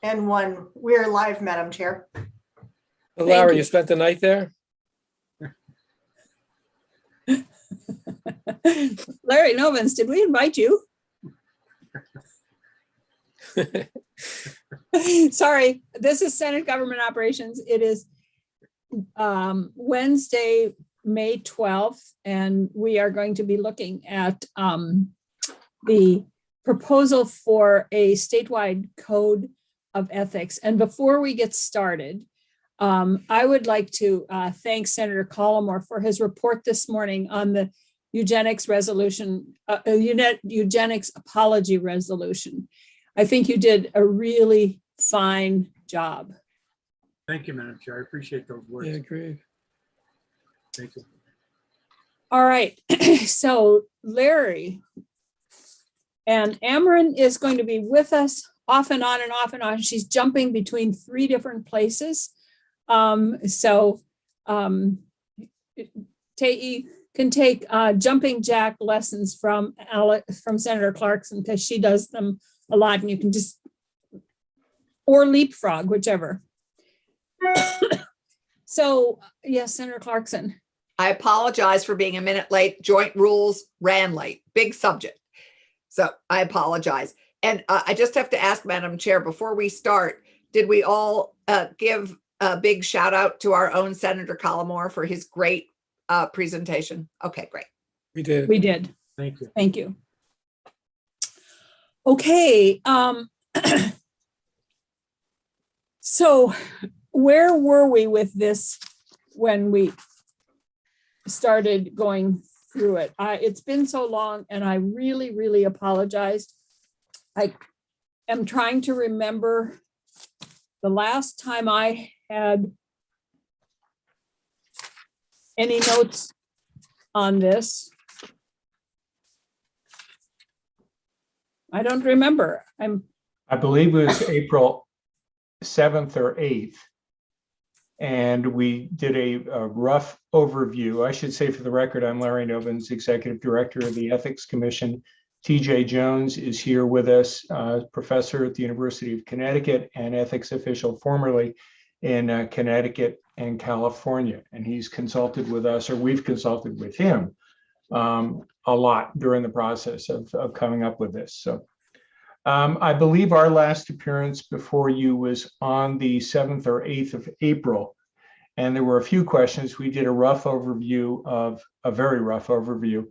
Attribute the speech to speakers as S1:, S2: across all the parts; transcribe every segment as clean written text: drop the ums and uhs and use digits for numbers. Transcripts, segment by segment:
S1: and one. We're live, Madam Chair.
S2: So Larry,
S3: you.
S2: you spent the night there?
S3: Larry Novins, did we invite you? Sorry, this is Senate Government Operations. It is Wednesday, May 12th, and we are going to be looking at the proposal for a statewide code of ethics. And before we get started, I would like to thank Senator Collimore for his report this morning on the eugenics resolution, eugenics apology resolution. I think you did a really fine job.
S4: Thank you, Madam Chair. I appreciate those words.
S2: Yeah, agreed.
S4: Thank you.
S3: All right, so Larry and Ameren is going to be with us off and on and off and on. She's jumping between 3 different places. Tei can take jumping jack lessons from Senator Clarkson, because she does them a lot, and you can just, or leapfrog, whichever. So yes, Senator Clarkson.
S5: I apologize for being a minute late. Joint rules ran late. Big subject. So I apologize. And I just have to ask, Madam Chair, before we start, did we all give a big shout out to our own Senator Collimore for his great presentation? Okay, great.
S2: We did.
S3: We did.
S4: Thank you.
S3: Thank you. Okay. So where were we with this when we started going through it? It's been so long, and I really, really apologize. I am trying to remember the last time I had any notes on this. I don't remember.
S6: I believe it was April 7th or 8th. And we did a rough overview. I should say, for the record, I'm Larry Novins, Executive Director of the Ethics Commission. TJ Jones is here with us, professor at the University of Connecticut and ethics official formerly in Connecticut and California. And he's consulted with us, or we've consulted with him a lot during the process of coming up with this. So I believe our last appearance before you was on the 7th or 8th of April. And there were a few questions. We did a very rough overview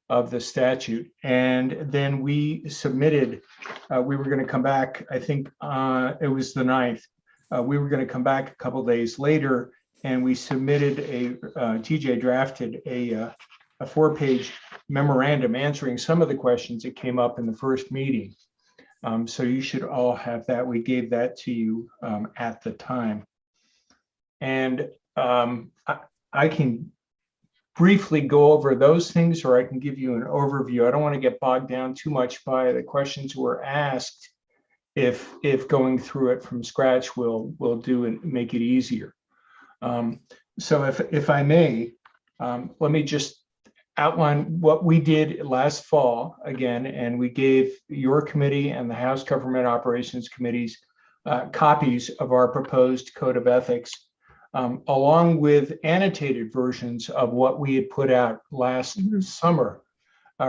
S6: of the statute. And then we submitted, we were going to come back, I think it was the 9th. We were going to come back a couple days later, and we submitted TJ drafted a 4-page memorandum answering some of the questions that came up in the first meeting. So you should all have that. We gave that to you at the time. And I can briefly go over those things, or I can give you an overview. I don't want to get bogged down too much by the questions were asked. If going through it from scratch will do and make it easier. So if I may, let me just outline what we did last fall again, and we gave your committee and the House Government Operations Committees copies of our proposed code of ethics, along with annotated versions of what we had put out last summer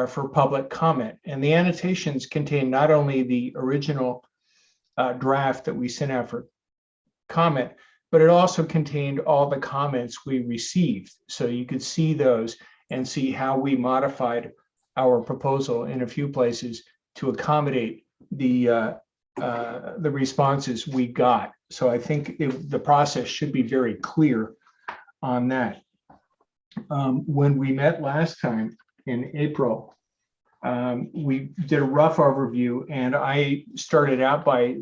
S6: for public comment. And the annotations contain not only the original draft that we sent out for comment, but it also contained all the comments we received. So you could see those and see how we modified our proposal in a few places to accommodate the responses we got. So I think the process should be very clear on that. When we met last time in April, we did a rough overview, and I started out by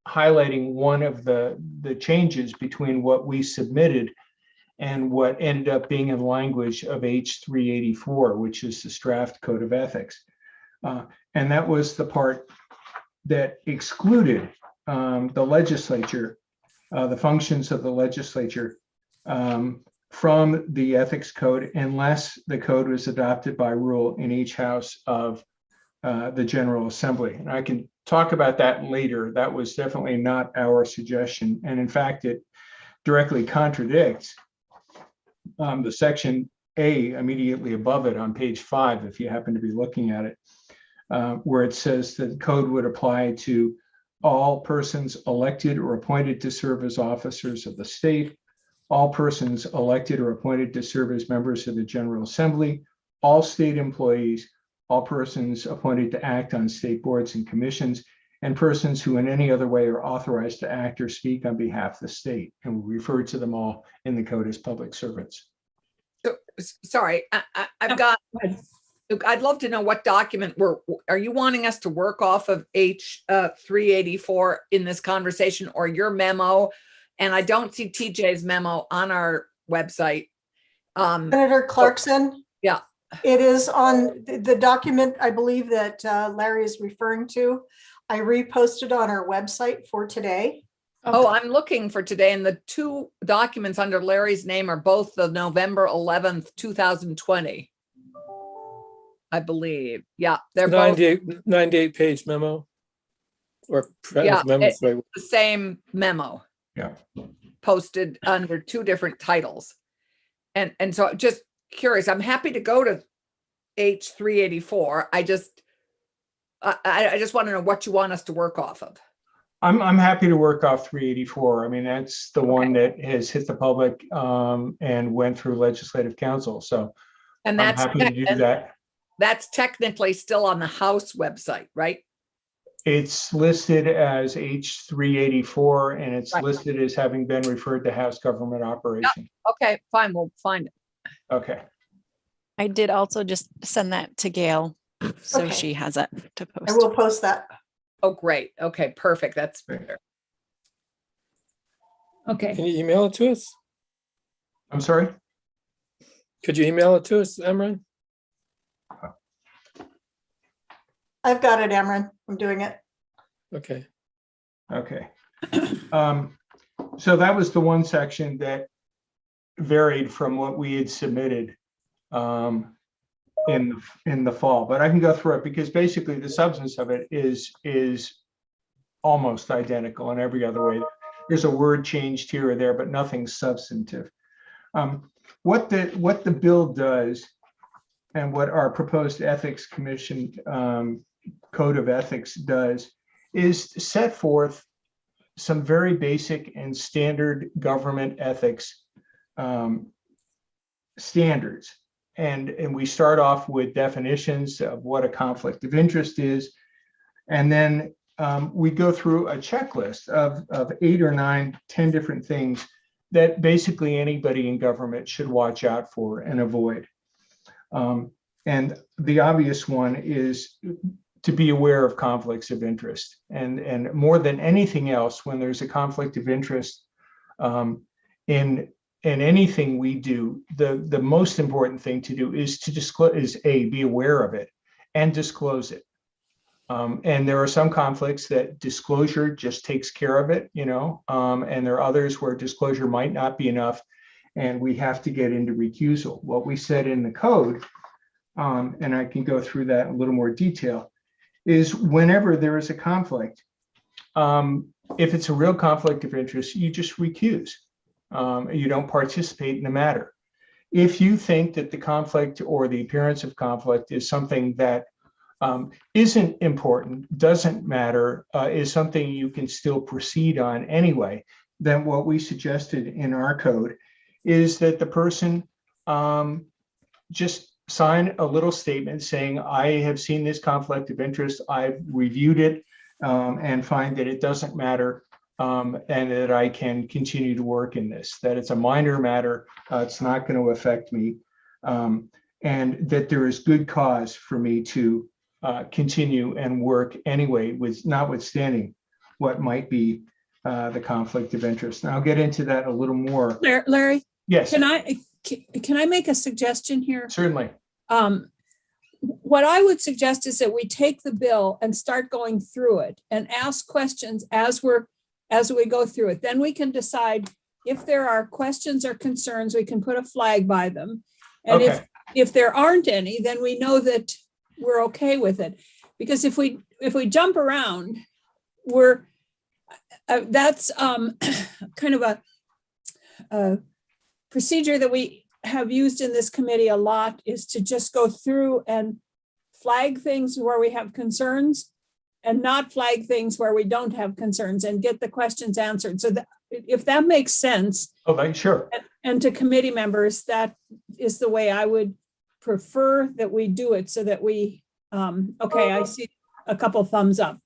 S6: highlighting one of the changes between what we submitted and what ended up being in language of H384, which is the draft code of ethics. And that was the part that excluded the legislature, the functions of the legislature from the ethics code, unless the code was adopted by rule in each house of the General Assembly. And I can talk about that later. That was definitely not our suggestion. And in fact, it directly contradicts the section A immediately above it on page 5, if you happen to be looking at it, where it says that code would apply to all persons elected or appointed to serve as officers of the state, all persons elected or appointed to serve as members of the General Assembly, all state employees, all persons appointed to act on state boards and commissions, and persons who in any other way are authorized to act or speak on behalf of the state. And we refer to them all in the code as public servants.
S5: Sorry, I've got, I'd love to know what document are you wanting us to work off of H 384 in this conversation, or your memo? And I don't see TJ's memo on our website.
S1: Senator Clarkson?
S5: Yeah.
S1: It is on the document, I believe, that Larry is referring to. I reposted on our website for today.
S5: Oh, I'm looking for today, and the two documents under Larry's name are both the November 11th, 2020. I believe. Yeah, they're both
S2: 98 page memo. Or
S5: Yeah,
S2: memo, sorry.
S5: the same memo.
S6: Yeah.
S5: Posted under two different titles. And so just curious, I'm happy to go to H 384. I just want to know what you want us to work off of.
S6: I'm happy to work off 384. I mean, that's the one that has hit the public and went through legislative council. So
S5: And
S6: I'm happy to do that.
S5: That's technically still on the House website, right?
S6: It's listed as H 384, and it's
S5: Right.
S6: listed as having been referred to House Government Operation.
S5: Okay, fine, we'll find it.
S6: Okay.
S7: I did also just send that to Gail, so
S1: Okay.
S7: she has it to
S1: I
S7: post.
S1: will post that.
S5: Oh, great. Okay, perfect. That's
S6: Great.
S5: better.
S3: Okay,
S2: Can you email it to us?
S6: I'm sorry?
S2: Could you email it to us, Emran?
S1: I've got it, Amron. I'm doing it.
S2: Okay.
S6: Okay. So that was the one section that varied from what we had submitted in the fall, but I can go through it because basically the substance of it is almost identical in every other way. There's a word changed here or there, but nothing substantive. What the bill does and what our proposed ethics commission code of ethics does is set forth some very basic and standard government ethics standards. And we start off with definitions of what a conflict of interest is. And then we go through a checklist of 8 or 9, 10 different things that basically anybody in government should watch out for and avoid. And the obvious one is to be aware of conflicts of interest. And more than anything else, when there's a conflict of interest in anything we do, the most important thing to do is to disclose, be aware of it and disclose it. And there are some conflicts that disclosure just takes care of it, and there are others where disclosure might not be enough and we have to get into recusal. What we said in the code, and I can go through that in a little more detail, is whenever there is a conflict, if it's a real conflict of interest, you just recuse. You don't participate in the matter. If you think that the conflict or the appearance of conflict is something that isn't important, doesn't matter, is something you can still proceed on anyway, then what we suggested in our code is that the person just sign a little statement saying, I have seen this conflict of interest, I've reviewed it and find that it doesn't matter and that I can continue to work in this, that it's a minor matter, it's not going to affect me, and that there is good cause for me to continue and work anyway, with notwithstanding what might be the conflict of interest. And I'll get into that a little more.
S3: Larry,
S6: Yes,
S3: can I make a suggestion here?
S6: certainly.
S3: What I would suggest is that we take the bill and start going through it and ask questions as we go through it. Then we can decide if there are questions or concerns, we can put a flag by them. And
S6: Okay.
S3: if there aren't any, then we know that we're okay with it. Because if we jump around, that's kind of a procedure that we have used in this committee a lot, is to just go through and flag things where we have concerns and not flag things where we don't have concerns and get the questions answered. So that, if that makes sense,
S6: Oh, sure.
S3: and to committee members, that is the way I would prefer that we do it, so that we, okay, I see a couple thumbs up.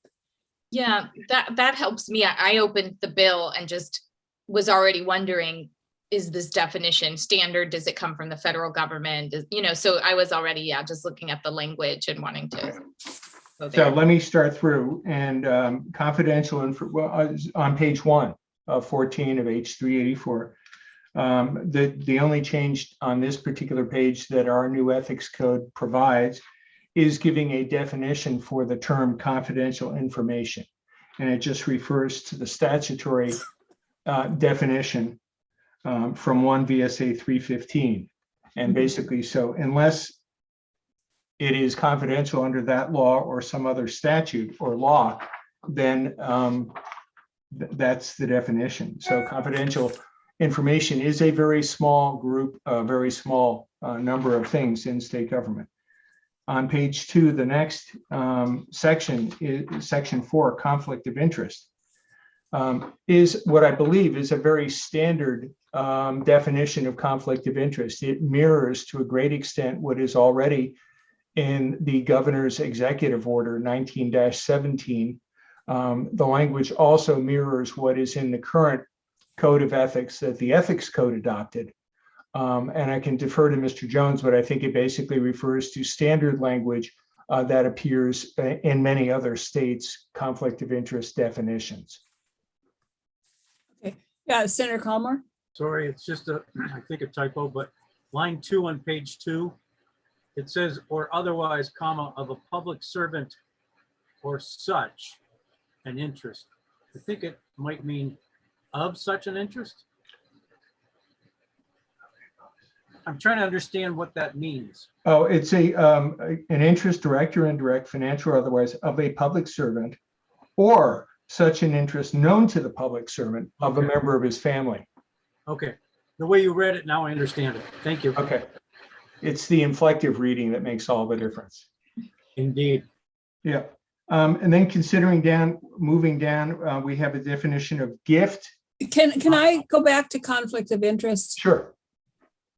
S8: Yeah, that helps me. I opened the bill and just was already wondering, is this definition standard? Does it come from the federal government? So I was already, just looking at the language and wanting to go
S6: So
S8: there.
S6: let me start through, and confidential on page 1 of 14 of H384. The only change on this particular page that our new ethics code provides is giving a definition for the term confidential information. And it just refers to the statutory definition from 1 VSA 315. And basically, so unless it is confidential under that law or some other statute or law, then that's the definition. So confidential information is a very small group, a very small number of things in state government. On page 2, the next section is section 4, conflict of interest, is what I believe is a very standard definition of conflict of interest. It mirrors to a great extent what is already in the governor's executive order 19-17. The language also mirrors what is in the current code of ethics that the ethics code adopted. And I can defer to Mr. Jones, but I think it basically refers to standard language that appears in many other states' conflict of interest definitions.
S3: Okay, yeah, Senator Calmer.
S4: Sorry, it's just I think a typo, but line 2 on page 2, it says, or otherwise, comma, of a public servant or such an interest. I think it might mean of such an interest. I'm trying to understand what that means.
S6: Oh, it's an interest, direct or indirect, financial or otherwise, of a public servant, or such an interest known to the public servant of a
S4: Okay.
S6: member of his family.
S4: Okay, the way you read it, now I understand it. Thank you.
S6: Okay. It's the inflective reading that makes all the difference.
S4: Indeed.
S6: Yeah. And then considering down, moving down, we have a definition of gift.
S3: Can I go back to conflict of interest?
S6: Sure.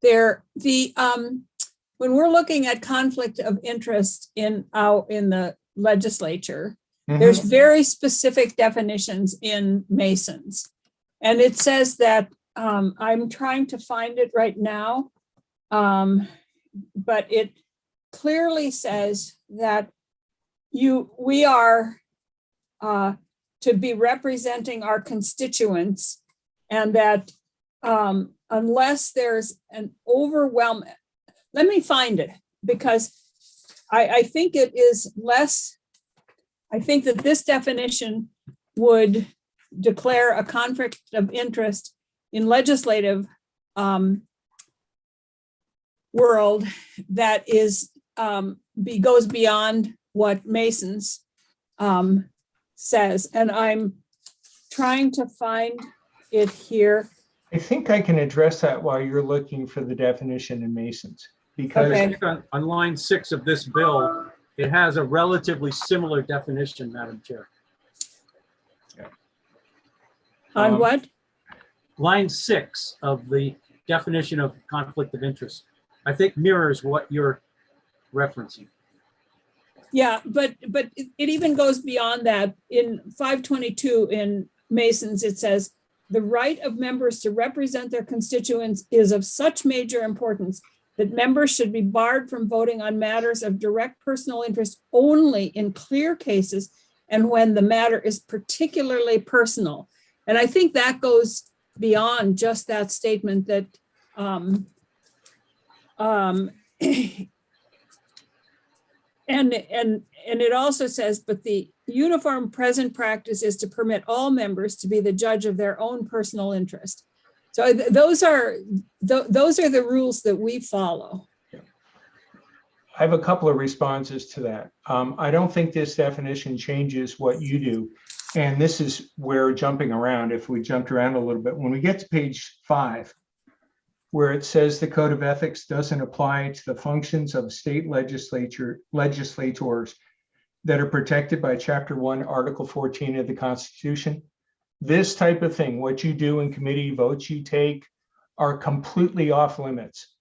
S3: There, when we're looking at conflict of interest in the legislature,
S6: Mhm.
S3: there's very specific definitions in Masons. And it says that, I'm trying to find it right now, but it clearly says that we are to be representing our constituents, and that unless there's an overwhelm, let me find it, because I think it is less, I think that this definition would declare a conflict of interest in legislative world that is goes beyond what Masons says. And I'm trying to find it here.
S6: I think I can address that while you're looking for the definition in Masons, because
S3: Okay.
S4: I think on line 6 of this bill, it has a relatively similar definition, Madam Chair.
S3: On what?
S4: Line 6 of the definition of conflict of interest, I think mirrors what you're referencing.
S3: Yeah, but it even goes beyond that. In 522 in Masons, it says, the right of members to represent their constituents is of such major importance that members should be barred from voting on matters of direct personal interest only in clear cases and when the matter is particularly personal. And I think that goes beyond just that statement that and it also says, but the uniform present practice is to permit all members to be the judge of their own personal interest. So those are the rules that we follow.
S6: I have a couple of responses to that. I don't think this definition changes what you do. And this is where jumping around, if we jumped around a little bit, when we get to page 5, where it says the Code of Ethics doesn't apply to the functions of state legislators that are protected by Chapter 1, Article 14 of the Constitution. This type of thing, what you do in committee, votes you take, are completely off limits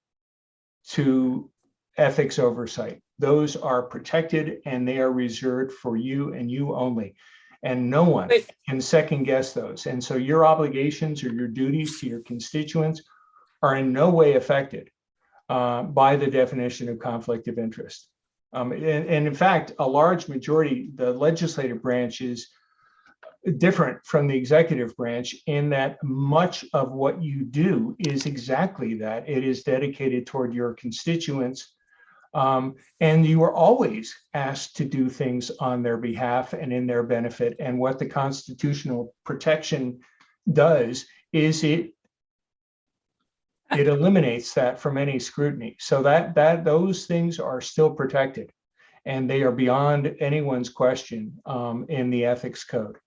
S6: to ethics oversight. Those are protected and they are reserved for you and you only. And no one can second guess those. And so your obligations or your duties to your constituents are in no way affected by the definition of conflict of interest. And in fact, a large majority, the legislative branch is different from the executive branch in that much of what you do is exactly that. It is dedicated toward your constituents. And you are always asked to do things on their behalf and in their benefit. And what the constitutional protection does is it eliminates that from any scrutiny. So that those things are still protected and they are beyond anyone's question in the ethics code.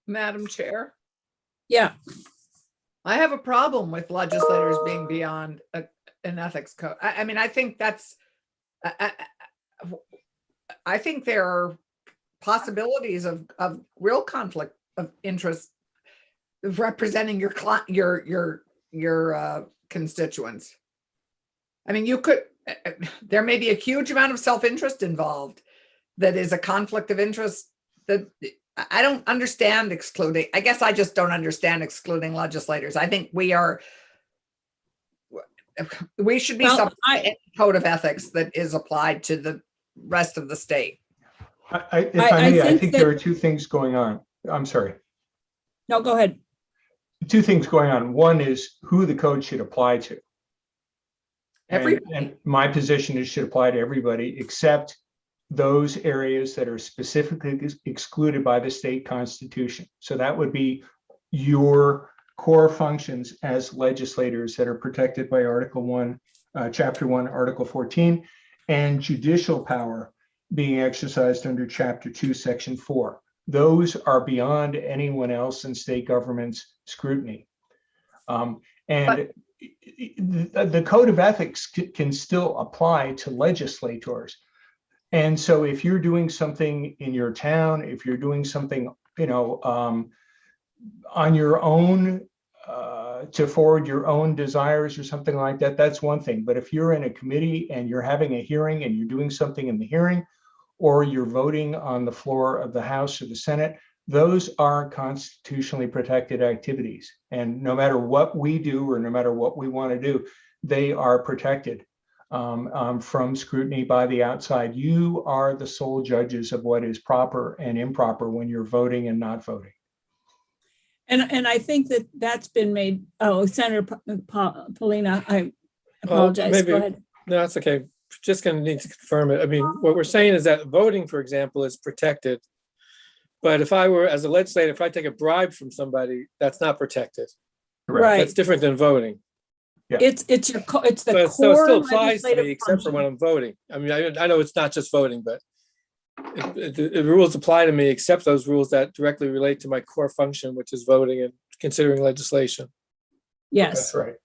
S5: Madam Chair,
S3: Yeah,
S5: I have a problem with legislators being beyond an ethics code. I mean, I think that's, I think there are possibilities of real conflict of interest representing your constituents. I mean, you could, there may be a huge amount of self-interest involved that is a conflict of interest that I don't understand excluding. I guess I just don't understand excluding legislators. I think we should be
S3: Well,
S5: subject to any code of ethics that is applied to the rest of the state.
S6: If I may, I think
S3: that-
S6: there are two things going on. I'm sorry.
S3: no, go ahead.
S6: Two things going on. One is who the code should apply to.
S5: Everybody.
S6: And my position is should apply to everybody except those areas that are specifically excluded by the state constitution. So that would be your core functions as legislators that are protected by Article 1, Chapter 1, Article 14, and judicial power being exercised under Chapter 2, Section 4. Those are beyond anyone else in state government's scrutiny. And the Code of Ethics can still apply to legislators. And so if you're doing something in your town, if you're doing something, on your own to forward your own desires or something like that, that's one thing. But if you're in a committee and you're having a hearing and you're doing something in the hearing, or you're voting on the floor of the House or the Senate, those are constitutionally protected activities. And no matter what we do or no matter what we want to do, they are protected from scrutiny by the outside. You are the sole judges of what is proper and improper when you're voting and not voting.
S3: And I think that that's been made. Oh, Senator Paulina, I apologize.
S2: maybe-
S3: Go ahead.
S2: No, that's okay. Just gonna need to confirm it. I mean, what we're saying is that voting, for example, is protected. But if I were, as a legislator, if I take a bribe from somebody, that's not protected.
S3: Right.
S2: That's different than voting.
S3: It's the
S2: So
S3: core
S2: it still applies to
S3: legislative
S2: me, except for
S3: function.
S2: when I'm voting. I mean, I know it's not just voting, but the rules apply to me, except those rules that directly relate to my core function, which is voting and considering legislation.
S3: Yes.
S6: That's right.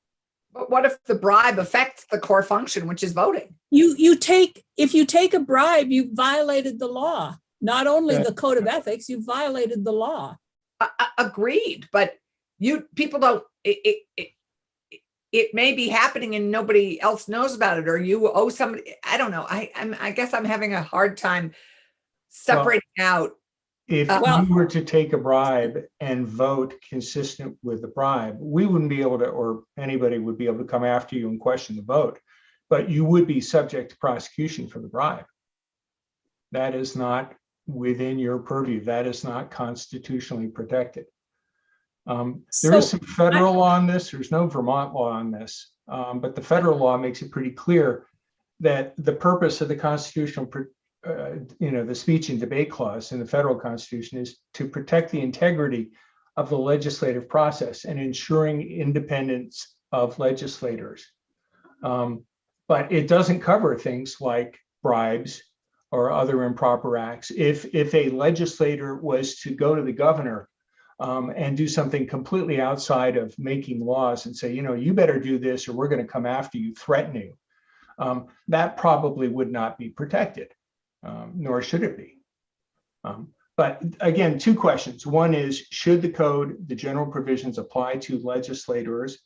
S5: But what if the bribe affects the core function, which is voting?
S3: If you take a bribe, you violated the law. Not only
S2: Yeah.
S3: the Code of Ethics, you violated the law.
S5: Agreed, but people don't, it may be happening and nobody else knows about it, or you owe somebody, I don't know. I guess I'm having a hard time separating out.
S6: If
S3: Well-
S6: you were to take a bribe and vote consistent with the bribe, we wouldn't be able to, or anybody would be able to come after you and question the vote, but you would be subject to prosecution for the bribe. That is not within your purview. That is not constitutionally protected. There is
S3: So,
S6: some federal law on this. There's no Vermont law on this, but the federal law makes it pretty clear that the purpose of the constitutional, the speech and debate clause in the federal constitution is to protect the integrity of the legislative process and ensuring independence of legislators. But it doesn't cover things like bribes or other improper acts. If a legislator was to go to the governor and do something completely outside of making laws and say, you better do this or we're going to come after you, threaten you, that probably would not be protected, nor should it be. But again, two questions. One is, should the code, the general provisions apply to legislators?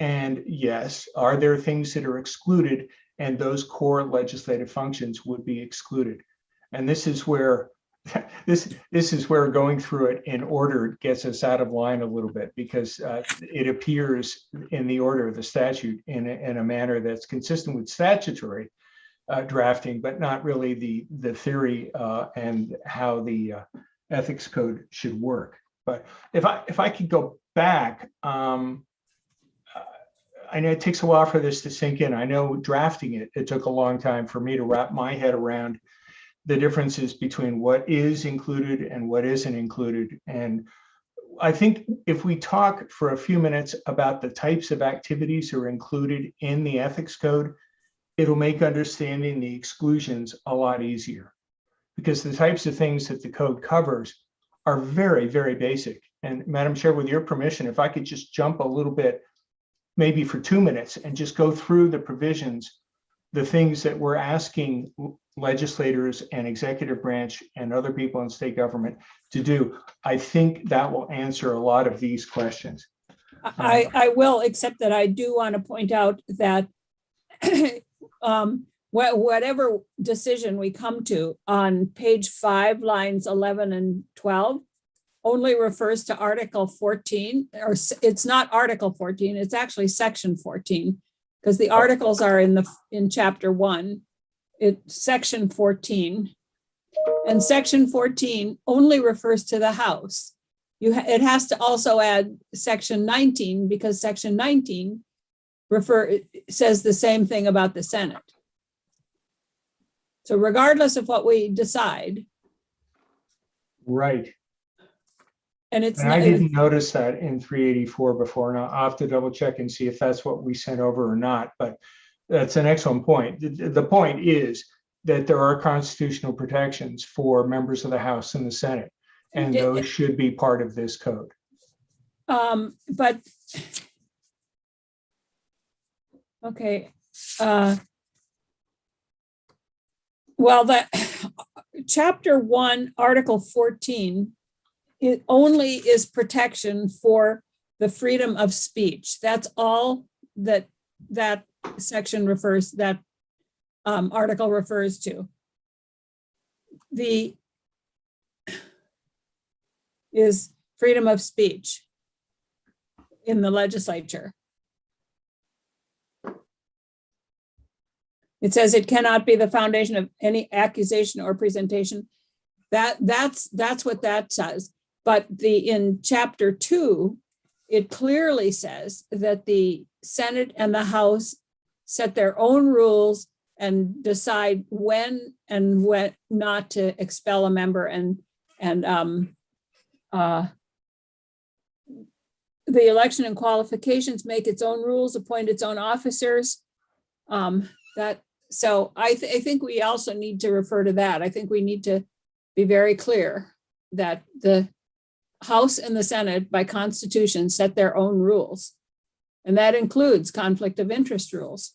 S6: And yes, are there things that are excluded, and those core legislative functions would be excluded? And this is where this is where going through it in order gets us out of line a little bit, because it appears in the order of the statute in a manner that's consistent with statutory drafting, but not really the theory and how the ethics code should work. But if I could go back, I know it takes a while for this to sink in. I know drafting it took a long time for me to wrap my head around the differences between what is included and what isn't included. And I think if we talk for a few minutes about the types of activities that are included in the ethics code, it'll make understanding the exclusions a lot easier, because the types of things that the code covers are very, very basic. And Madam Chair, with your permission, if I could just jump a little bit, maybe for 2 minutes, and just go through the provisions, the things that we're asking legislators and executive branch and other people in state government to do. I think that will answer a lot of these questions.
S3: I will, except that I do want to point out that whatever decision we come to on page 5, lines 11 and 12, only refers to Article 14, or it's not Article 14, it's actually Section 14, because the articles are in Chapter 1. It's Section 14, and Section 14 only refers to the House. It has to also add Section 19, because Section 19 says the same thing about the Senate. So regardless of what we decide.
S6: Right.
S3: And
S6: I didn't notice that in 384 before. Now I'll have to double check and see if that's what we sent over or not, but that's an excellent point. The point is that there are constitutional protections for members of the House and the Senate, and those should be part of this code.
S3: But okay. Well, that Chapter 1, Article 14, it only is protection for the freedom of speech. That's all that section refers, that article refers to. Is freedom of speech in the legislature. It says it cannot be the foundation of any accusation or presentation. That's what that says. But in Chapter 2, it clearly says that the Senate and the House set their own rules and decide when and when not to expel a member, and the election and qualifications make its own rules, appoint its own officers. So I think we also need to refer to that. I think we need to be very clear that the House and the Senate by Constitution set their own rules. And that includes conflict of interest rules.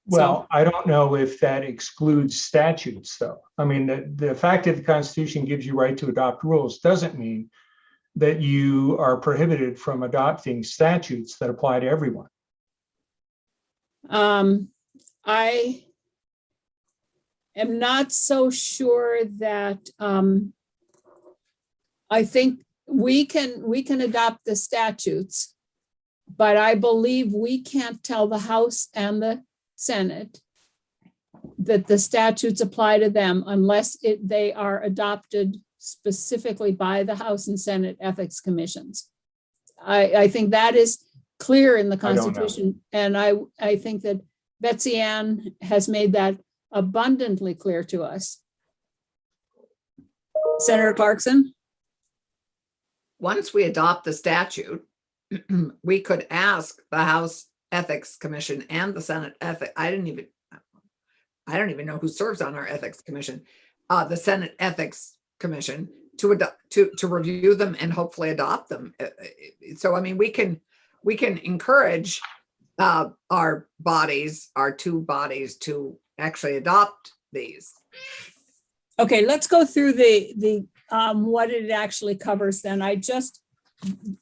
S6: Well, I don't know if that excludes statutes, though. I mean, the fact that the Constitution gives you right to adopt rules doesn't mean that you are prohibited from adopting statutes that apply to everyone.
S3: I am not so sure that I think we can adopt the statutes, but I believe we can't tell the House and the Senate that the statutes apply to them unless they are adopted specifically by the House and Senate ethics commissions. I think that is clear in the Constitution, and I think that Betsy Ann has made that abundantly clear to us. Senator Clarkson?
S5: Once we adopt the statute, we could ask the House Ethics Commission and the Senate I don't even know who serves on our Ethics Commission, the Senate Ethics Commission to review them and hopefully adopt them. So, I mean, we can encourage our two bodies to actually adopt these.
S3: Okay, let's go through the what it actually covers then.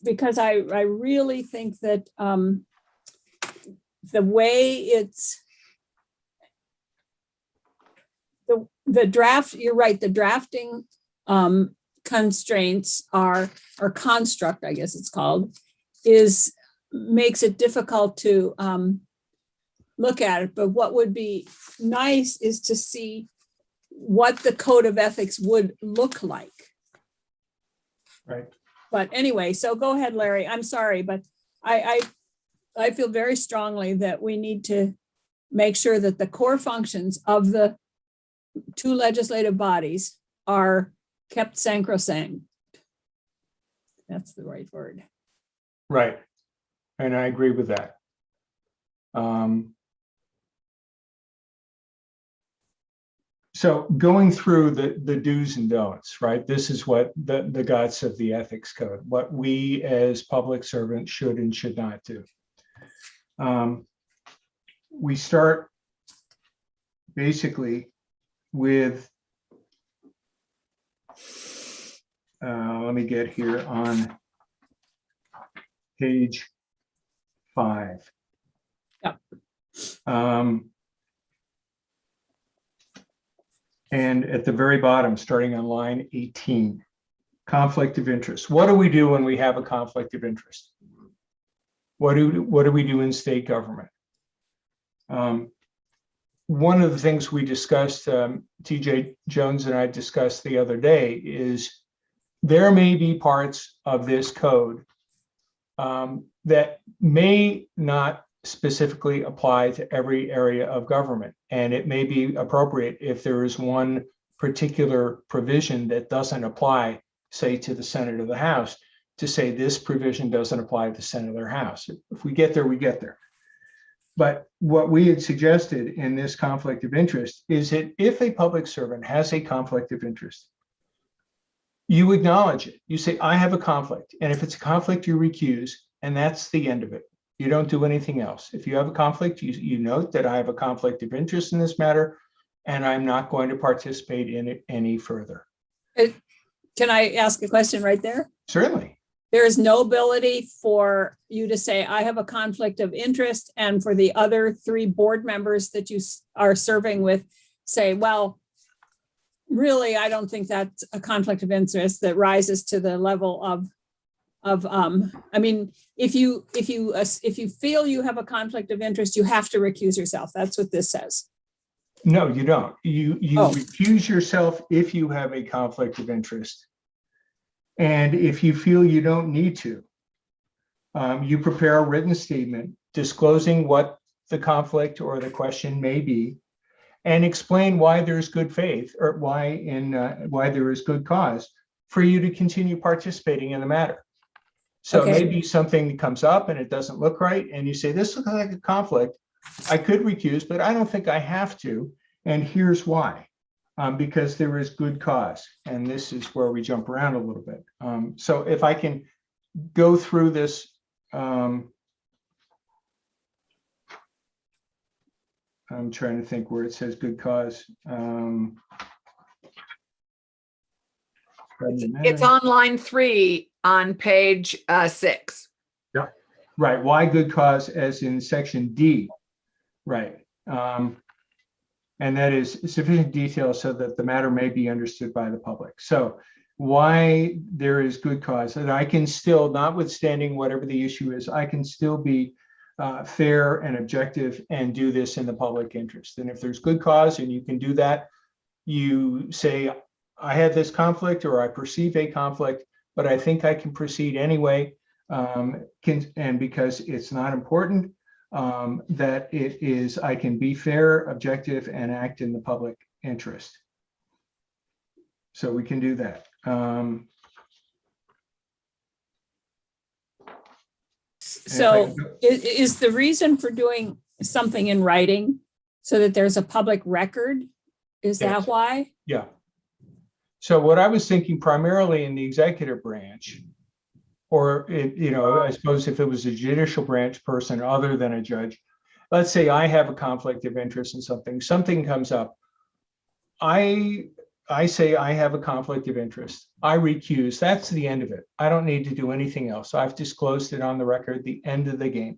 S3: Because I really think that the way it's the draft, you're right, the drafting constraints or construct, I guess it's called, makes it difficult to look at it. But what would be nice is to see what the code of ethics would look like.
S6: Right.
S3: But anyway, so go ahead, Larry. I'm sorry, but I feel very strongly that we need to make sure that the core functions of the two legislative bodies are kept sacrosanct. That's the right word.
S6: Right. And I agree with that. So going through the do's and don'ts, right? This is what the guts of the ethics code, what we as public servants should and should not do. We start basically with, let me get here on page 5.
S3: Yep.
S6: And at the very bottom, starting on line 18, conflict of interest. What do we do when we have a conflict of interest? What do we do in state government? One of the things we discussed, TJ Jones and I discussed the other day, is there may be parts of this code that may not specifically apply to every area of government. And it may be appropriate if there is one particular provision that doesn't apply, say, to the Senate or the House, to say this provision doesn't apply to the Senate or House. If we get there, we get there. But what we had suggested in this conflict of interest is that if a public servant has a conflict of interest, you acknowledge it. You say, I have a conflict. And if it's a conflict, you recuse, and that's the end of it. You don't do anything else. If you have a conflict, you note that I have a conflict of interest in this matter, and I'm not going to participate in it any further.
S3: Can I ask a question right there?
S6: Certainly.
S3: There is no ability for you to say, I have a conflict of interest, and for the other 3 board members that you are serving with, say, well, really, I don't think that's a conflict of interest that rises to the level of I mean, if you feel you have a conflict of interest, you have to recuse yourself. That's what this says.
S6: No, you don't. You recuse yourself if you have a conflict of interest. And if you feel you don't need to, you prepare a written statement disclosing what the conflict or the question may be, and explain why there's good faith or why there is good cause for you to continue participating in the matter. So
S3: Okay.
S6: maybe something comes up and it doesn't look right, and you say, this looks like a conflict. I could recuse, but I don't think I have to. And here's why. Because there is good cause. And this is where we jump around a little bit. So if I can go through this, I'm trying to think where it says good cause.
S5: It's on line 3 on page 6.
S6: Right. Why good cause, as in section D. Right. And that is sufficient detail so that the matter may be understood by the public. So why there is good cause, that I can still, notwithstanding whatever the issue is, I can still be fair and objective and do this in the public interest. And if there's good cause and you can do that, you say, I had this conflict or I perceive a conflict, but I think I can proceed anyway. And because it's not important, that it is, I can be fair, objective, and act in the public interest. So we can do that.
S3: So is the reason for doing something in writing so that there's a public record? Is that
S6: Yes.
S3: why?
S6: Yeah. So what I was thinking primarily in the executive branch, or I suppose if it was a judicial branch person other than a judge, let's say I have a conflict of interest in something comes up. I say I have a conflict of interest. I recuse. That's the end of it. I don't need to do anything else. I've disclosed it on the record, the end of the game.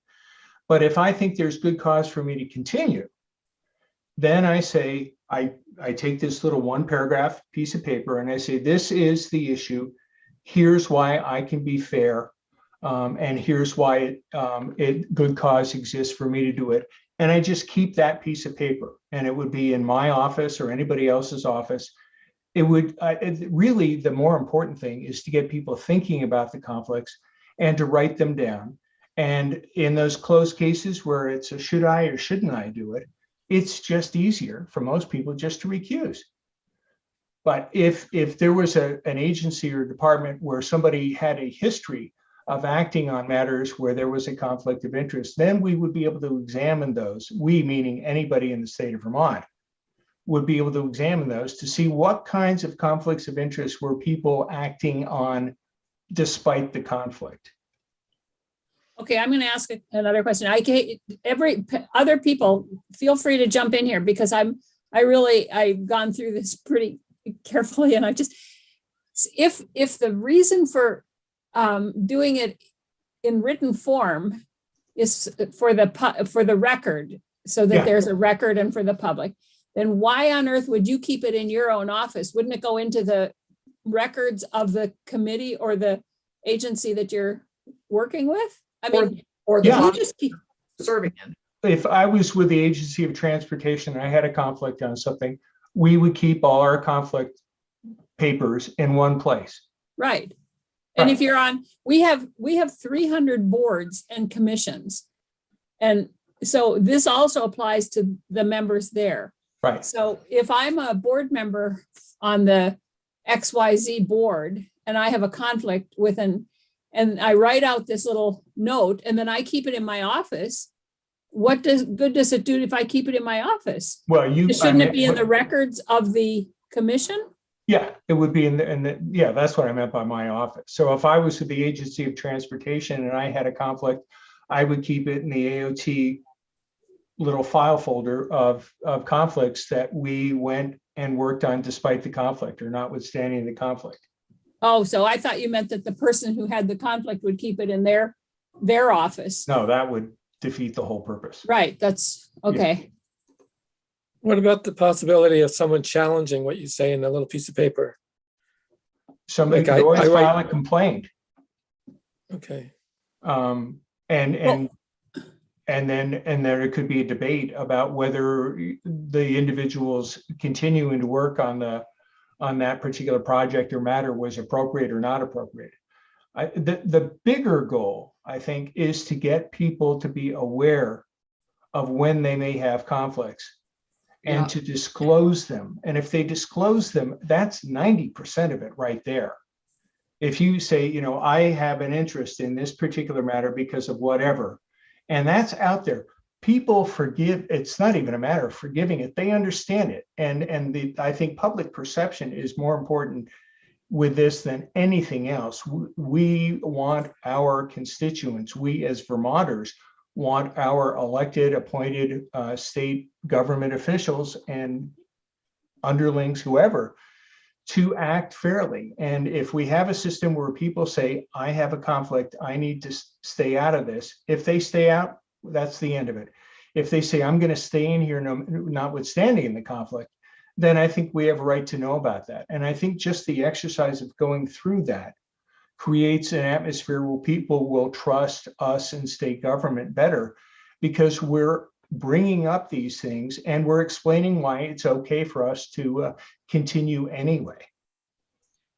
S6: But if I think there's good cause for me to continue, then I say, I take this little one paragraph piece of paper and I say, this is the issue. Here's why I can be fair. And here's why good cause exists for me to do it. And I just keep that piece of paper, and it would be in my office or anybody else's office. Really, the more important thing is to get people thinking about the conflicts and to write them down. And in those closed cases where it's a should I or shouldn't I do it, it's just easier for most people just to recuse. But if there was an agency or department where somebody had a history of acting on matters where there was a conflict of interest, then we would be able to examine those. We, meaning anybody in the state of Vermont, would be able to examine those to see what kinds of conflicts of interest were people acting on despite the conflict.
S3: Okay, I'm going to ask another question. Other people, feel free to jump in here because I've gone through this pretty carefully, and if the reason for doing it in written form is for the record, so that there's a record and for the public, then why on earth would you keep it in your own office? Wouldn't it go into the records of the committee or the agency that you're working with? I mean,
S5: or the
S3: you just keep
S5: serving in.
S6: If I was with the Agency of Transportation and I had a conflict on something, we would keep all our conflict papers in one place.
S3: right. And if you're on, we have 300 boards and commissions. And so this also applies to the members there.
S6: Right.
S3: So if I'm a board member on the XYZ board and I have a conflict with and I write out this little note and then I keep it in my office, what good does it do if I keep it in my office?
S6: Well,
S3: Shouldn't it be in the records of the commission?
S6: Yeah, it would be in the, that's what I meant by my office. So if I was with the Agency of Transportation and I had a conflict, I would keep it in the AOT little file folder of conflicts that we went and worked on despite the conflict or notwithstanding the conflict.
S3: Oh, so I thought you meant that the person who had the conflict would keep it in their office.
S6: No, that would defeat the whole purpose.
S3: Right, that's okay.
S2: What about the possibility of someone challenging what you say in a little piece of paper?
S6: Somebody
S2: Like
S6: could always
S2: I write-
S6: file a complaint.
S2: Okay.
S6: And then there could be a debate about whether the individuals continuing to work on that particular project or matter was appropriate or not appropriate. The bigger goal, I think, is to get people to be aware of when they may have conflicts and to disclose them. And if they disclose them, that's 90% of it right there. If you say, I have an interest in this particular matter because of whatever, and that's out there, people forgive. It's not even a matter of forgiving it. They understand it. And I think public perception is more important with this than anything else. We want our constituents, we as Vermonters, want our elected, appointed state government officials and underlings, whoever, to act fairly. And if we have a system where people say, I have a conflict, I need to stay out of this, if they stay out, that's the end of it. If they say, I'm going to stay in here notwithstanding the conflict, then I think we have a right to know about that. And I think just the exercise of going through that creates an atmosphere where people will trust us and state government better because we're bringing up these things and we're explaining why it's okay for us to continue anyway.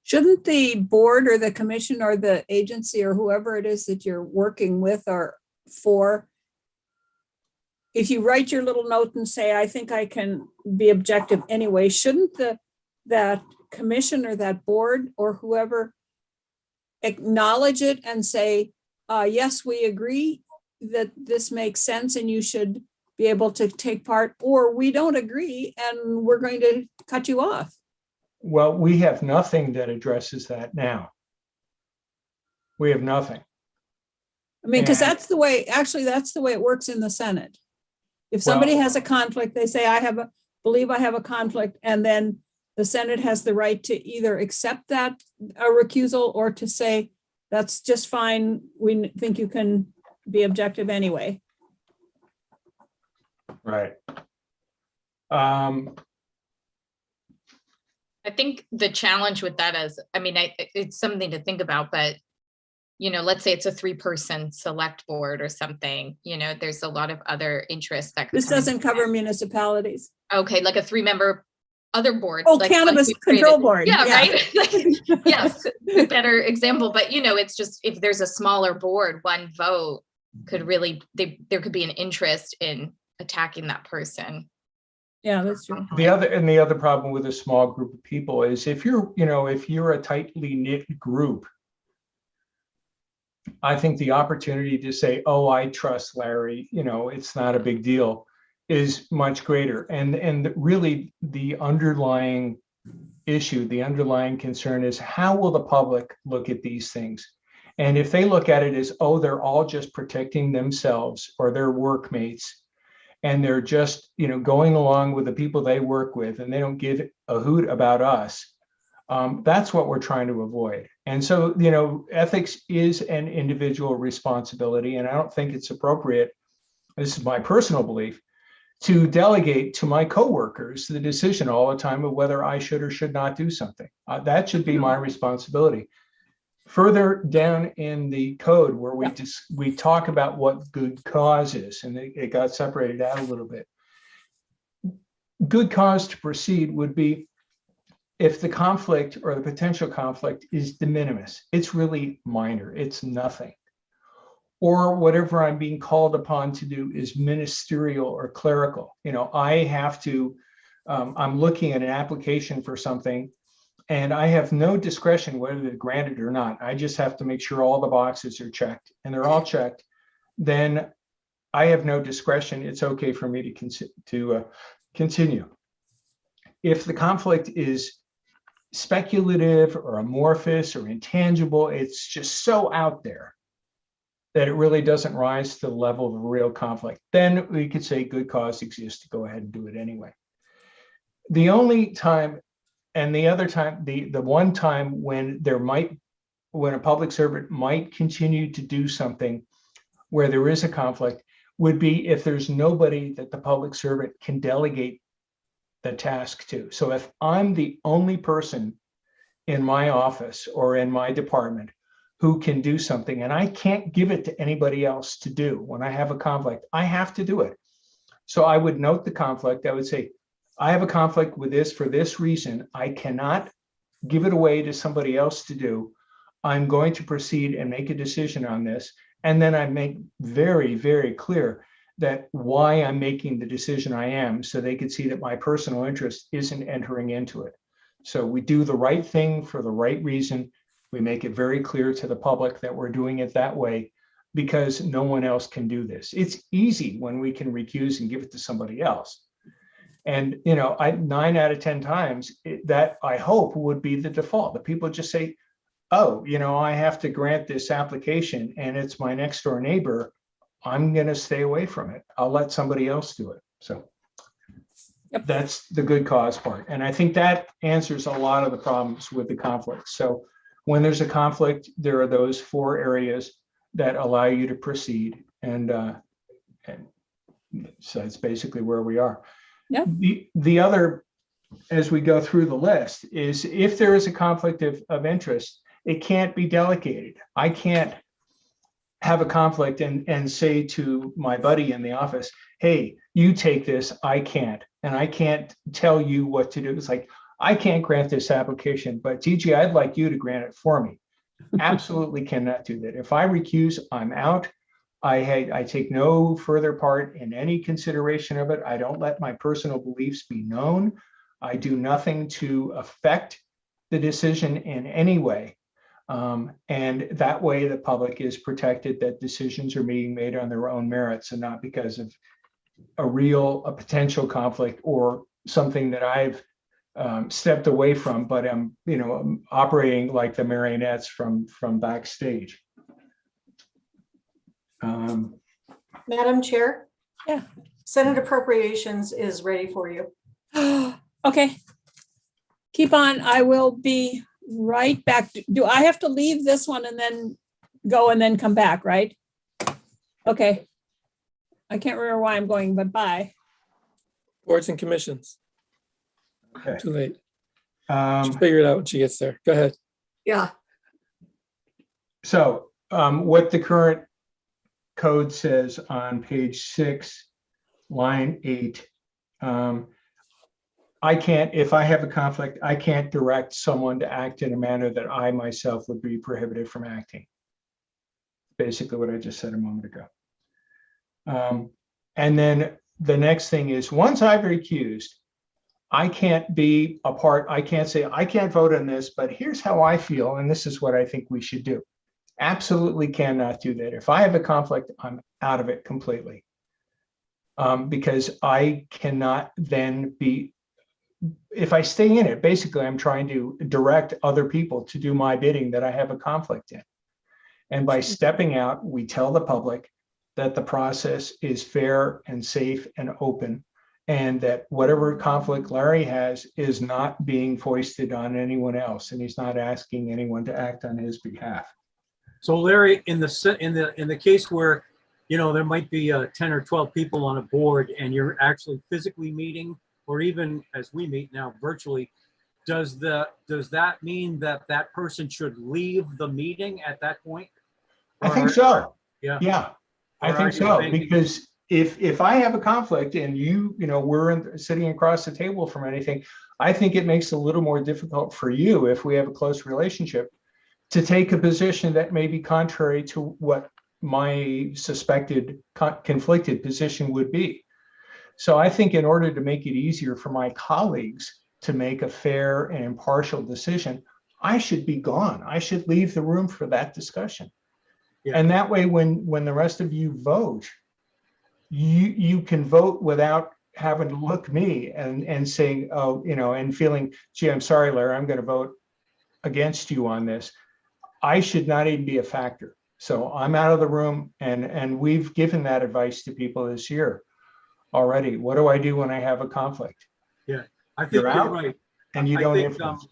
S3: Shouldn't the board or the commission or the agency or whoever it is that you're working with or for, if you write your little note and say, I think I can be objective anyway, shouldn't that commission or that board or whoever acknowledge it and say, yes, we agree that this makes sense and you should be able to take part, or we don't agree and we're going to cut you off.
S6: Well, we have nothing that addresses that now. We have nothing.
S3: I mean, because
S6: And-
S3: that's the way, actually, that's the way it works in the Senate. If somebody
S6: Well-
S3: has a conflict, they say, believe I have a conflict, and then the Senate has the right to either accept that a recusal or to say, that's just fine. We think you can be objective anyway.
S6: Right.
S8: I think the challenge with that is, I mean, it's something to think about, but let's say it's a 3-person select board or something, there's a lot of other interests that could
S3: This
S8: come into
S3: doesn't cover municipalities.
S8: Okay, like a 3-member other board.
S3: Oh,
S8: like
S3: cannabis
S8: we've
S3: control
S8: created.
S3: board.
S8: Yeah, right. Like, yes, a better example. But it's just if there's a smaller board, one vote could really there could be an interest in attacking that person.
S3: Yeah, that's true.
S6: The other problem with a small group of people is if you're a tightly knit group, I think the opportunity to say, oh, I trust Larry, it's not a big deal, is much greater. And really the underlying issue, the underlying concern is how will the public look at these things? And if they look at it as, oh, they're all just protecting themselves or their workmates, and they're just, going along with the people they work with, and they don't give a hoot about us, that's what we're trying to avoid. And so, ethics is an individual responsibility, and I don't think it's appropriate, this is my personal belief, to delegate to my coworkers the decision all the time of whether I should or should not do something. That should be my responsibility. Further down in the code where we talk about what good cause is, and it got separated out a little bit. Good cause to proceed would be if the conflict or the potential conflict is de minimis, it's really minor, it's nothing. Or whatever I'm being called upon to do is ministerial or clerical. I have to, I'm looking at an application for something and I have no discretion whether to grant it or not. I just have to make sure all the boxes are checked, and they're all checked. Then I have no discretion. It's okay for me to continue. If the conflict is speculative or amorphous or intangible, it's just so out there that it really doesn't rise to the level of a real conflict, then we could say good cause exists to go ahead and do it anyway. The only time, and the other time, the one time when a public servant might continue to do something where there is a conflict would be if there's nobody that the public servant can delegate the task to. So if I'm the only person in my office or in my department who can do something and I can't give it to anybody else to do, when I have a conflict, I have to do it. So I would note the conflict. I would say, I have a conflict with this for this reason. I cannot give it away to somebody else to do. I'm going to proceed and make a decision on this. And then I make very, very clear that why I'm making the decision I am, so they can see that my personal interest isn't entering into it. So we do the right thing for the right reason. We make it very clear to the public that we're doing it that way because no one else can do this. It's easy when we can recuse and give it to somebody else. And 9 out of 10 times that I hope would be the default. The people just say, oh, I have to grant this application and it's my next door neighbor. I'm going to stay away from it. I'll let somebody else do it. So that's the good cause part. And I think that answers a lot of the problems with the conflict. So when there's a conflict, there are those 4 areas that allow you to proceed. And so it's basically where we are.
S3: Yep.
S6: The other, as we go through the list, is if there is a conflict of interest, it can't be delegated. I can't have a conflict and say to my buddy in the office, hey, you take this, I can't. And I can't tell you what to do. It's like, I can't grant this application, but TG, I'd like you to grant it for me. Absolutely cannot do that. If I recuse, I'm out. I take no further part in any consideration of it. I don't let my personal beliefs be known. I do nothing to affect the decision in any way. And that way the public is protected, that decisions are being made on their own merits and not because of a potential conflict or something that I've stepped away from, but I'm, operating like the marionettes from backstage.
S1: Madam Chair?
S3: Yeah.
S1: Senate Appropriations is ready for you.
S3: Okay. Keep on. I will be right back. Do I have to leave this one and then go and then come back, right? Okay. I can't remember why I'm going, but bye.
S2: Boards and commissions.
S6: Okay.
S2: Too late. She'll figure it out when she gets there. Go ahead.
S5: Yeah.
S6: So what the current code says on page 6, line 8, I can't, if I have a conflict, I can't direct someone to act in a manner that I myself would be prohibited from acting. Basically what I just said a moment ago. And then the next thing is, once I've recused, I can't be a part, I can't say, I can't vote on this, but here's how I feel, and this is what I think we should do. Absolutely cannot do that. If I have a conflict, I'm out of it completely. Because I cannot then be, if I stay in it, basically I'm trying to direct other people to do my bidding that I have a conflict in. And by stepping out, we tell the public that the process is fair and safe and open, and that whatever conflict Larry has is not being foisted on anyone else, and he's not asking anyone to act on his behalf.
S4: So Larry, in the case where, there might be 10 or 12 people on a board and you're actually physically meeting, or even as we meet now virtually, does that mean that person should leave the meeting at that point?
S6: I think so.
S4: Yeah.
S6: Yeah, I
S4: Or are
S6: think
S4: you
S6: so,
S4: thinking-
S6: because if I have a conflict and we're sitting across the table from anything, I think it makes it a little more difficult for you, if we have a close relationship, to take a position that may be contrary to what my suspected conflicted position would be. So I think in order to make it easier for my colleagues to make a fair and impartial decision, I should be gone. I should leave the room for that discussion.
S4: Yeah.
S6: And that way, when the rest of you vote, you can vote without having to look me and saying, oh, and feeling, gee, I'm sorry, Larry, I'm going to vote against you on this. I should not even be a factor. So I'm out of the room, and we've given that advice to people this year already. What do I do when I have a conflict?
S4: Yeah, I think
S6: You're
S4: you're
S6: out.
S4: right.
S6: And you
S4: I
S6: don't
S4: think,
S6: influence.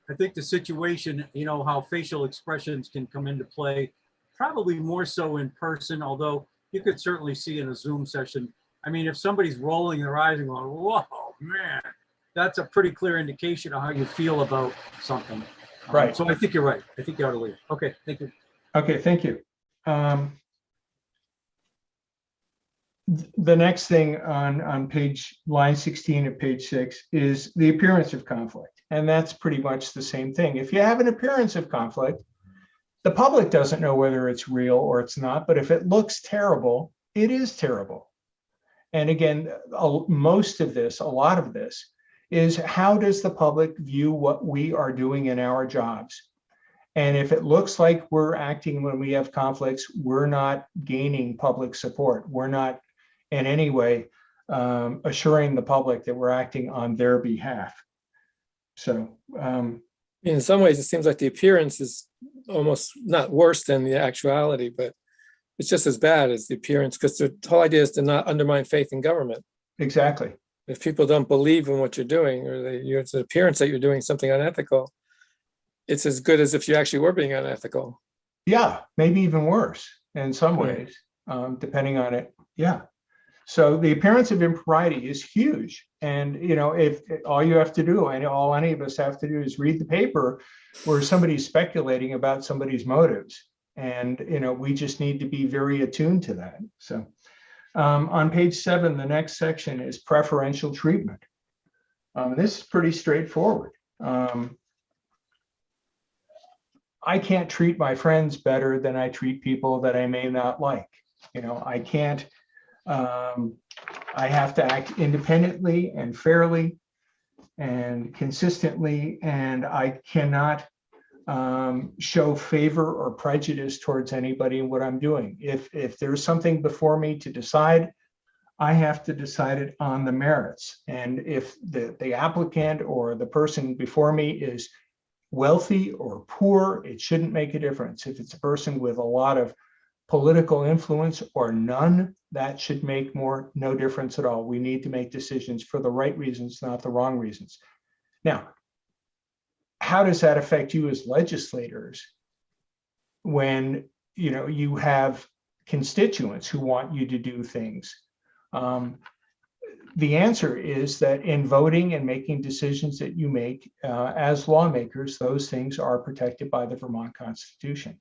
S4: I think the situation, how facial expressions can come into play, probably more so in person, although you could certainly see in a Zoom session. I mean, if somebody's rolling their eyes and going, whoa, man, that's a pretty clear indication of how you feel about something.
S6: Right.
S4: So I think you're right. I think you ought to leave. Okay, thank you.
S6: Okay, thank you. The next thing on line 16 of page 6 is the appearance of conflict. And that's pretty much the same thing. If you have an appearance of conflict, the public doesn't know whether it's real or it's not, but if it looks terrible, it is terrible. And again, most of this, a lot of this, is how does the public view what we are doing in our jobs? And if it looks like we're acting when we have conflicts, we're not gaining public support. We're not in any way assuring the public that we're acting on their behalf. So
S2: In some ways, it seems like the appearance is almost not worse than the actuality, but it's just as bad as the appearance, because the whole idea is to not undermine faith in government.
S6: exactly.
S2: If people don't believe in what you're doing, or it's an appearance that you're doing something unethical, it's as good as if you actually were being unethical.
S6: Yeah, maybe even worse in some ways, depending on it. Yeah. So the appearance of impropriety is huge. And, if all you have to do, and all any of us have to do, is read the paper where somebody's speculating about somebody's motives. And, we just need to be very attuned to that. So on page 7, the next section is preferential treatment. This is pretty straightforward. I can't treat my friends better than I treat people that I may not like. I can't, I have to act independently and fairly and consistently, and I cannot show favor or prejudice towards anybody in what I'm doing. If there's something before me to decide, I have to decide it on the merits. And if the applicant or the person before me is wealthy or poor, it shouldn't make a difference. If it's a person with a lot of political influence or none, that should make no difference at all. We need to make decisions for the right reasons, not the wrong reasons. Now, how does that affect you as legislators when you have constituents who want you to do things? The answer is that in voting and making decisions that you make as lawmakers, those things are protected by the Vermont Constitution.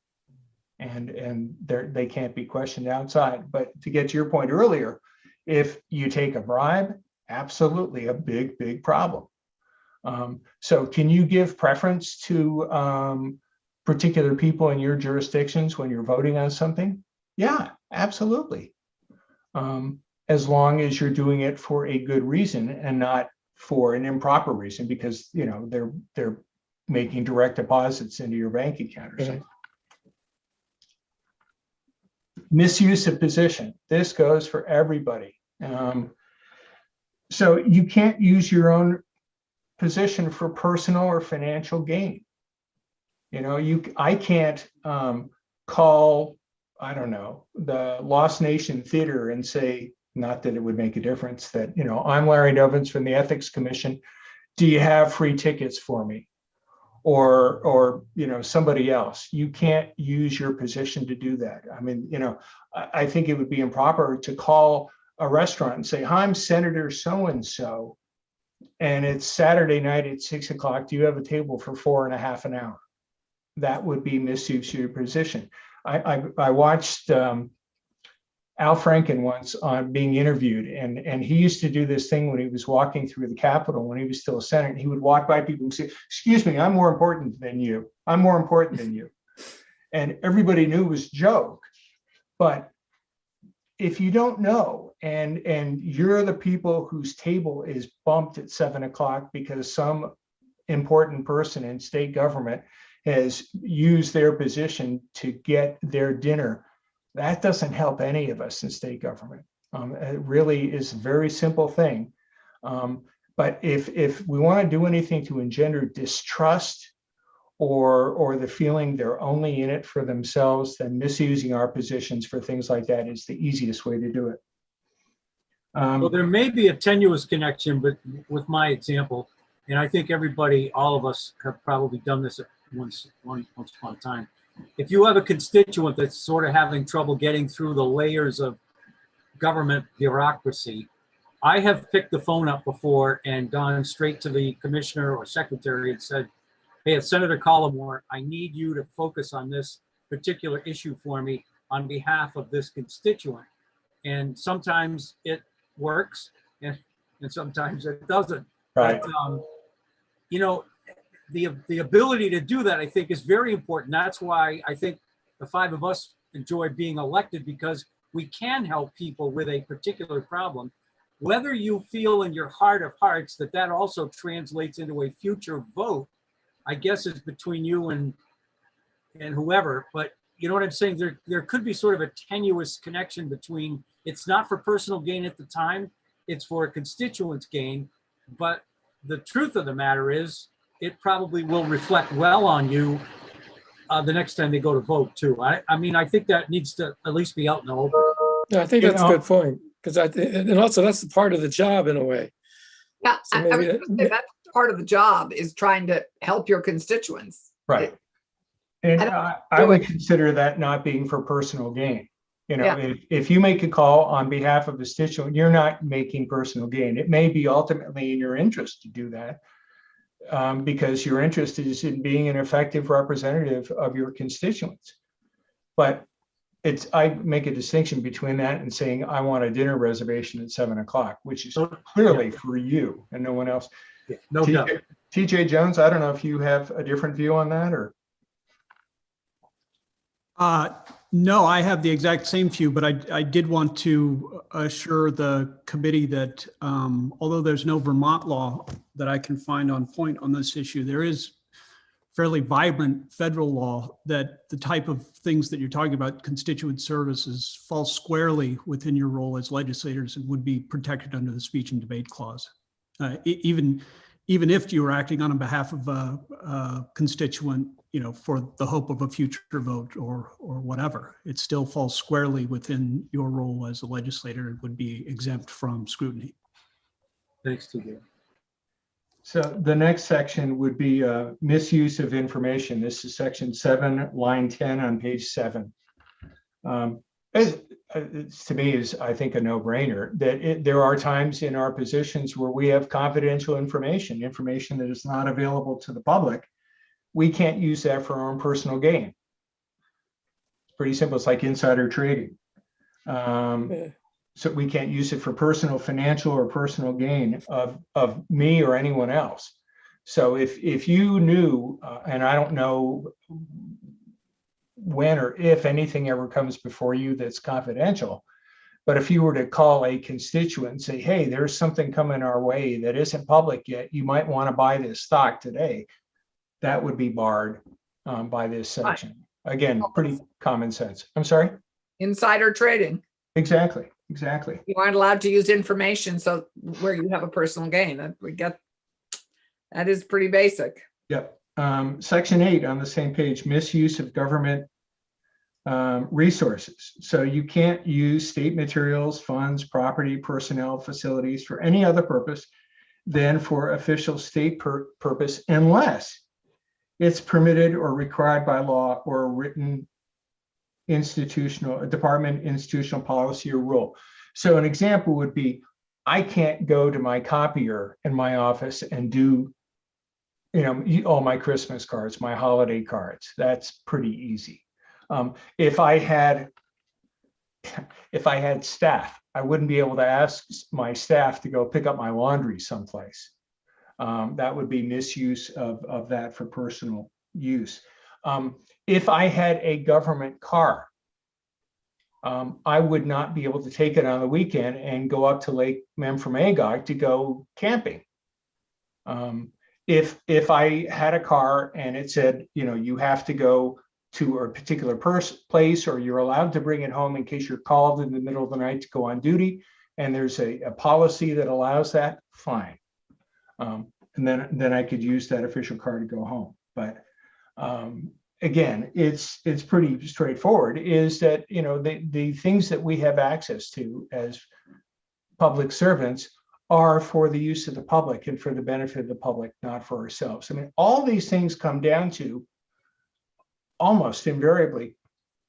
S6: And they can't be questioned outside. But to get to your point earlier, if you take a bribe, absolutely a big, big problem. So can you give preference to particular people in your jurisdictions when you're voting on something? Yeah, absolutely. As long as you're doing it for a good reason and not for an improper reason, because they're making direct deposits into your bank account or something. Misuse of position. This goes for everybody. So you can't use your own position for personal or financial gain. I can't call, I don't know, the Lost Nation Theater and say, not that it would make a difference, that, I'm Larry Novins from the Ethics Commission. Do you have free tickets for me? Or somebody else. You can't use your position to do that. I mean, I think it would be improper to call a restaurant and say, hi, I'm Senator so-and-so, and it's Saturday night at 6 o'clock. Do you have a table for 4.5 an hour? That would be misuse of your position. I watched Al Franken once on being interviewed, and he used to do this thing when he was walking through the Capitol when he was still a senator. He would walk by people and say, excuse me, I'm more important than you. I'm more important than you. And everybody knew it was a joke. But if you don't know, and you're the people whose table is bumped at 7 o'clock because some important person in state government has used their position to get their dinner, that doesn't help any of us in state government. It really is a very simple thing. But if we want to do anything to engender distrust or the feeling they're only in it for themselves, then misusing our positions for things like that is the easiest way to do it.
S4: Well, there may be a tenuous connection, but with my example, and I think everybody, all of us have probably done this at once upon a time. If you have a constituent that's sort of having trouble getting through the layers of government bureaucracy, I have picked the phone up before and gone straight to the commissioner or secretary and said, hey, it's Senator Collmore, I need you to focus on this particular issue for me on behalf of this constituent. And sometimes it works and sometimes it doesn't.
S6: Right.
S4: But, the ability to do that, I think, is very important. That's why I think the five of us enjoy being elected, because we can help people with a particular problem. Whether you feel in your heart of hearts that that also translates into a future vote, I guess is between you and whoever. But you know what I'm saying? There could be sort of a tenuous connection between, it's not for personal gain at the time, it's for a constituent's gain. But the truth of the matter is, it probably will reflect well on you the next time they go to vote too. I mean, I think that needs to at least be out in the open.
S2: Yeah, I think that's a good point, because and also that's part of the job in a way.
S5: Yeah,
S2: So
S5: I was
S2: maybe
S5: gonna say that's part of the job, is trying to help your constituents.
S6: Right. And
S5: I
S6: I would consider that not being for personal gain.
S5: Yeah.
S6: If you make a call on behalf of a constituent, you're not making personal gain. It may be ultimately in your interest to do that, because your interest is in being an effective representative of your constituents. But I make a distinction between that and saying, I want a dinner reservation at 7 o'clock, which is clearly for you and no one else.
S4: Yeah, no doubt.
S6: TJ Jones, I don't know if you have a different view on that, or?
S9: No, I have the exact same view, but I did want to assure the committee that although there's no Vermont law that I can find on point on this issue, there is fairly vibrant federal law that the type of things that you're talking about, constituent services, fall squarely within your role as legislators and would be protected under the speech and debate clause. Even if you were acting on behalf of a constituent, for the hope of a future vote or whatever, it still falls squarely within your role as a legislator and would be exempt from scrutiny.
S4: Thanks to you.
S6: So the next section would be misuse of information. This is section 7, line 10 on page 7. To me is, I think, a no-brainer that there are times in our positions where we have confidential information that is not available to the public. We can't use that for our own personal gain. It's pretty simple. It's like insider trading. So we can't use it for personal financial or personal gain of me or anyone else. So if you knew, and I don't know when or if anything ever comes before you that's confidential, but if you were to call a constituent and say, hey, there's something coming our way that isn't public yet, you might want to buy this stock today, that would be barred by this section. Again, pretty common sense. I'm sorry?
S5: Insider trading.
S6: Exactly.
S5: You aren't allowed to use information so where you have a personal gain. That is pretty basic.
S6: Yep. Section 8 on the same page, misuse of government resources. So you can't use state materials, funds, property, personnel, facilities for any other purpose than for official state purpose unless it's permitted or required by law or a written department institutional policy or rule. So an example would be, I can't go to my copier in my office and do, all my Christmas cards, my holiday cards. That's pretty easy. If I had staff, I wouldn't be able to ask my staff to go pick up my laundry someplace. That would be misuse of that for personal use. If I had a government car, I would not be able to take it on the weekend and go up to Lake Memphremagog to go camping. If I had a car and it said, you have to go to a particular place, or you're allowed to bring it home in case you're called in the middle of the night to go on duty, and there's a policy that allows that, fine. And then I could use that official car to go home. But again, it's pretty straightforward, is that, the things that we have access to as public servants are for the use of the public and for the benefit of the public, not for ourselves. I mean, all these things come down to almost invariably,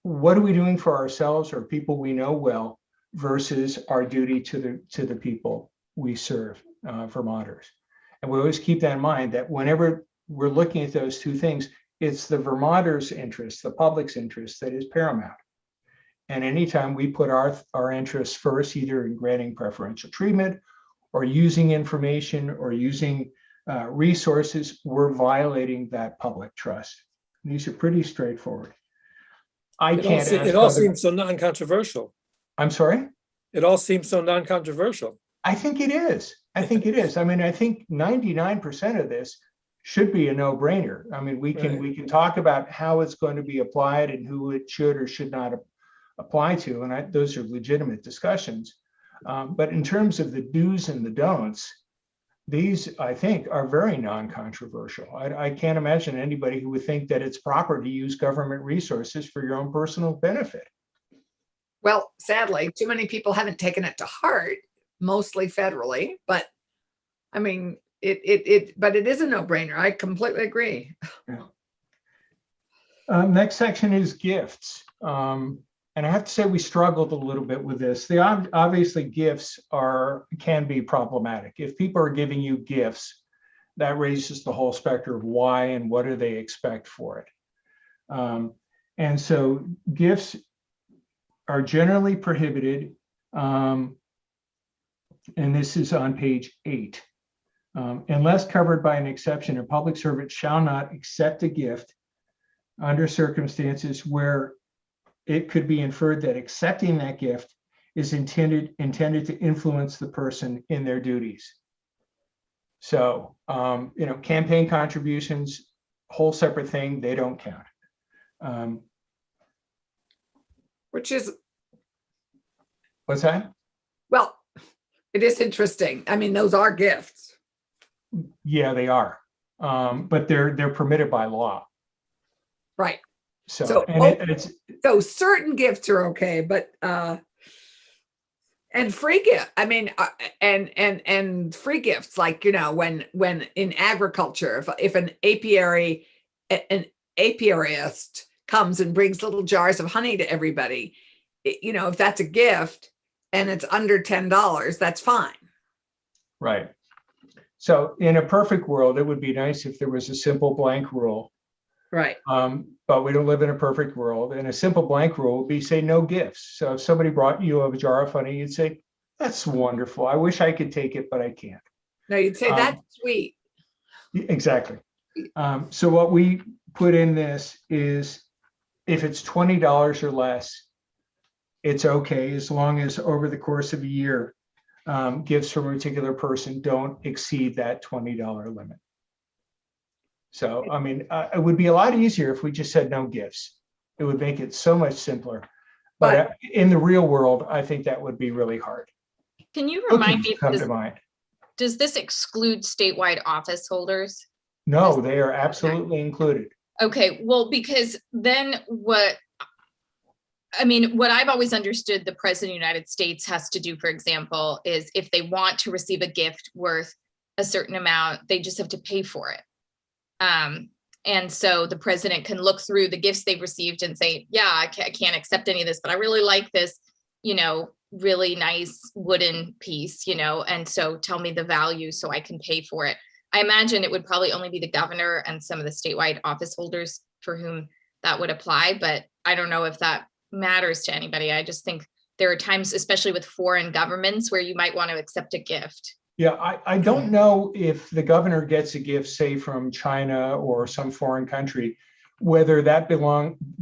S6: what are we doing for ourselves or people we know well versus our duty to the people we serve, Vermonters. And we always keep that in mind, that whenever we're looking at those two things, it's the Vermonters' interest, the public's interest, that is paramount. And anytime we put our interests first, either in granting preferential treatment or using information or using resources, we're violating that public trust. These are pretty straightforward.
S2: It all seems so non-controversial.
S6: I'm sorry?
S2: It all seems so non-controversial.
S6: I think it is. I mean, I think 99% of this should be a no-brainer. I mean, we can talk about how it's going to be applied and who it should or should not apply to, and those are legitimate discussions. But in terms of the do's and the don'ts, these, I think, are very non-controversial. I can't imagine anybody who would think that it's proper to use government resources for your own personal benefit.
S5: Well, sadly, too many people haven't taken it to heart, mostly federally, but I mean, but it is a no-brainer. I completely agree.
S6: Yeah. Next section is gifts. And I have to say we struggled a little bit with this. Obviously gifts can be problematic. If people are giving you gifts, that raises the whole spectrum of why and what do they expect for it. And so gifts are generally prohibited. And this is on page 8. Unless covered by an exception, a public servant shall not accept a gift under circumstances where it could be inferred that accepting that gift is intended to influence the person in their duties. So, campaign contributions whole separate thing. They don't count.
S5: Which is,
S6: What's that?
S5: well, it is interesting. I mean, those are gifts.
S6: Yeah, they are. But they're permitted by law.
S5: Right.
S6: So, and it's,
S5: So certain gifts are okay, but and free gift, I mean, and free gifts, like, you know, when in agriculture, if an apiarist comes and brings little jars of honey to everybody, you know, if that's a gift and it's under $10, that's fine.
S6: right. So in a perfect world, it would be nice if there was a simple blank rule.
S5: Right.
S6: But we don't live in a perfect world. And a simple blank rule would be, say, no gifts. So if somebody brought you a jar of honey, you'd say, that's wonderful. I wish I could take it, but I can't.
S5: No, you'd say that's sweet.
S6: Exactly. So what we put in this is if it's $20 or less, it's okay, as long as over the course of a year, gifts from a particular person don't exceed that $20 limit. So, I mean, it would be a lot easier if we just said no gifts. It would make it so much simpler. But in the real world, I think that would be really hard.
S8: Can you remind me,
S6: Come to mind.
S8: does this exclude statewide office holders?
S6: No, they are absolutely included.
S8: Okay, well, because then what I've always understood the President of the United States has to do, for example, is if they want to receive a gift worth a certain amount, they just have to pay for it. And so the president can look through the gifts they've received and say, yeah, I can't accept any of this, but I really like this, you know, really nice wooden piece, you know, and so tell me the value so I can pay for it. I imagine it would probably only be the governor and some of the statewide office holders for whom that would apply, but I don't know if that matters to anybody. I just think there are times, especially with foreign governments, where you might want to accept a gift.
S6: Yeah, I don't know if the governor gets a gift, say from China or some foreign country, whether that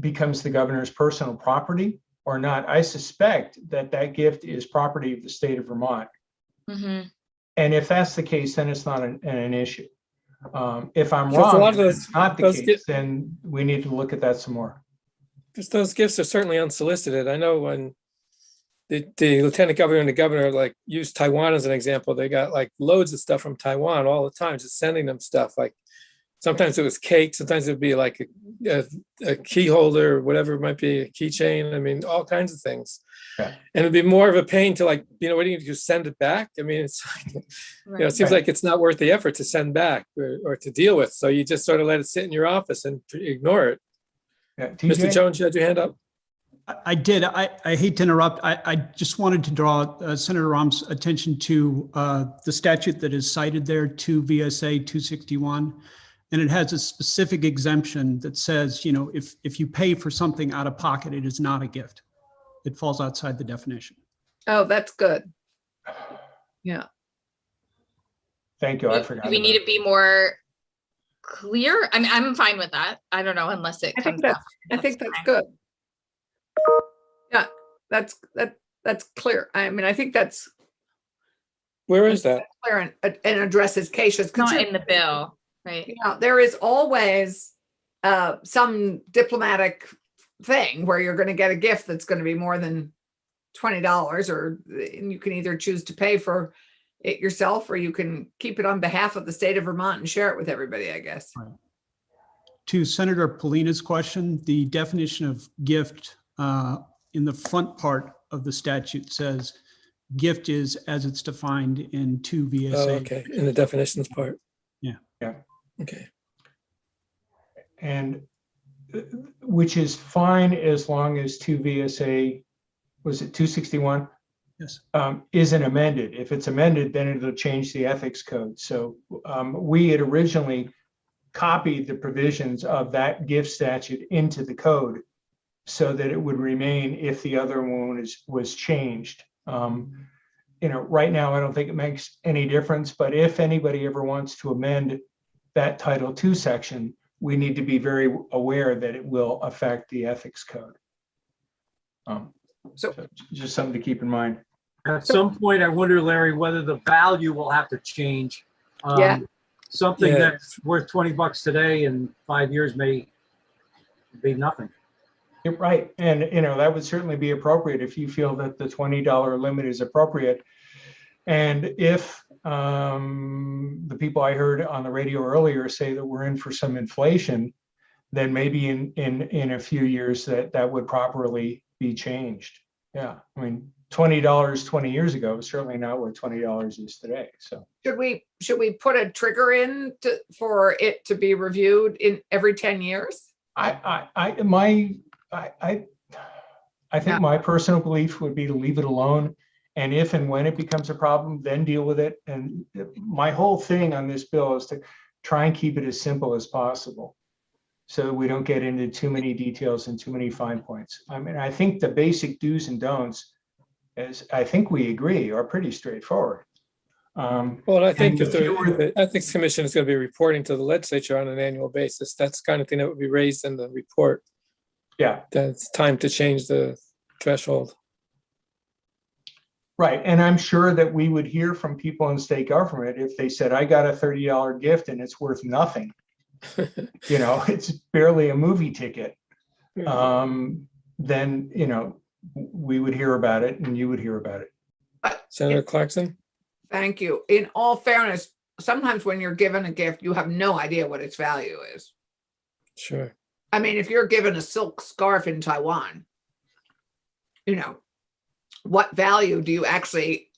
S6: becomes the governor's personal property or not. I suspect that that gift is property of the state of Vermont.
S8: Mm-hmm.
S6: And if that's the case, then it's not an issue. If I'm
S2: Because a lot
S6: wrong,
S2: of
S6: if it's not the
S2: those
S6: case, then we need to look at that some more.
S2: Because those gifts are certainly unsolicited. I know when the lieutenant governor and the governor like used Taiwan as an example, they got like loads of stuff from Taiwan all the time, just sending them stuff. Like sometimes it was cake, sometimes it would be like a key holder or whatever it might be, a keychain. I mean, all kinds of things.
S6: Yeah.
S2: And it'd be more of a pain to like, you know, what do you do? Send it back? I mean, it's like, you know, it seems
S6: Right.
S2: like it's not worth the effort to send back or to deal with. So you just sort of let it sit in your office and ignore it.
S6: Yeah,
S2: Mr.
S6: TJ?
S2: Jones, you had your hand up?
S9: I did. I hate to interrupt. I just wanted to draw Senator Rahm's attention to the statute that is cited there, 2 VSA 261. And it has a specific exemption that says, you know, if you pay for something out of pocket, it is not a gift. It falls outside the definition.
S5: Oh, that's good. Yeah.
S6: Thank you. I forgot.
S8: Do we
S6: about
S8: need
S6: it.
S8: to be more clear? I mean, I'm fine with that. I don't know, unless it
S5: I
S8: comes
S5: think
S8: up.
S5: that's
S8: fine.
S5: good. Yeah, that's clear. I mean, I think that's
S2: Where is that?
S5: clear and addresses Keisha's
S8: Not
S5: concern.
S8: in the bill, right?
S5: You know, there is always some diplomatic thing where you're going to get a gift that's going to be more than $20, or and you can either choose to pay for it yourself, or you can keep it on behalf of the state of Vermont and share it with everybody, I guess.
S9: To Senator Polina's question, the definition of gift in the front part of the statute says gift is as it's defined in 2 VSA.
S2: Oh, okay, in the definitions part.
S9: Yeah.
S6: Yeah.
S2: Okay.
S6: And which is fine as long as 2 VSA, was it 261?
S9: Yes.
S6: Isn't amended. If it's amended, then it'll change the ethics code. So we had originally copied the provisions of that gift statute into the code so that it would remain if the other one was changed. You know, right now, I don't think it makes any difference, but if anybody ever wants to amend that Title II section, we need to be very aware that it will affect the ethics code.
S5: So
S6: Just something to keep in mind.
S4: At some point, I wonder, Larry, whether the value will have to change.
S5: Yeah.
S4: something
S2: Yeah.
S4: that's worth 20 bucks today in 5 years may be nothing.
S6: You're right. And, that would certainly be appropriate if you feel that the $20 limit is appropriate. And if the people I heard on the radio earlier say that we're in for some inflation, then maybe in a few years that would properly be changed. Yeah, I mean, $20 20 years ago is certainly not what $20 is today. So
S5: Should we put a trigger in for it to be reviewed in every 10 years?
S6: I think my personal belief would be to leave it alone. And if and when it becomes a problem, then deal with it. And my whole thing on this bill is to try and keep it as simple as possible, so that we don't get into too many details and too many fine points. I mean, I think the basic do's and don'ts, as I think we agree, are pretty straightforward.
S2: Well, I think
S6: and
S2: if
S6: the fewer-
S2: the Ethics Commission is going to be reporting to the legislature on an annual basis, that's the kind of thing that would be raised in the report.
S6: Yeah,
S2: That it's time to change the threshold.
S6: right. And I'm sure that we would hear from people in state government if they said, I got a $30 gift and it's worth nothing. It's barely a movie ticket. Then, we would hear about it and you would hear about it.
S2: Senator Clarkson?
S5: Thank you. In all fairness, sometimes when you're given a gift, you have no idea what its value is.
S2: Sure.
S5: I mean, if you're given a silk scarf in Taiwan, what value do you actually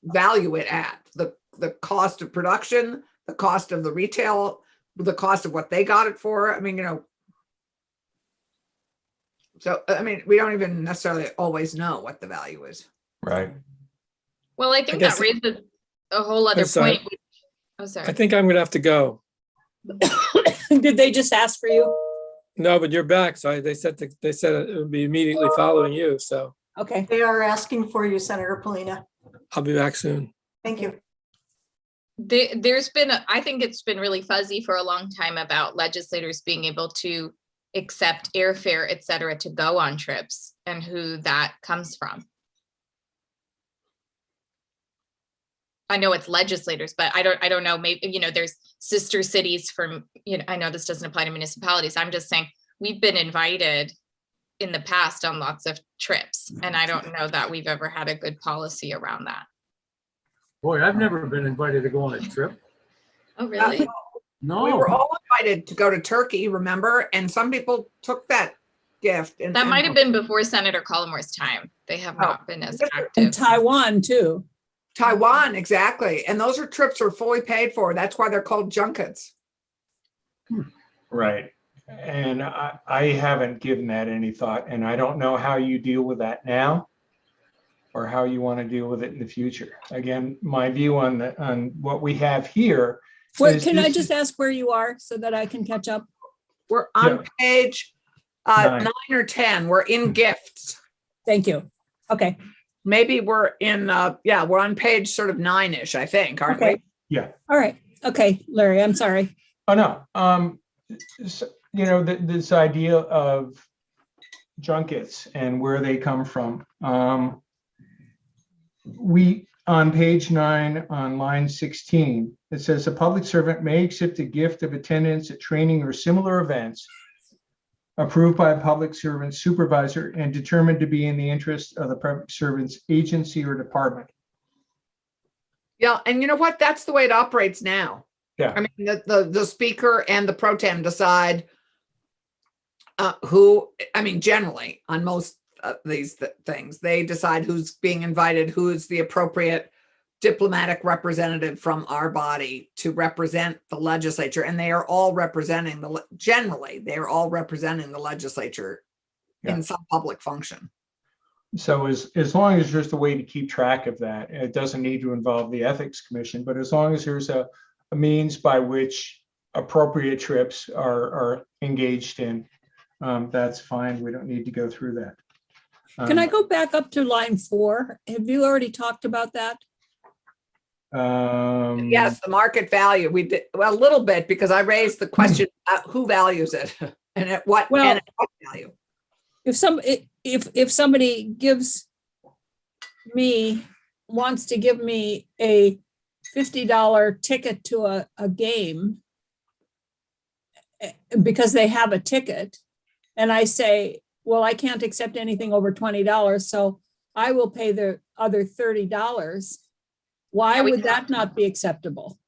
S5: value it at? The cost of production, the cost of the retail, the cost of what they got it for. I mean, so, I mean, we don't even necessarily always know what the value is.
S6: Right.
S8: Well, I think
S2: guess
S8: that raises a whole other
S2: I'm sorry.
S8: point. Oh,
S2: I
S8: sorry.
S2: think I'm going to have to go.
S3: Did they just ask for you?
S2: No, but you're back. So they said it would be immediately following you. So
S3: Okay.
S1: They are asking for you, Senator Polina.
S2: I'll be back soon.
S1: Thank you.
S8: I think it's been really fuzzy for a long time about legislators being able to accept airfare, et cetera, to go on trips and who that comes from. I know it's legislators, but I don't know, maybe, there's sister cities from, I know this doesn't apply to municipalities. I'm just saying we've been invited in the past on lots of trips, and I don't know that we've ever had a good policy around that.
S4: Boy, I've never been invited to go on a trip.
S8: Oh, really?
S4: No.
S5: We were all invited to go to Turkey, remember? And some people took that gift.
S8: That might have been before Senator Collimore's time. They have not been as
S3: In
S8: active.
S3: Taiwan too.
S5: Taiwan, exactly. And those trips are fully paid for. That's why they're called junkets.
S6: Right. And I haven't given that any thought, and I don't know how you deal with that now or how you want to deal with it in the future. Again, my view on what we have here.
S3: Can I just ask where you are so that I can catch up?
S5: We're on page 9 or 10. We're in gifts.
S3: Thank you. Okay.
S5: Maybe we're in, we're on page sort of 9-ish, I think, aren't
S3: Okay.
S5: we?
S6: Yeah.
S3: All right. Okay, Larry, I'm sorry.
S6: Oh, no. This idea of junkets and where they come from. We, on page 9, on line 16, it says a public servant may accept a gift of attendance at training or similar events approved by a public servant supervisor and determined to be in the interest of the public servant's agency or department.
S5: Yeah, and you know what? That's the way it operates now.
S6: Yeah.
S5: I mean, the speaker and the pro tem decide who, I mean, generally on most of these things, they decide who's being invited, who is the appropriate diplomatic representative from our body to represent the legislature. And they are all representing they are all representing the legislature in some public function.
S6: So as long as there's a way to keep track of that, it doesn't need to involve the Ethics Commission, but as long as there's a means by which appropriate trips are engaged in, that's fine. We don't need to go through that.
S3: Can I go back up to line 4? Have you already talked about that?
S5: Yes, the market value. We did a little bit because I raised the question, who values it and at what value?
S3: If somebody wants to give me a $50 ticket to a game because they have a ticket, and I say, well, I can't accept anything over $20, so I will pay the other $30. Why
S8: Yeah, we
S3: would that
S8: talked
S3: not be acceptable?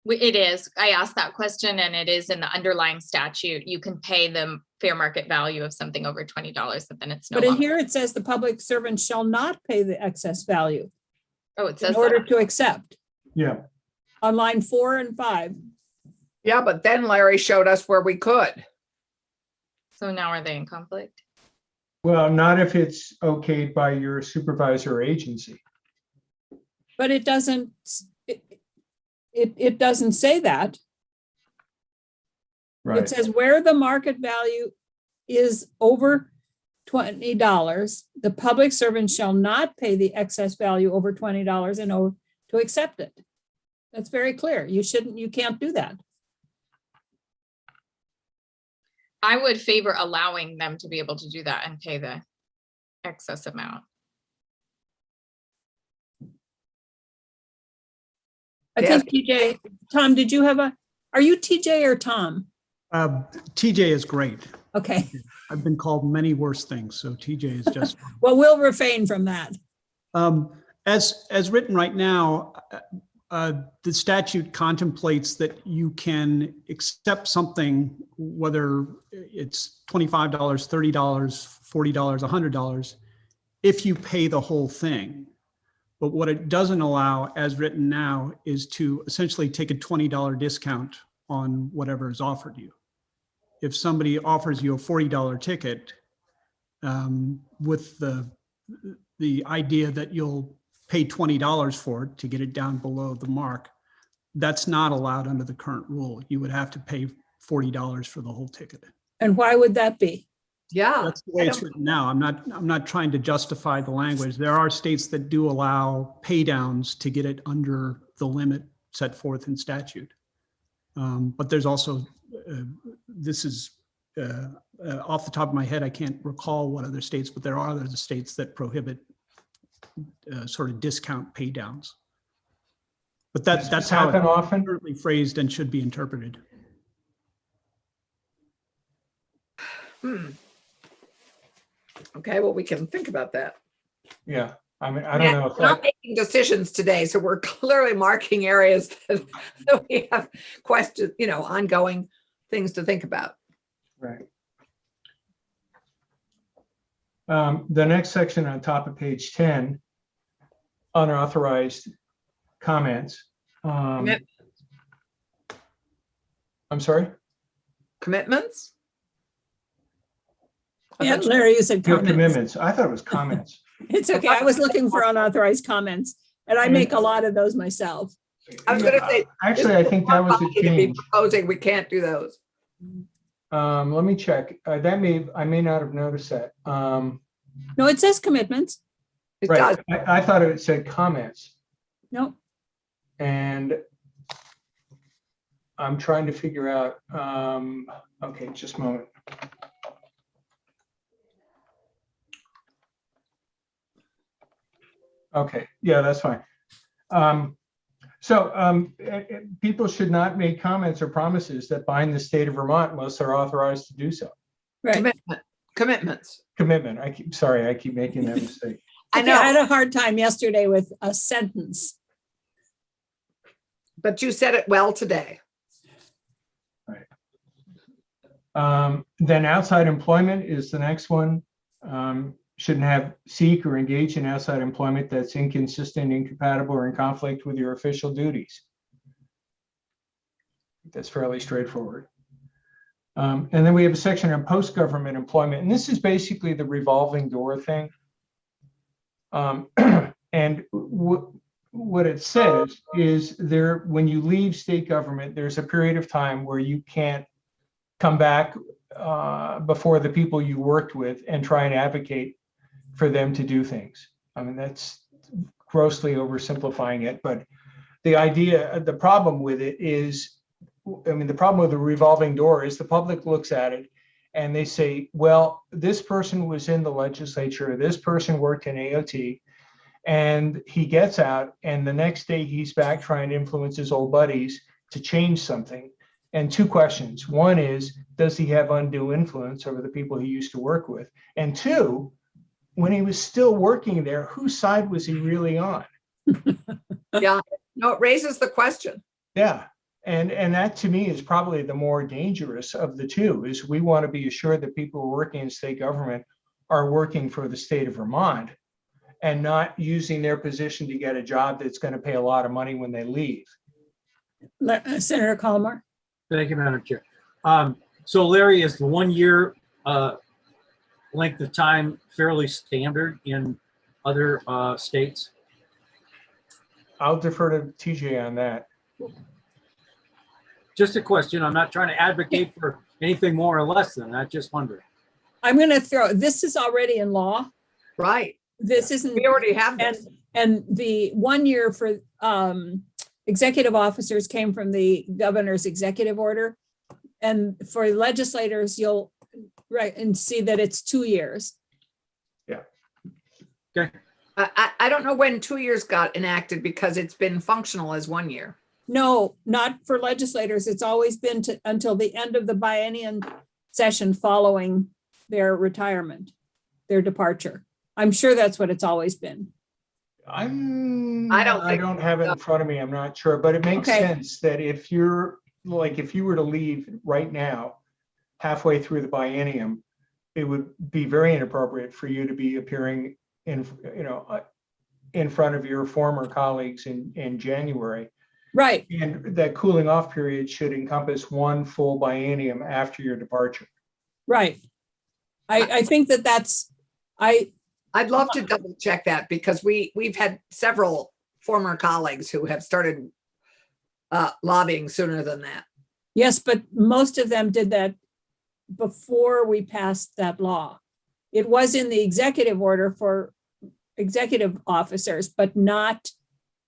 S8: It is. I asked that question and it is in the underlying statute. You can pay the fair market value of something over $20, but then it's no
S3: But in
S8: longer.
S3: here it says the public servant shall not pay the excess value
S8: Oh, it
S3: in
S8: says
S3: order
S8: that.
S3: to accept
S6: Yeah,
S3: on line 4 and 5.
S5: Yeah, but then Larry showed us where we could.
S8: So now are they in conflict?
S6: well, not if it's okayed by your supervisor or agency.
S3: But it doesn't, it doesn't say that. It
S6: Right,
S3: says where the market value is over $20, the public servant shall not pay the excess value over $20 in order to accept it. That's very clear. You can't do that.
S8: I would favor allowing them to be able to do that and pay the excess amount.
S3: I
S5: Yes.
S3: think TJ, Tom, did you have are you TJ or Tom?
S9: TJ is great.
S3: Okay,
S9: I've been called many worse things, so TJ is just fine.
S3: well, we'll refrain from that.
S9: As written right now, the statute contemplates that you can accept something, whether it's $25, $30, $40, $100, if you pay the whole thing. But what it doesn't allow, as written now, is to essentially take a $20 discount on whatever is offered you. If somebody offers you a $40 ticket with the idea that you'll pay $20 for it to get it down below the mark, that's not allowed under the current rule. You would have to pay $40 for the whole ticket.
S3: And why would that be?
S5: Yeah.
S9: That's the way it's written now. I'm not trying to justify the language. There are states that do allow pay downs to get it under the limit set forth in statute. But there's also, this is off the top of my head, I can't recall what other states, but there are other states that prohibit sort of discount pay downs. But
S6: Does
S9: that's
S6: this
S9: how
S6: happen
S9: it's
S6: often?
S9: currently phrased and should be interpreted.
S5: Okay, well, we can think about that.
S6: Yeah, I mean, I don't know if
S5: We're not
S6: that,
S5: making decisions today, so we're clearly marking areas that we have questions, ongoing things to think about.
S6: right. The next section on top of page 10, unauthorized comments.
S5: Commit-
S6: I'm sorry?
S5: Commitments?
S3: Yeah, Larry, you said
S6: No,
S3: comments.
S6: commitments. I thought it was comments.
S3: It's okay. I was looking for unauthorized comments, and I make a lot of those myself.
S5: I was gonna say,
S6: Actually, I think that was a
S5: to be
S6: change.
S5: proposing, we can't do those.
S6: Let me check. I may not have noticed that.
S3: No, it says commitments.
S5: It does.
S6: Right, I thought it said comments,
S3: No,
S6: and I'm trying to figure out, okay, just a moment. Okay, yeah, that's fine. People should not make comments or promises that bind the state of Vermont unless they're authorized to do so.
S3: right.
S5: Commitments.
S6: Commitment. I keep making that mistake.
S5: I
S3: Okay, I had
S5: know,
S3: a hard time yesterday with a sentence.
S5: but you said it well today.
S6: Then outside employment is the next one. Shouldn't seek or engage in outside employment that's inconsistent, incompatible, or in conflict with your official duties. That's fairly straightforward. And then we have a section on post-government employment, and this is basically the revolving door thing. And what it says is when you leave state government, there's a period of time where you can't come back before the people you worked with and try and advocate for them to do things. I mean, that's grossly oversimplifying it, but the problem with it is, the problem with the revolving door is the public looks at it and they say, well, this person was in the legislature, this person worked in AOT, And he gets out, and the next day he's back trying to influence his old buddies to change something. And two questions. One is, does he have undue influence over the people he used to work with? And two, when he was still working there, whose side was he really on?
S5: Yeah, no, it raises the question.
S6: Yeah. And that to me is probably the more dangerous of the two, is we want to be assured that people who are working in state government are working for the state of Vermont and not using their position to get a job that's going to pay a lot of money when they leave.
S3: Senator Colmore.
S4: Thank you, Madam Chair. So Larry, is the 1 year length of time fairly standard in other states?
S6: I'll defer to TJ on that.
S4: Just a question. I'm not trying to advocate for anything more or less than that. Just wondering.
S3: I'm going to throw, this is already in law.
S5: Right.
S3: This isn't.
S5: We already have this.
S3: And the 1 year for executive officers came from the governor's executive order. And for legislators, you'll write and see that it's 2 years.
S6: Yeah.
S4: Okay.
S5: I don't know when 2 years got enacted because it's been functional as 1 year.
S3: No, not for legislators. It's always been until the end of the biennium session following their retirement, their departure. I'm sure that's what it's always been.
S5: I don't
S6: have it in front of me. I'm not sure, but it makes
S3: Okay.
S6: sense that if you're like, if you were to leave right now, halfway through the biennium, it would be very inappropriate for you to be appearing in, in front of your former colleagues in January.
S3: Right.
S6: And that cooling off period should encompass one full biennium after your departure.
S3: Right. I think that's,
S5: I'd love to double check that because we've had several former colleagues who have started lobbying sooner than that.
S3: yes, but most of them did that before we passed that law. It was in the executive order for executive officers, but not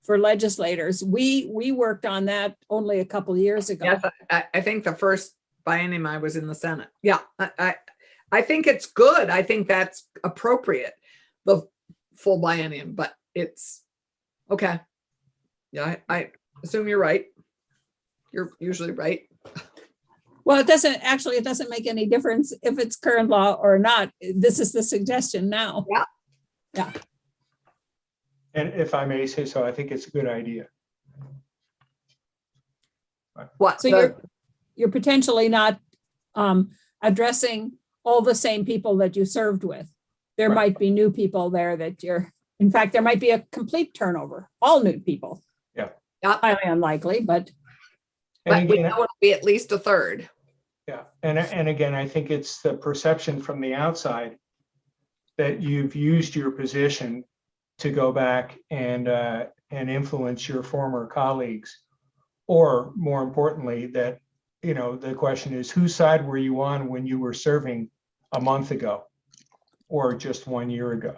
S3: for legislators. We worked on that only a couple of years ago.
S5: Yes, I think the first biennium I was in the Senate. Yeah, I think it's good. I think that's appropriate, the full biennium, but it's okay. Yeah, I assume you're right. You're usually right.
S3: Well, it doesn't make any difference if it's current law or not. This is the suggestion now.
S5: Yeah.
S3: Yeah.
S6: And if I may say so, I think it's a good idea.
S5: What?
S3: So you're potentially not addressing all the same people that you served with. There
S6: Right.
S3: might be new people there that in fact, there might be a complete turnover, all new people.
S6: Yeah.
S5: Yeah.
S3: Highly unlikely, but
S5: But
S6: And
S5: we
S6: again,
S5: know it'll be at least a third.
S6: yeah, and again, I think it's the perception from the outside that you've used your position to go back and influence your former colleagues, or more importantly, that the question is, whose side were you on when you were serving a month ago, or just 1 year ago?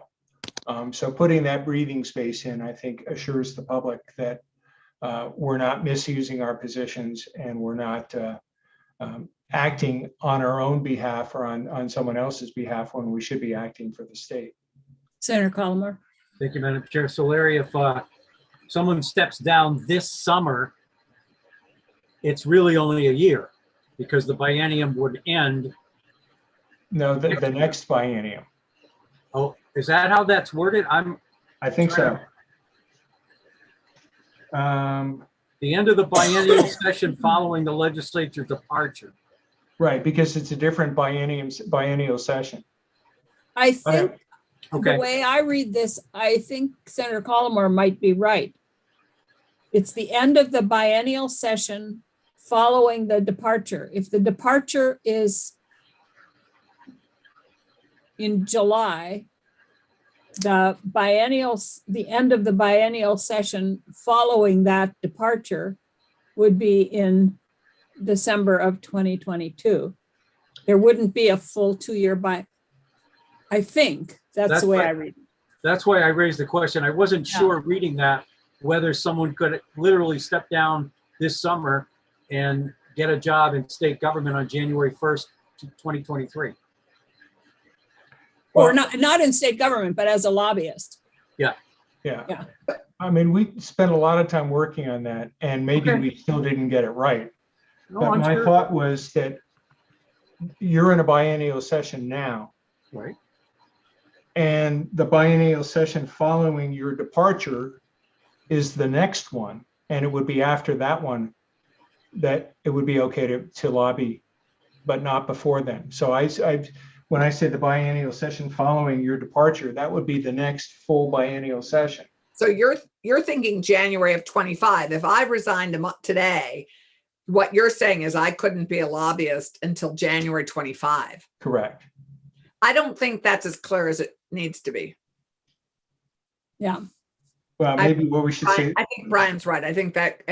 S6: So putting that breathing space in, I think, assures the public that we're not misusing our positions and we're not acting on our own behalf or on someone else's behalf when we should be acting for the state.
S3: Senator Colmore.
S4: Thank you, Madam Chair. So Larry, if someone steps down this summer, it's really only a year because the biennium would end.
S6: No, the next biennium.
S4: Oh, is that how that's worded?
S6: I think so.
S4: The end of the biennial session following the legislature's departure.
S6: Right, because it's a different biennial session.
S3: I think
S4: Okay.
S3: the way I read this, I think Senator Colmore might be right. It's the end of the biennial session following the departure. If the departure is in July, the end of the biennial session following that departure would be in December of 2022. There wouldn't be a full 2 year I think that's the way I read it.
S4: That's why I raised the question. I wasn't sure reading that, whether someone could literally step down this summer and get a job in state government on January 1st, 2023.
S3: Or not in state government, but as a lobbyist.
S4: Yeah.
S6: Yeah.
S3: Yeah.
S6: I mean, we spent a lot of time working on that, and maybe
S3: Okay.
S6: we still didn't get it right.
S4: No,
S6: But
S4: I'm
S6: my
S4: sure.
S6: thought was that you're in a biennial session now,
S4: Right.
S6: and the biennial session following your departure is the next one, and it would be after that one that it would be okay to lobby, but not before then. So when I say the biennial session following your departure, that would be the next full biennial session.
S5: So you're thinking January of 25. If I resigned today, what you're saying is I couldn't be a lobbyist until January 25.
S6: Correct.
S5: I don't think that's as clear as it needs to be.
S3: Yeah.
S6: Well, maybe what we should say,
S5: I think Brian's right. I think that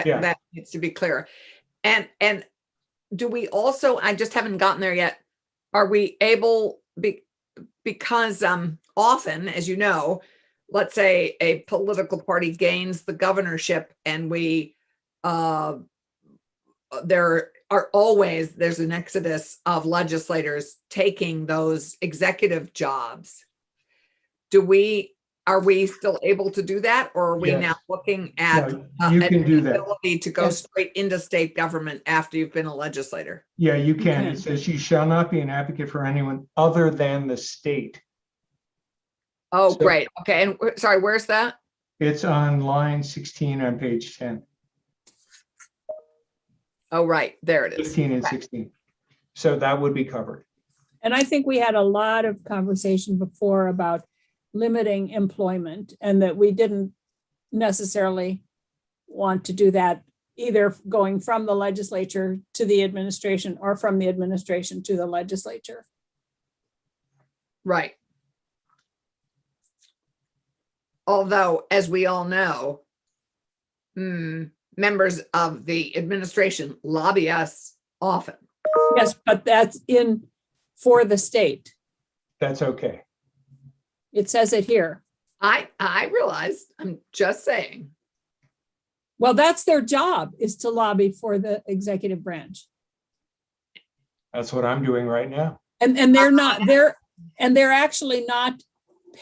S6: Yeah.
S5: that needs to be clear. And do we also, I just haven't gotten there yet. Are we able, because often, as you know, let's say a political party gains the governorship and there's an exodus of legislators taking those executive jobs. Are we still able to do that, or are we
S6: Yes.
S5: now looking at
S6: No, you can do
S5: the
S6: that.
S5: ability to go
S3: Yes.
S5: straight into state government after you've been a legislator?
S6: Yeah, you can.
S3: can.
S6: It says you shall not be an advocate for anyone other than the state.
S5: Oh,
S6: So-
S5: great. Okay. And sorry, where's that?
S6: It's on line 16 on page 10,
S5: Oh, right. There it is.
S6: 15 and 16. So that would be covered.
S3: And I think we had a lot of conversation before about limiting employment, and that we didn't necessarily want to do that, either going from the legislature to the administration or from the administration to the legislature.
S5: Right. Although, as we all know, members of the administration lobby us often.
S3: Yes, but that's for the state.
S6: That's okay.
S3: It says it here.
S5: I realize, I'm just saying.
S3: Well, that's their job, is to lobby for the executive branch.
S6: That's what I'm doing right now.
S3: And they're actually not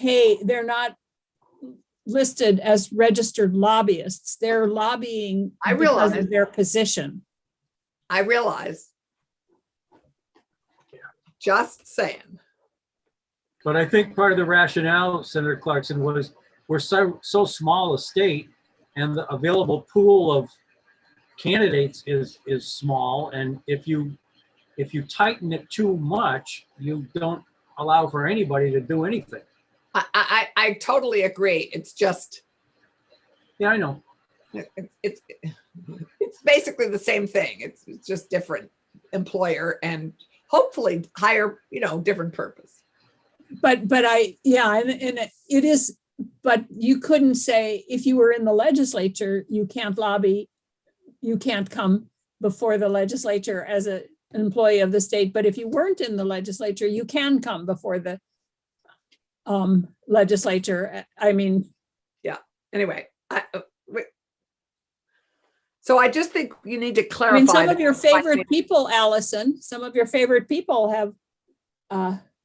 S3: they're not listed as registered lobbyists. They're lobbying
S5: I
S3: because
S5: realize.
S3: of their position.
S5: I realize. Just saying.
S4: But I think part of the rationale, Senator Clarkson, was we're so small a state, and the available pool of candidates is small. And if you tighten it too much, you don't allow for anybody to do anything.
S5: I totally agree. It's just,
S4: Yeah, I know.
S5: it's basically the same thing. It's just different employer and hopefully higher, different purpose.
S3: But and it is, but you couldn't say if you were in the legislature, you can't lobby, you can't come before the legislature as an employee of the state. But if you weren't in the legislature, you can come before the legislature. I mean,
S5: Anyway, so I just think you need to
S3: I
S5: clarify.
S3: mean, some of
S5: that.
S3: your favorite people, Allison, some of your favorite people have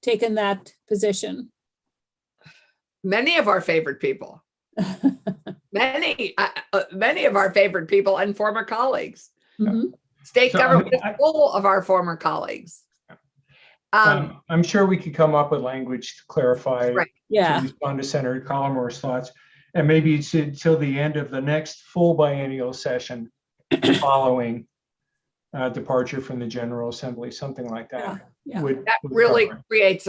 S3: taken that position.
S5: Many of our favorite people, many of our favorite people and former colleagues.
S3: Mhm.
S5: State
S6: So, I
S5: government
S6: mean,
S5: is full of our former colleagues.
S6: I'm sure we could come up with language to clarify,
S5: Right.
S6: to
S3: Yeah,
S6: respond to Senator Collimore's thoughts. And maybe it's until the end of the next full biennial session following departure from the General Assembly, something like that.
S3: yeah.
S5: That
S6: would
S5: really
S6: cover it.
S5: creates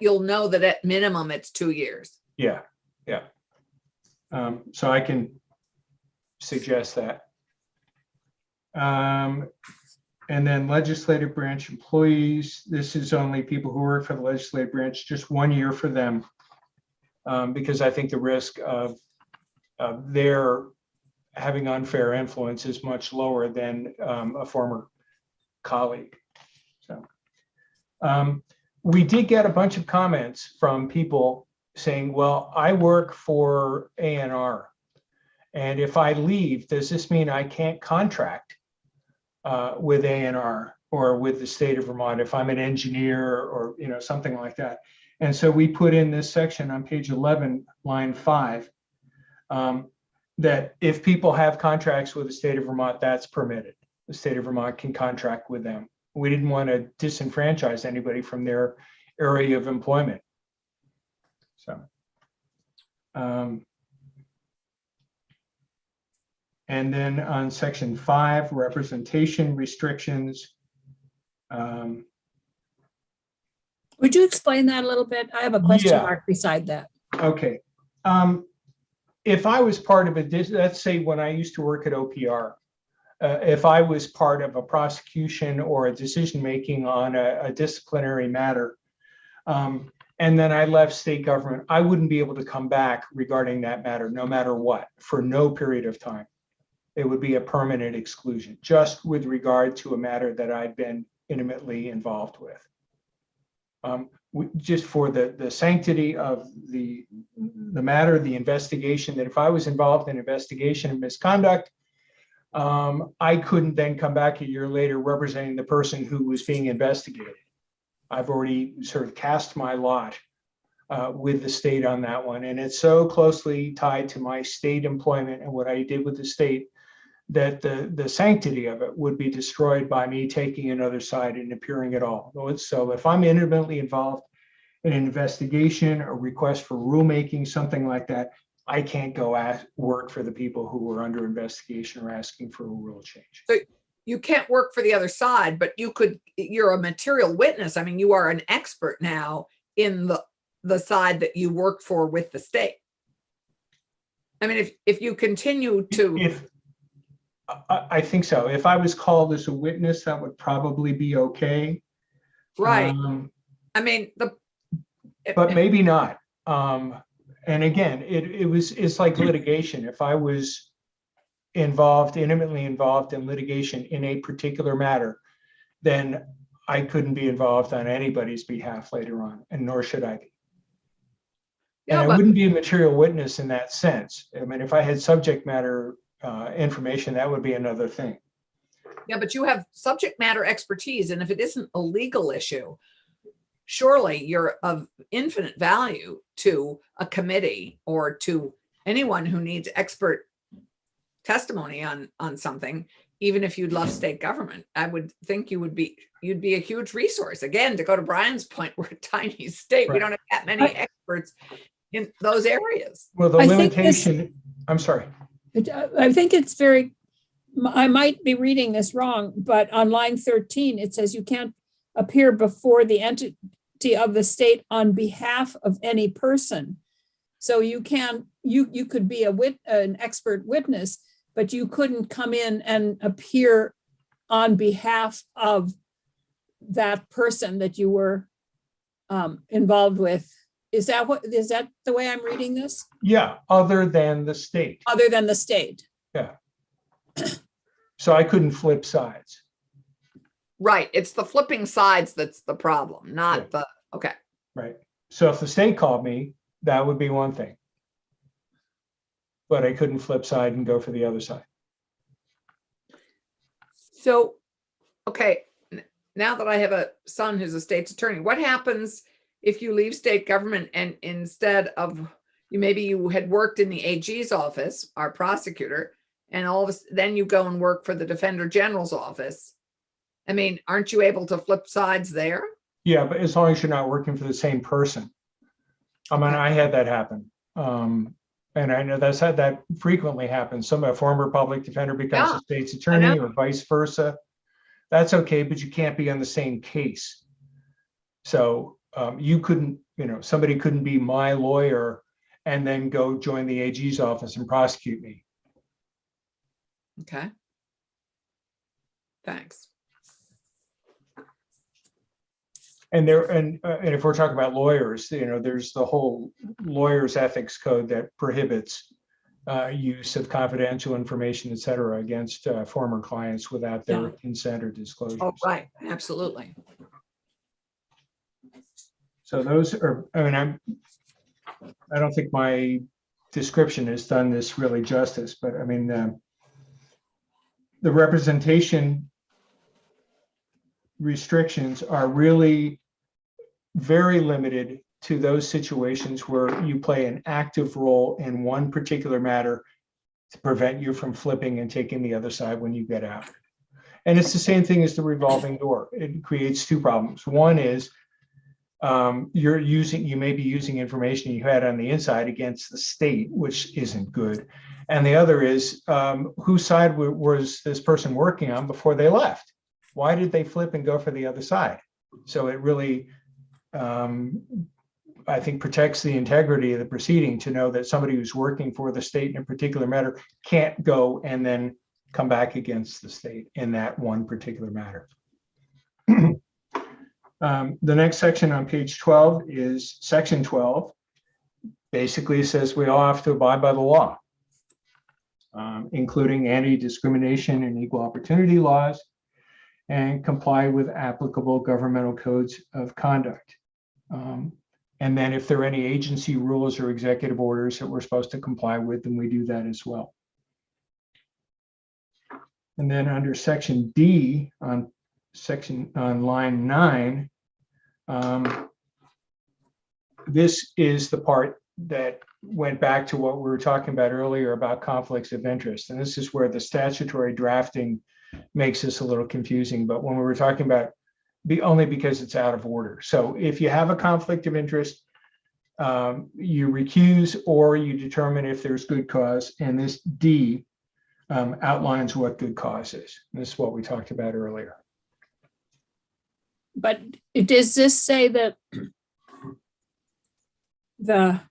S5: you'll know that at minimum it's 2 years.
S6: Yeah. So I can suggest that. And then legislative branch employees, this is only people who work for the legislative branch, just 1 year for them. Because I think the risk of their having unfair influence is much lower than a former colleague. So we did get a bunch of comments from people saying, well, I work for A&R, and if I leave, does this mean I can't contract with A&R or with the state of Vermont if I'm an engineer or something like that? And so we put in this section on page 11, line 5, that if people have contracts with the state of Vermont, that's permitted. The state of Vermont can contract with them. We didn't want to disenfranchise anybody from their area of employment. So, and then on section 5, representation restrictions.
S3: Would you explain that a little bit? I have a question
S6: Yeah.
S3: mark beside that.
S6: Okay. If I was part of a, let's say when I used to work at OPR, if I was part of a prosecution or a decision-making on a disciplinary matter, and then I left state government, I wouldn't be able to come back regarding that matter, no matter what, for no period of time. It would be a permanent exclusion, just with regard to a matter that I'd been intimately involved with. Just for the sanctity of the matter, the investigation, that if I was involved in investigation of misconduct, I couldn't then come back a year later representing the person who was being investigated. I've already sort of cast my lot with the state on that one. And it's so closely tied to my state employment and what I did with the state that the sanctity of it would be destroyed by me taking another side and appearing at all. So if I'm intimately involved in an investigation, a request for rulemaking, something like that, I can't go work for the people who were under investigation or asking for a rule change.
S5: So you can't work for the other side, but you're a material witness. I mean, you are an expert now in the side that you work for with the state. I mean, if you continue to.
S6: I think so. If I was called as a witness, that would probably be okay.
S5: Right. I mean,
S6: but maybe not. And again, it's like litigation. If I was intimately involved in litigation in a particular matter, then I couldn't be involved on anybody's behalf later on, and nor should I be.
S5: Yeah,
S6: and I wouldn't be a material witness in that sense. I mean, if I had subject matter information, that would be another thing.
S5: Yeah, but you have subject matter expertise, and if it isn't a legal issue, surely you're of infinite value to a committee or to anyone who needs expert testimony on something. Even if you'd love state government, I would think you'd be a huge resource. Again, to go to Brian's point, we're a tiny state.
S6: Right.
S5: We don't have that many experts in those areas.
S6: Well, the
S3: I think
S6: limitation, I'm sorry.
S3: I think it's I might be reading this wrong, but on line 13, it says you can't appear before the entity of the state on behalf of any person. So you could be an expert witness, but you couldn't come in and appear on behalf of that person that you were involved with. Is that the way I'm reading this?
S6: Yeah, other than the state.
S3: Other than the state.
S6: Yeah. So I couldn't flip sides.
S5: Right. It's the flipping sides that's the problem, not okay.
S6: Right. So if the state called me, that would be one thing. But I couldn't flip side and go for the other side.
S5: So, okay, now that I have a son who's a state's attorney, what happens if you leave state government and instead of maybe you had worked in the AG's office, our prosecutor, and then you go and work for the Defender General's office? I mean, aren't you able to flip sides there?
S6: Yeah, but as long as you're not working for the same person. I mean, I had that happen. And I know that frequently happens. A former public defender becomes a state's attorney or vice versa. That's okay, but you can't be on the same case. So you couldn't, somebody couldn't be my lawyer and then go join the AG's office and prosecute me.
S5: Okay. Thanks.
S6: And if we're talking about lawyers, there's the whole lawyers ethics code that prohibits use of confidential information, et cetera, against former clients without their consent or disclosure.
S5: Oh, right. Absolutely.
S6: So those are, I don't think my description has done this really justice, but I mean, the representation restrictions are really very limited to those situations where you play an active role in one particular matter to prevent you from flipping and taking the other side when you get out. And it's the same thing as the revolving door. It creates two problems. One is you may be using information you had on the inside against the state, which isn't good. And the other is whose side was this person working on before they left? Why did they flip and go for the other side? So it really, I think, protects the integrity of the proceeding to know that somebody who's working for the state in a particular matter can't go and then come back against the state in that one particular matter. The next section on page 12 is section 12. Basically says we all have to abide by the law, including anti-discrimination and equal opportunity laws, and comply with applicable governmental codes of conduct. And then if there are any agency rules or executive orders that we're supposed to comply with, then we do that as well. And then under section D on line 9, this is the part that went back to what we were talking about earlier about conflicts of interest. And this is where the statutory drafting makes this a little confusing. But when we were talking about only because it's out of order. So if you have a conflict of interest, you recuse or you determine if there's good cause. And this D outlines what good cause is. This is what we talked about earlier.
S3: But does this say that the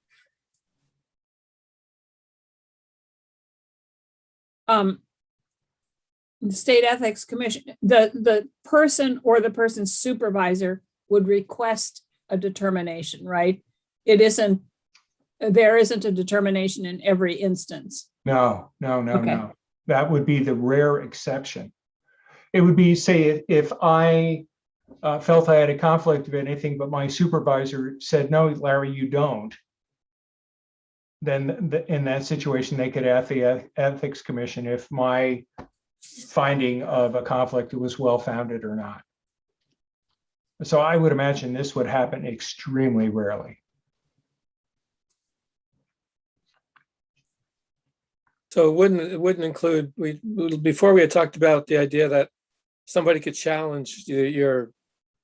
S3: State Ethics Commission, the person or the person's supervisor would request a determination, right? There isn't a determination in every instance.
S6: No.
S3: Okay.
S6: That would be the rare exception. It would be, say, if I felt I had a conflict of anything, but my supervisor said, no, Larry, you don't. Then in that situation, they could ask the Ethics Commission if my finding of a conflict was well-founded or not. So I would imagine this would happen extremely rarely.
S2: So it wouldn't include, before we had talked about the idea that somebody could challenge your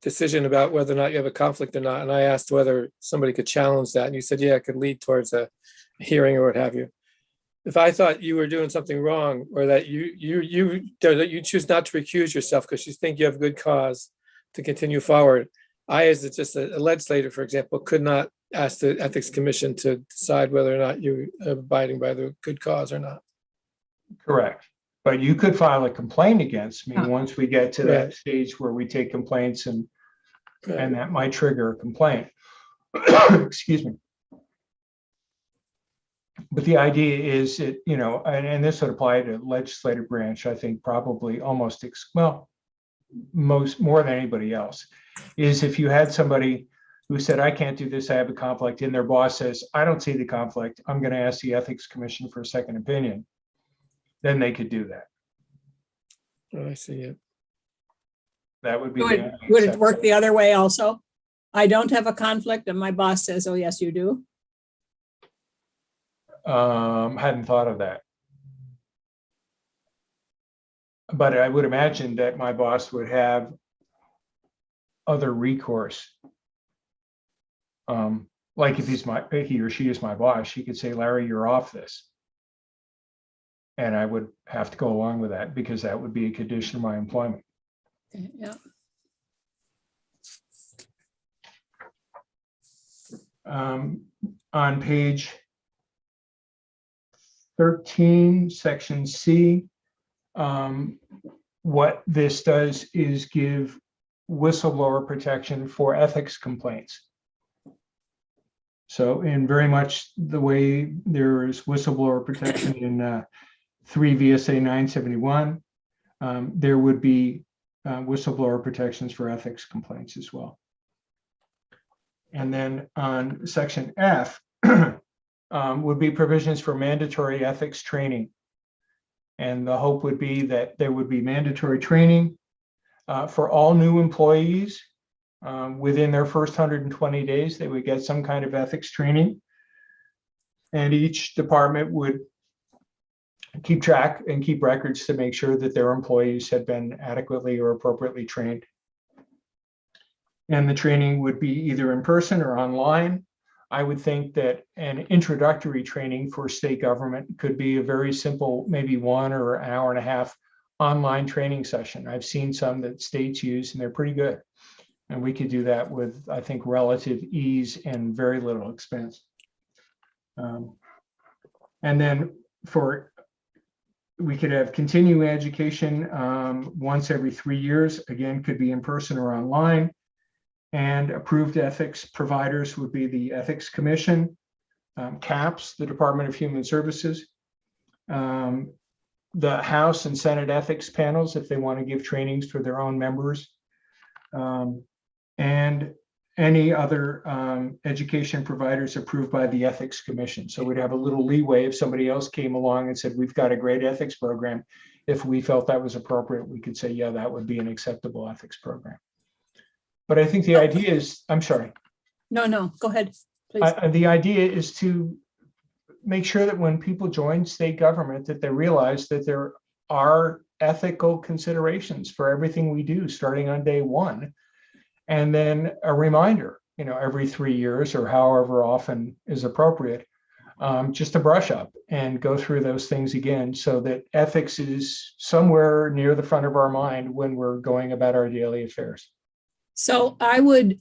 S2: decision about whether or not you have a conflict or not. And I asked whether somebody could challenge that. And you said, yeah, it could lead towards a hearing or what have you. If I thought you were doing something wrong, or that you choose not to recuse yourself because you think you have good cause to continue forward, I, as just a legislator, for example, could not ask the Ethics Commission to decide whether or not you are abiding by the good cause or not.
S6: Correct. But you could file a complaint against me once we get to that
S2: Right.
S6: stage where we take complaints, and
S2: Right.
S6: that might trigger a complaint. Excuse me. But the idea is that, and this would apply to legislative branch, I think probably almost, more than anybody else, is if you had somebody who said, I can't do this, I have a conflict, and their boss says, I don't see the conflict, I'm going to ask the Ethics Commission for a second opinion, then they could do that.
S2: Oh, I see it.
S6: That would be.
S3: Would it work the other way also? I don't have a conflict and my boss says, oh, yes, you do.
S6: Hadn't thought of that. But I would imagine that my boss would have other recourse. Like if he or she is my boss, she could say, Larry, you're off this. And I would have to go along with that because that would be a condition of my employment.
S3: Okay, yeah.
S6: On page 13, section C, what this does is give whistleblower protection for ethics complaints. So in very much the way there is whistleblower protection in 3 VSA 971, there would be whistleblower protections for ethics complaints as well. And then on section F would be provisions for mandatory ethics training. And the hope would be that there would be mandatory training for all new employees Within their first 120 days, they would get some kind of ethics training. And each department would keep track and keep records to make sure that their employees had been adequately or appropriately trained. And the training would be either in person or online. I would think that an introductory training for state government could be a very simple, maybe 1 or an hour and a half online training session. I've seen some that states use and they're pretty good. And we could do that with, I think, relative ease and very little expense. And then we could have continuing education once every 3 years. Again, could be in person or online. And approved ethics providers would be the Ethics Commission, CAPS, the Department of Human Services, the House and Senate ethics panels, if they want to give trainings for their own members, and any other education providers approved by the Ethics Commission. So we'd have a little leeway if somebody else came along and said, we've got a great ethics program. If we felt that was appropriate, we could say, yeah, that would be an acceptable ethics program. But I think the idea is, I'm sorry.
S3: No, go ahead, please.
S6: The idea is to make sure that when people join state government, that they realize that there are ethical considerations for everything we do starting on day one. And then a reminder, every 3 years or however often is appropriate, just to brush up and go through those things again so that ethics is somewhere near the front of our mind when we're going about our daily affairs.
S3: So I would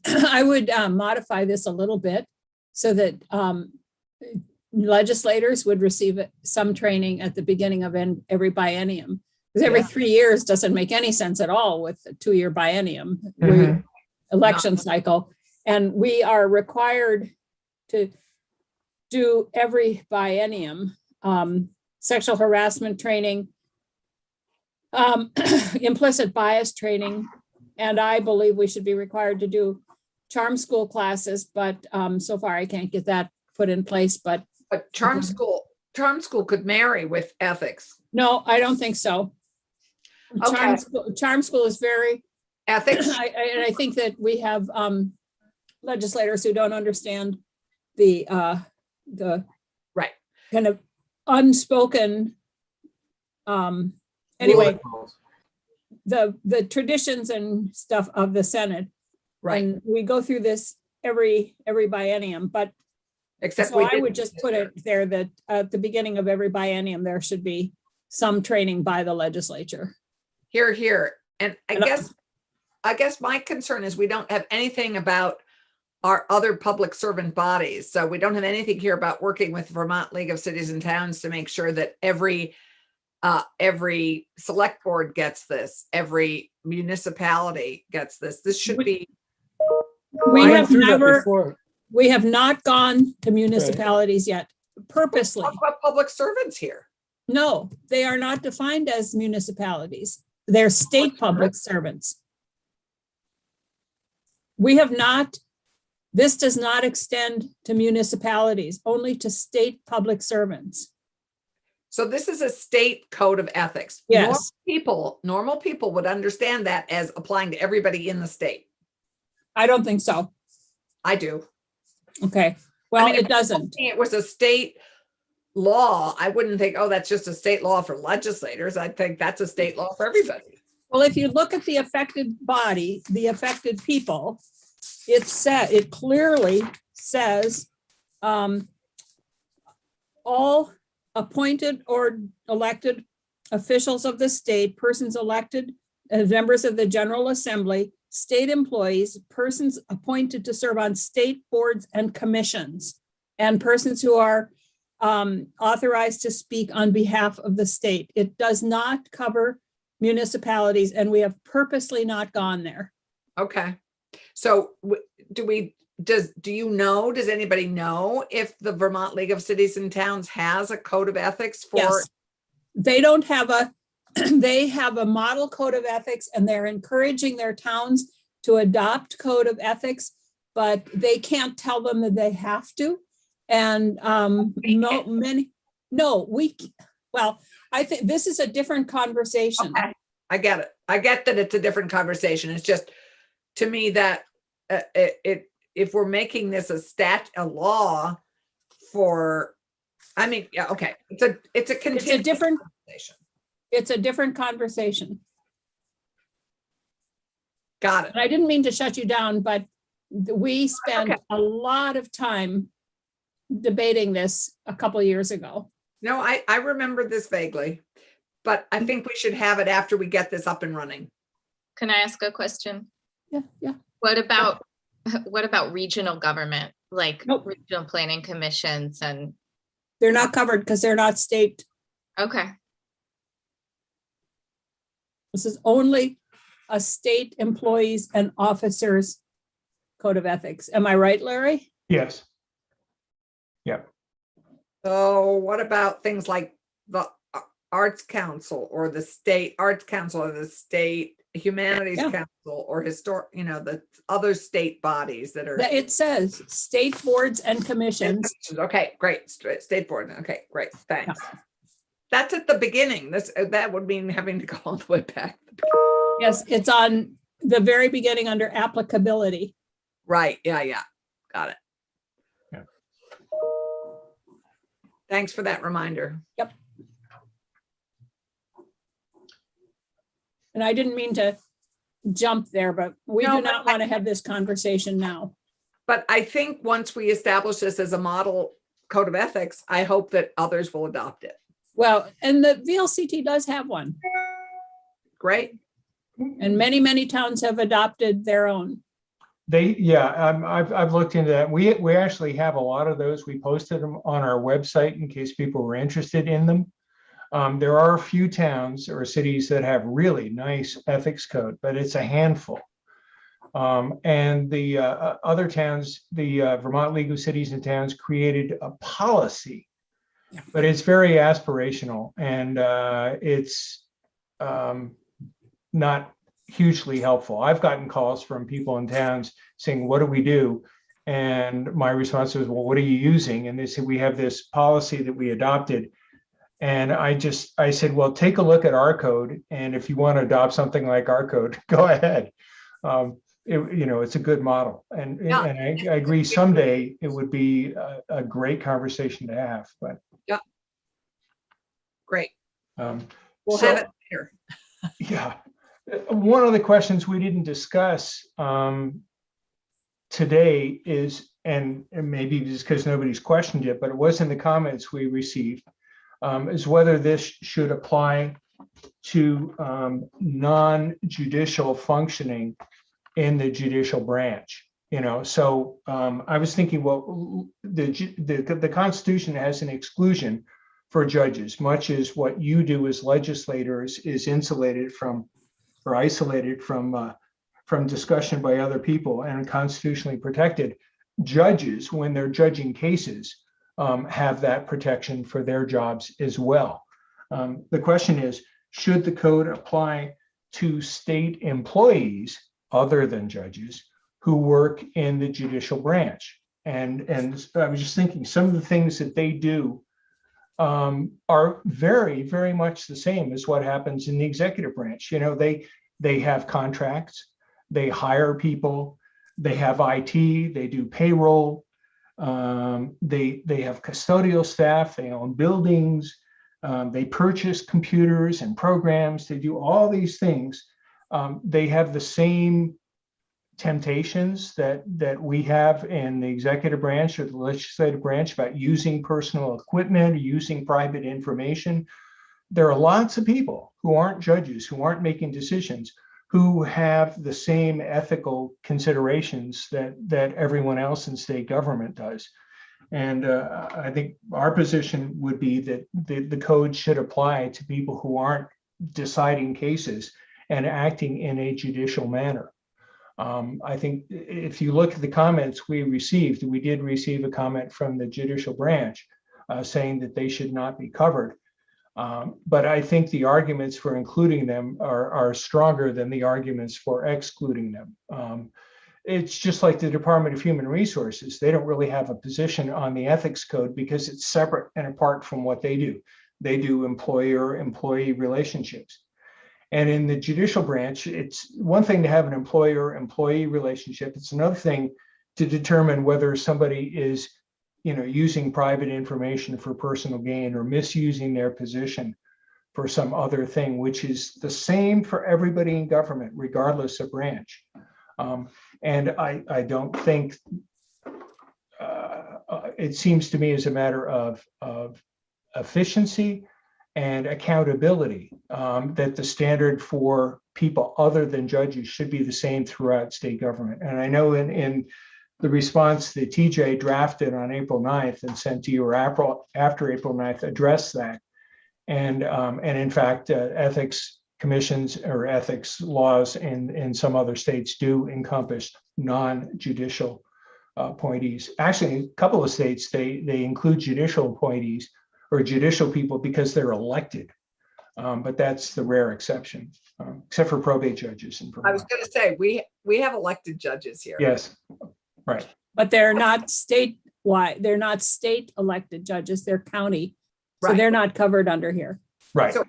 S3: modify this a little bit so that legislators would receive some training at the beginning of every biennium. Because every 3 years doesn't make any sense at all with a 2-year biennium. Election cycle, and we are required to do every biennium sexual harassment training, implicit bias training, and I believe we should be required to do charm school classes, but so far I can't get that put in place. But
S5: charm school could marry with ethics.
S3: No, I don't think so.
S5: Okay.
S3: Charm school is very
S5: ethics.
S3: And I think that we have legislators who don't understand the
S5: right
S3: kind of unspoken anyway, the traditions and stuff of the Senate.
S5: Right.
S3: And we go through this every biennium, but
S5: except
S3: so I would just put it there that at the beginning of every biennium, there should be some training by the legislature.
S5: Here. And I guess my concern is we don't have anything about our other public servant bodies. So we don't have anything here about working with Vermont League of Cities and Towns to make sure that every select board gets this, every municipality gets this. This should be.
S3: We have not gone to municipalities yet, purposely.
S5: Talk about public servants here.
S3: No, they are not defined as municipalities. They're state public servants. We have not, this does not extend to municipalities, only to state public servants.
S5: So this is a state code of ethics.
S3: Yes.
S5: Normal people would understand that as applying to everybody in the state.
S3: I don't think so.
S5: I do.
S3: Okay. Well,
S5: I mean,
S3: it doesn't.
S5: It was a state law. I wouldn't think, oh, that's just a state law for legislators. I think that's a state law for everybody.
S3: Well, if you look at the affected body, the affected people, it clearly says all appointed or elected officials of the state, persons elected as members of the General Assembly, state employees, persons appointed to serve on state boards and commissions, and persons who are authorized to speak on behalf of the state. It does not cover municipalities, and we have purposely not gone there.
S5: Okay. So does anybody know if the Vermont League of Cities and Towns has a code of ethics for?
S3: Yes. They don't have they have a model code of ethics, and they're encouraging their towns to adopt code of ethics, but they can't tell them that they have to. And I think this is a different conversation.
S5: Okay. I get it. I get that it's a different conversation. It's just, to me, that if we're making this a law for, I mean, yeah, okay, it's a
S3: It's a
S5: continuing
S3: different,
S5: conversation.
S3: it's a different conversation.
S5: Got it.
S3: And I didn't mean to shut you down, but we spent
S5: Okay.
S3: a lot of time debating this a couple of years ago.
S5: No, I remember this vaguely, but I think we should have it after we get this up and running.
S8: Can I ask a question?
S3: Yeah.
S8: What about regional government, like
S3: Nope.
S8: regional planning commissions and,
S3: They're not covered because they're not state.
S8: okay,
S3: This is only a state employees and officers code of ethics. Am I right, Larry?
S6: Yes. Yep.
S5: So what about things like the Arts Council or the State Arts Council or the State Humanities
S3: Yeah.
S5: Council or the other state bodies that are.
S3: It says state boards and commissions.
S5: Okay, great. State board. Okay, great. Thanks. That's at the beginning. That would mean having to go all the way back.
S3: Yes, it's on the very beginning under applicability.
S5: Right. Yeah. Got it.
S6: Yeah.
S5: Thanks for that reminder.
S3: Yep. And I didn't mean to jump there, but we
S5: No,
S3: do
S5: but
S3: not want to have this conversation now.
S5: But I think once we establish this as a model code of ethics, I hope that others will adopt it.
S3: Well, and the VLCT does have one,
S5: Great.
S3: and many, many towns have adopted their own.
S6: I've looked into that. We actually have a lot of those. We posted them on our website in case people were interested in them. There are a few towns or cities that have really nice ethics code, but it's a handful. And the other towns, the Vermont League of Cities and Towns, created a policy, but it's very aspirational, and it's not hugely helpful. I've gotten calls from people in towns saying, "What do we do?" And my response was, "Well, what are you using?" And they said, "We have this policy that we adopted." And I said, "Well, take a look at our code, and if you want to adopt something like our code, go ahead." It's a good model, and
S5: Yeah.
S6: and I agree. Someday it would be a great conversation to have, but
S5: Great.
S6: um,
S5: We'll
S6: so-
S5: have it later.
S6: yeah. One of the questions we didn't discuss today is, and maybe just because nobody's questioned it, but it was in the comments we received, is whether this should apply to non-judicial functioning in the judicial branch. So I was thinking, well, the Constitution has an exclusion for judges, much as what you do as legislators is insulated from or isolated from discussion by other people and constitutionally protected. Judges, when they're judging cases, have that protection for their jobs as well. The question is, should the code apply to state employees other than judges who work in the judicial branch? And I was just thinking, some of the things that they do are very, very much the same as what happens in the executive branch. They have contracts, they hire people, they have IT, they do payroll, they have custodial staff, they own buildings, they purchase computers and programs, they do all these things. They have the same temptations that we have in the executive branch or the legislative branch about using personal equipment, using private information. There are lots of people who aren't judges, who aren't making decisions, who have the same ethical considerations that everyone else in state government does. And I think our position would be that the code should apply to people who aren't deciding cases and acting in a judicial manner. I think if you look at the comments we received, we did receive a comment from the judicial branch saying that they should not be covered. But I think the arguments for including them are stronger than the arguments for excluding them. It's just like the Department of Human Resources. They don't really have a position on the ethics code because it's separate and apart from what they do. They do employer-employee relationships. And in the judicial branch, it's one thing to have an employer-employee relationship. It's another thing to determine whether somebody is, using private information for personal gain or misusing their position for some other thing, which is the same for everybody in government, regardless of branch. And I don't think, it seems to me as a matter of efficiency and accountability, that the standard for people other than judges should be the same throughout state government. And I know in the response that TJ drafted on April 9th and sent to you, or after April 9th, addressed that. And in fact, ethics commissions or ethics laws in some other states do encompass non-judicial appointees. Actually, in a couple of states, they include judicial appointees or judicial people because they're elected. But that's the rare exception, except for probate judges in
S5: I was
S6: Vermont.
S5: going to say, we have elected judges here.
S6: Yes, right.
S3: But they're not statewide, they're not state elected judges, they're county. So
S5: Right.
S3: they're not covered under here.
S6: Right.
S5: So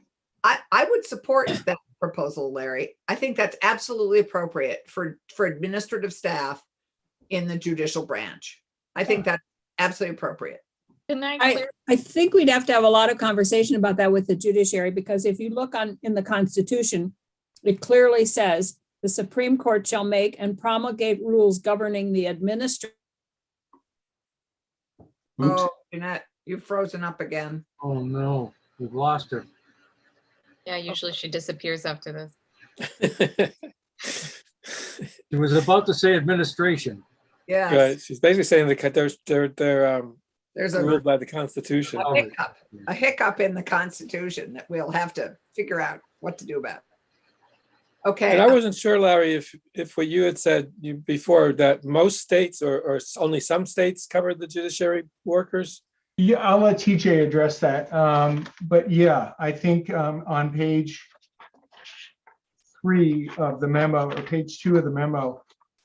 S5: I would support that proposal, Larry. I think that's absolutely appropriate for administrative staff in the judicial branch. I think that's absolutely appropriate.
S8: Can I
S3: I,
S8: clear?
S3: I think we'd have to have a lot of conversation about that with the judiciary, because if you look in the Constitution, it clearly says the Supreme Court shall make and promulgate rules governing the administration.
S6: Oops.
S5: Oh, Jeanette, you've frozen up again.
S4: Oh, no, we've lost her.
S8: Yeah, usually she disappears after this.
S4: She was about to say administration.
S5: Yes,
S2: Right, she's basically saying that they're
S5: there's
S2: ruled by the Constitution.
S5: a hiccup in the Constitution that we'll have to figure out what to do about. Okay.
S2: And I wasn't sure, Larry, if what you had said before, that most states or only some states covered the judiciary workers.
S6: Yeah, I'll let TJ address that. But yeah, I think on page 3 of the memo, or page 2 of the memo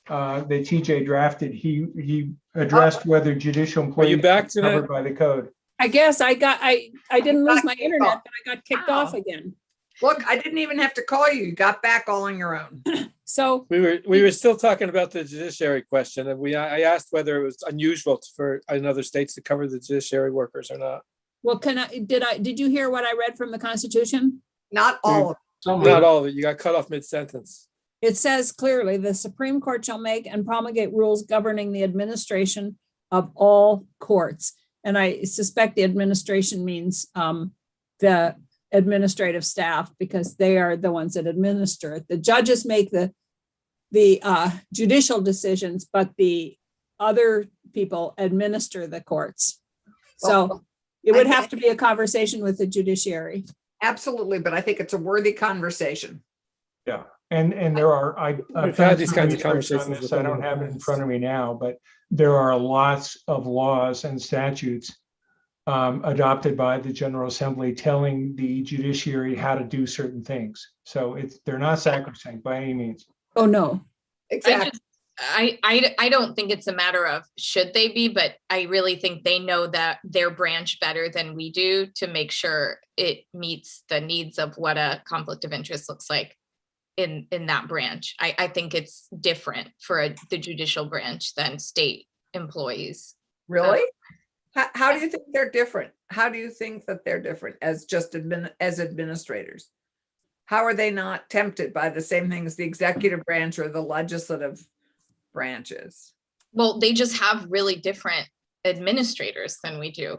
S6: that TJ drafted, he addressed whether judicial
S2: Are you
S6: employees
S2: back
S6: are
S2: to
S6: covered
S2: that?
S6: by the code.
S3: I guess I didn't lose my
S5: kicked
S3: internet,
S5: off.
S3: but I got kicked
S5: Wow.
S3: off again.
S5: Look, I didn't even have to call you. You got back all on your own.
S3: So
S2: We were still talking about the judiciary question, and I asked whether it was unusual for other states to cover the judiciary workers or not.
S3: well, did you hear what I read from the Constitution?
S5: Not all of
S4: Some
S2: Not all of it. You got cut off mid-sentence.
S3: It says clearly, the Supreme Court shall make and promulgate rules governing the administration of all courts. And I suspect the administration means the administrative staff, because they are the ones that administer it. The judges make the judicial decisions, but the other people administer the courts. So
S5: Well,
S3: it would
S5: I
S3: have to be a conversation with the judiciary.
S5: absolutely, but I think it's a worthy conversation.
S6: Yeah, and there are, I've
S2: We've
S6: done
S2: had these
S6: some
S2: kinds of
S6: research on
S2: conversations
S6: this.
S2: with
S6: I
S2: them
S6: don't
S2: in the
S6: have it in
S2: past.
S6: front of me now, but there are lots of laws and statutes adopted by the General Assembly telling the judiciary how to do certain things. So they're not sacrosanct by any means.
S3: Oh, no.
S5: Exactly.
S8: I don't think it's a matter of should they be, but I really think they know that their branch better than we do to make sure it meets the needs of what a conflict of interest looks like in that branch. I think it's different for the judicial branch than state employees.
S5: Really? How do you think they're different? How do you think that they're different as just as administrators? How are they not tempted by the same things the executive branch or the legislative branches?
S8: Well, they just have really different administrators than we do.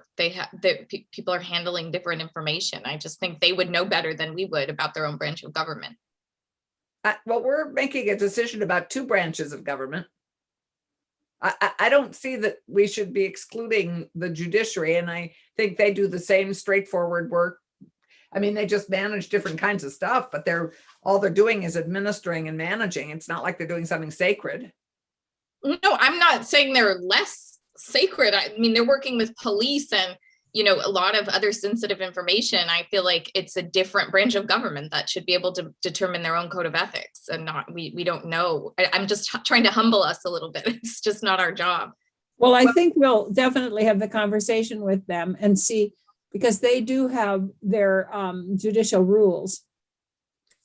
S8: People are handling different information. I just think they would know better than we would about their own branch of government.
S5: Well, we're making a decision about 2 branches of government. I don't see that we should be excluding the judiciary, and I think they do the same straightforward work. I mean, they just manage different kinds of stuff, but all they're doing is administering and managing. It's not like they're doing something sacred.
S8: No, I'm not saying they're less sacred. I mean, they're working with police and, a lot of other sensitive information. I feel like it's a different branch of government that should be able to determine their own code of ethics, and we don't know. I'm just trying to humble us a little bit. It's just not our job.
S3: Well, I think we'll definitely have the conversation with them and see, because they do have their judicial rules.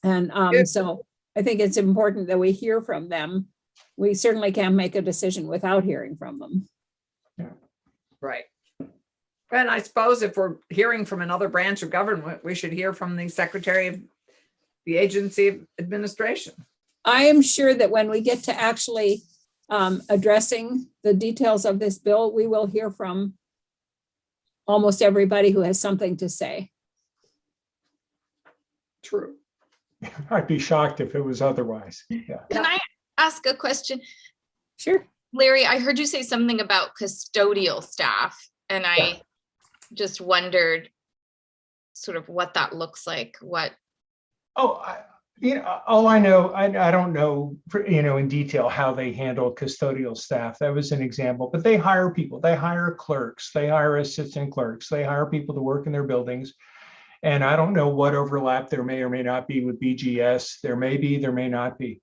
S3: And
S5: Good.
S3: so I think it's important that we hear from them. We certainly can't make a decision without hearing from them.
S5: Right. And I suppose if we're hearing from another branch of government, we should hear from the Secretary of the Agency of Administration.
S3: I am sure that when we get to actually addressing the details of this bill, we will hear from almost everybody who has something to say.
S5: True.
S6: I'd be shocked if it was otherwise. Yeah.
S8: Can I ask a question?
S3: Sure.
S8: Larry, I heard you say something about custodial staff, and I just wondered sort of what that looks like.
S6: All I know, I don't know, in detail how they handle custodial staff. That was an example, but they hire people, they hire clerks, they hire assistant clerks, they hire people to work in their buildings. And I don't know what overlap there may or may not be with BGS. There may be, there may not be.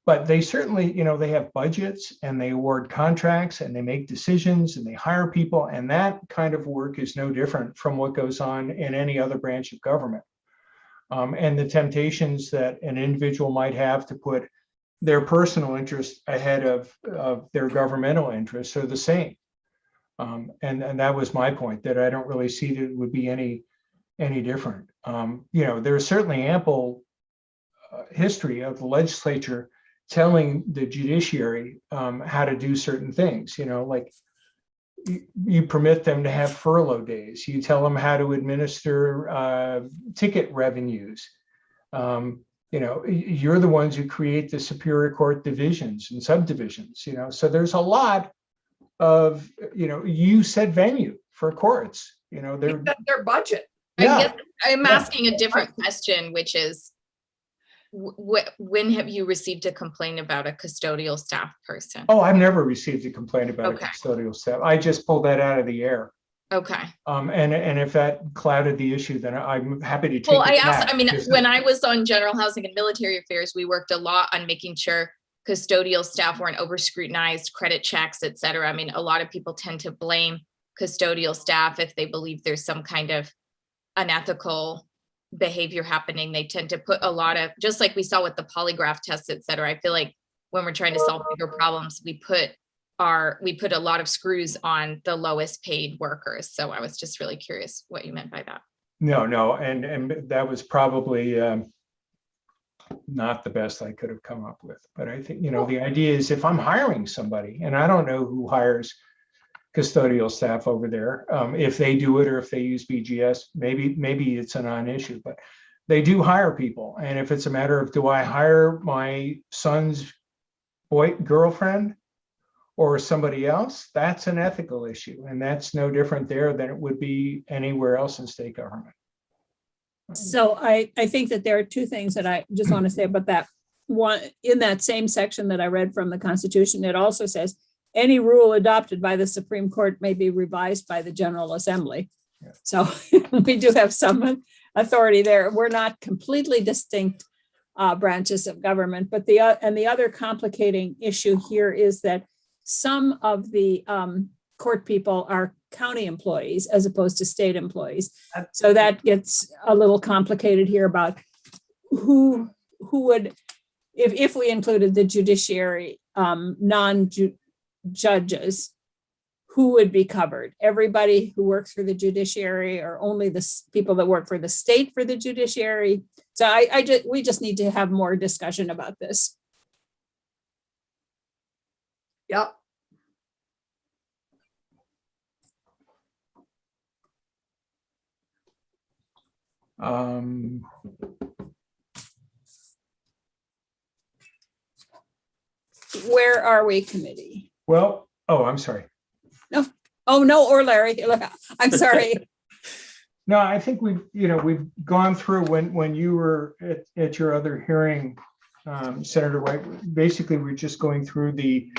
S6: But they certainly, they have budgets and they award contracts and they make decisions and they hire people. And that kind of work is no different from what goes on in any other branch of government. And the temptations that an individual might have to put their personal interest ahead of their governmental interests are the same. And that was my point, that I don't really see that it would be any different. There's certainly ample history of the legislature telling the judiciary how to do certain things, like you permit them to have furlough days. You tell them how to administer ticket revenues. You're the ones who create the Superior Court divisions and subdivisions, so there's a lot of, you set venue for courts,
S5: Their budget.
S8: I
S6: Yeah.
S8: guess I'm asking a different question, which is, when have you received a complaint about a custodial staff person?
S6: Oh, I've never received a complaint about
S8: Okay.
S6: a custodial staff. I just pulled that out of the air.
S8: Okay.
S6: And if that clouded the issue, then I'm happy to take
S8: Well,
S6: it
S8: I asked,
S6: back.
S8: I mean,
S6: Because-
S8: when I was on general housing and military affairs, we worked a lot on making sure custodial staff weren't over scrutinized, credit checks, et cetera. I mean, a lot of people tend to blame custodial staff if they believe there's some kind of unethical behavior happening. They tend to put a lot of, just like we saw with the polygraph tests, et cetera. I feel like when we're trying to solve bigger problems, we put a lot of screws on the lowest paid workers. So I was just really curious what you meant by that.
S6: No, and that was probably not the best I could have come up with. But I think, the idea is if I'm hiring somebody, and I don't know who hires custodial staff over there, if they do it or if they use BGS, maybe it's a non-issue, but they do hire people. And if it's a matter of, do I hire my son's girlfriend or somebody else, that's an ethical issue. And that's no different there than it would be anywhere else in state government.
S3: So I think that there are two things that I just want to say about that. One, in that same section that I read from the Constitution, it also says, any rule adopted by the Supreme Court may be revised by the General Assembly.
S6: Yeah.
S3: So we do have some authority there. We're not completely distinct branches of government, but the other complicating issue here is that some of the court people are county employees as opposed to state employees. So that gets a little complicated here about who would, if we included the judiciary, non-judges, who would be covered? Everybody who works for the judiciary, or only the people that work for the state for the judiciary? So we just need to have more discussion about this.
S5: Yep.
S3: Where are we, committee?
S6: Well, I'm sorry.
S3: Oh, no, or Larry, I'm sorry.
S6: No, I think we've gone through when you were at your other hearing, Senator White. Basically, we're just going through the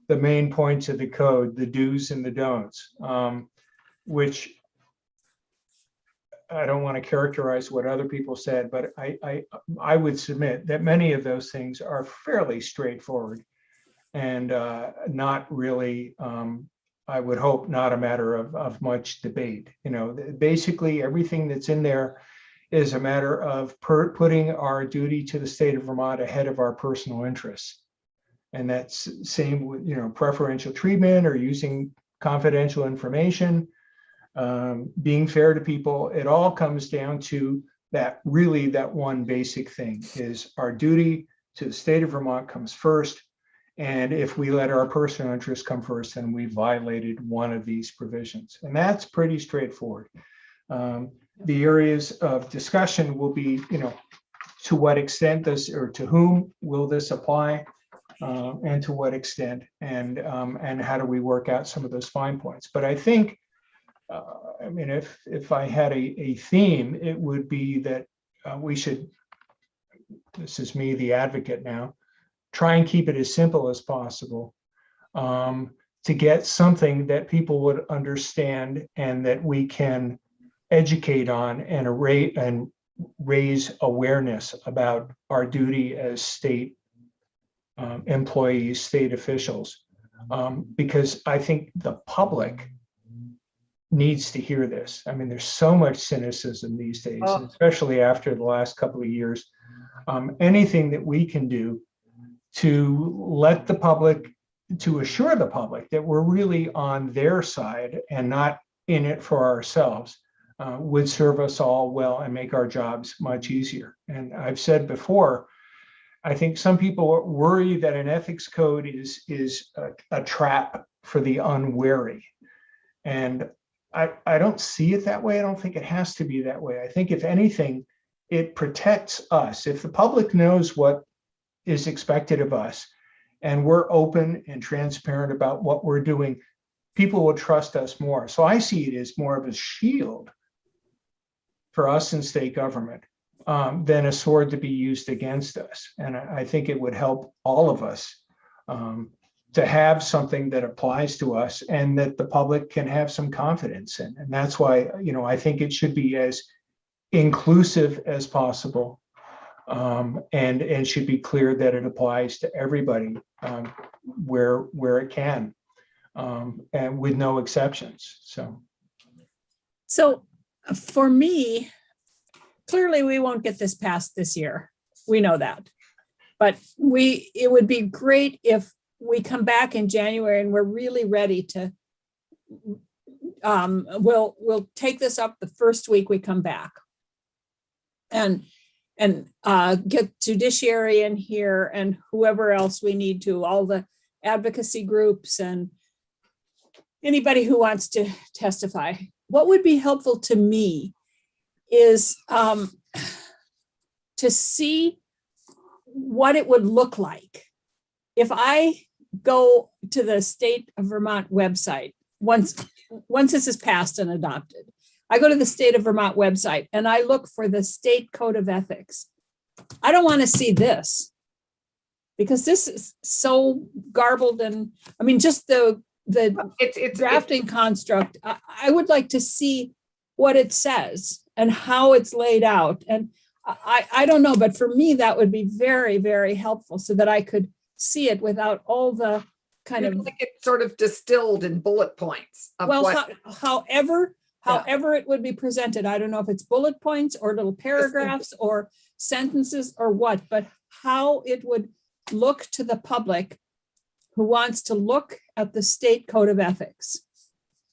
S6: main points of the code, the do's and the don'ts, which I don't want to characterize what other people said, but I would submit that many of those things are fairly straightforward and not really, I would hope, not a matter of much debate. Basically everything that's in there is a matter of putting our duty to the state of Vermont ahead of our personal interests. And that's same with, preferential treatment or using confidential information, being fair to people. It all comes down to that one basic thing is our duty to the state of Vermont comes first. And if we let our personal interests come first, then we violated one of these provisions. And that's pretty straightforward. The areas of discussion will be, to what extent this, or to whom will this apply, and to what extent, and how do we work out some of those fine points. But I think, if I had a theme, it would be that we should, this is me, the advocate now, try and keep it as simple as possible, to get something that people would understand and that we can educate on and raise awareness about our duty as state employees, state officials, because I think the public needs to hear this. There's so much cynicism these days, especially after the last couple of years. Anything that we can do to let the public, to assure the public that we're really on their side and not in it for ourselves, would serve us all well and make our jobs much easier. And I've said before, I think some people worry that an ethics code is a trap for the unwary. And I don't see it that way. I don't think it has to be that way. I think if anything, it protects us. If the public knows what is expected of us and we're open and transparent about what we're doing, people will trust us more. So I see it as more of a shield for us in state government than a sword to be used against us. And I think it would help all of us to have something that applies to us and that the public can have some confidence in. And that's why, I think it should be as inclusive as possible, and should be clear that it applies to everybody where it can, and with no exceptions.
S3: So for me, clearly we won't get this passed this year. We know that. But it would be great if we come back in January and we're really ready to, we'll take this up the first week we come back. And get judiciary in here and whoever else we need to, all the advocacy groups and anybody who wants to testify. What would be helpful to me is to see what it would look like if I go to the state of Vermont website once this is passed and adopted. I go to the state of Vermont website and I look for the state code of ethics. I don't want to see this because this is so garbled and just the drafting construct. I would like to see what it says and how it's laid out. And I don't know, but for me, that would be very, very helpful so that I could see it without all the kind of
S5: like it's sort of distilled in bullet points.
S3: However it would be presented. I don't know if it's bullet points or little paragraphs or sentences or what, but how it would look to the public who wants to look at the state code of ethics.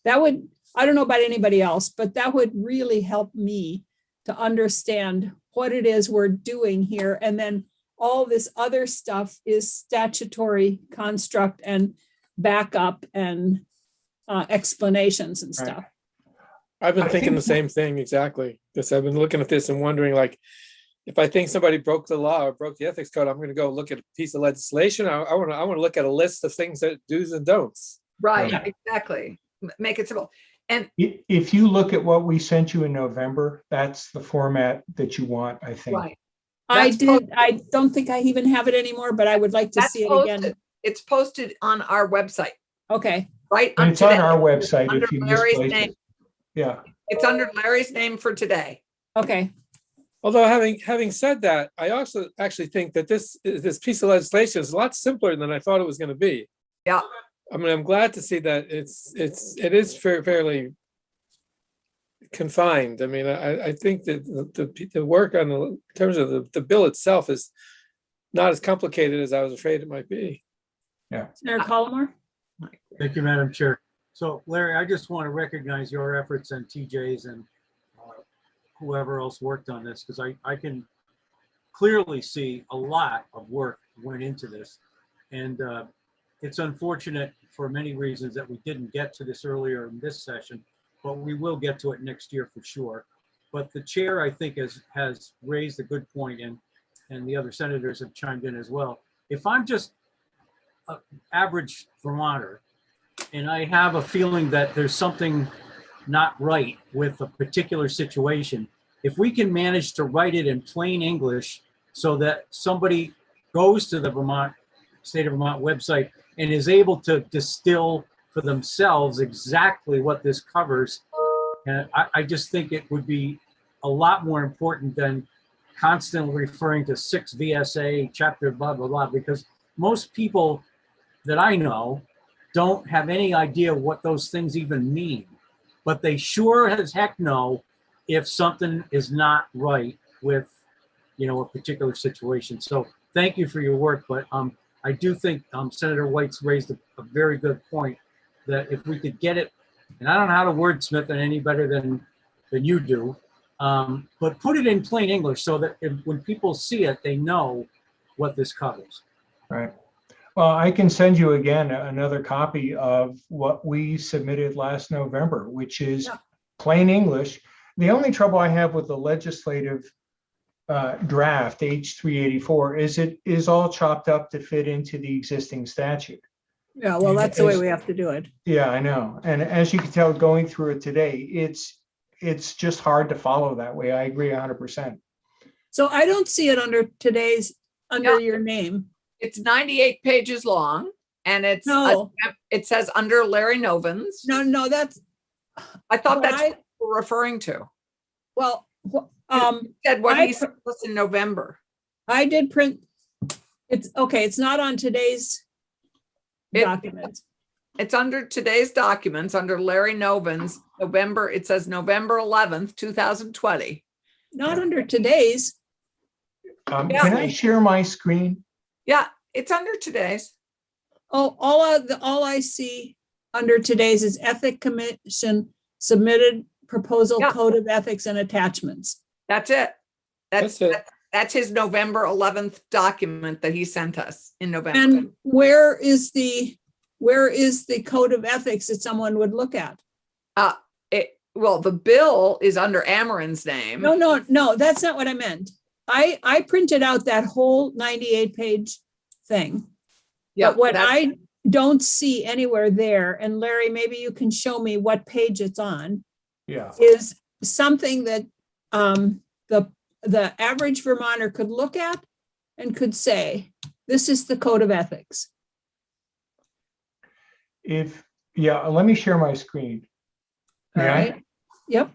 S3: That would, I don't know about anybody else, but that would really help me to understand what it is we're doing here. And then all this other stuff is statutory construct and backup and explanations and stuff.
S6: Right.
S2: I've been thinking the same thing exactly. Because I've been looking at this and wondering, like, if I think somebody broke the law or broke the ethics code, I'm going to go look at a piece of legislation. I want to look at a list of things that do's and don'ts.
S5: Right, exactly. Make it simple. And
S6: if you look at what we sent you in November, that's the format that you want, I think.
S5: right,
S3: I
S5: That's
S3: did. I don't think I even have it anymore, but I would like to
S5: that's
S3: see it
S5: posted.
S3: again.
S5: It's posted on our website,
S3: Okay.
S5: right?
S6: And it's on
S5: today.
S6: our website
S5: Under
S6: if you
S5: Larry's
S6: misplaced
S5: name.
S6: it. Yeah.
S5: It's under Larry's name for today.
S3: Okay.
S2: Although having said that, I also actually think that this piece of legislation is a lot simpler than I thought it was going to be.
S5: Yeah.
S2: I'm glad to see that it is fairly confined. I mean, I think that the work on in terms of the bill itself is not as complicated as I was afraid it might be.
S3: Senator Collmore?
S4: Thank you, Madam Chair. So Larry, I just want to recognize your efforts and TJ's and whoever else worked on this, because I can clearly see a lot of work went into this. And it's unfortunate for many reasons that we didn't get to this earlier in this session, but we will get to it next year for sure. But the chair, I think, has raised a good point, and the other senators have chimed in as well. If I'm just an average Vermonter and I have a feeling that there's something not right with a particular situation, if we can manage to write it in plain English so that somebody goes to the state of Vermont website and is able to distill for themselves exactly what this covers, and I just think it would be a lot more important than constantly referring to 6 VSA chapter blah, blah, blah, because most people that I know don't have any idea what those things even mean, but they sure as heck know if something is not right with, a particular situation. So thank you for your work, but I do think Senator White's raised a very good point that if we could get it, and I don't know how to wordsmith it any better than you do, but put it in plain English so that when people see it, they know what this covers.
S6: Right. Well, I can send you again another copy of what we submitted last November, which is plain English. The only trouble I have with the legislative draft H384 is it is all chopped up to fit into the existing statute.
S3: Yeah, well, that's the way we have to do it.
S6: Yeah, I know. And as you can tell, going through it today, it's just hard to follow that way. I agree 100%.
S3: So I don't see it under your name.
S5: It's 98 pages long, and it's
S3: No.
S5: it says under Larry Novins.
S3: No, that's,
S5: I thought
S3: But
S5: that's what we're referring to.
S3: well,
S5: It said what
S3: I-
S5: he sent us in November.
S3: I did print, it's, okay, it's not on today's
S5: It-
S3: document.
S5: It's under today's documents, under Larry Novins, November, it says November 11th, 2020.
S3: Not under today's.
S6: Can I share my screen?
S5: Yeah, it's under today's.
S3: Oh, all I see under today's is Ethic Commission submitted proposal
S5: Yeah.
S3: code of ethics and attachments.
S5: That's it.
S2: That's it.
S5: That's his November 11th document that he sent us in November.
S3: And where is the code of ethics that someone would look at?
S5: Well, the bill is under Amarin's name.
S3: No, that's not what I meant. I printed out that whole 98-page thing.
S5: Yeah,
S3: But what
S5: that's-
S3: I don't see anywhere there, and Larry, maybe you can show me what page it's on,
S6: Yeah.
S3: is something that the average Vermonter could look at and could say, this is the code of ethics.
S6: Let me share my screen.
S3: All
S6: May I?
S3: right. Yep.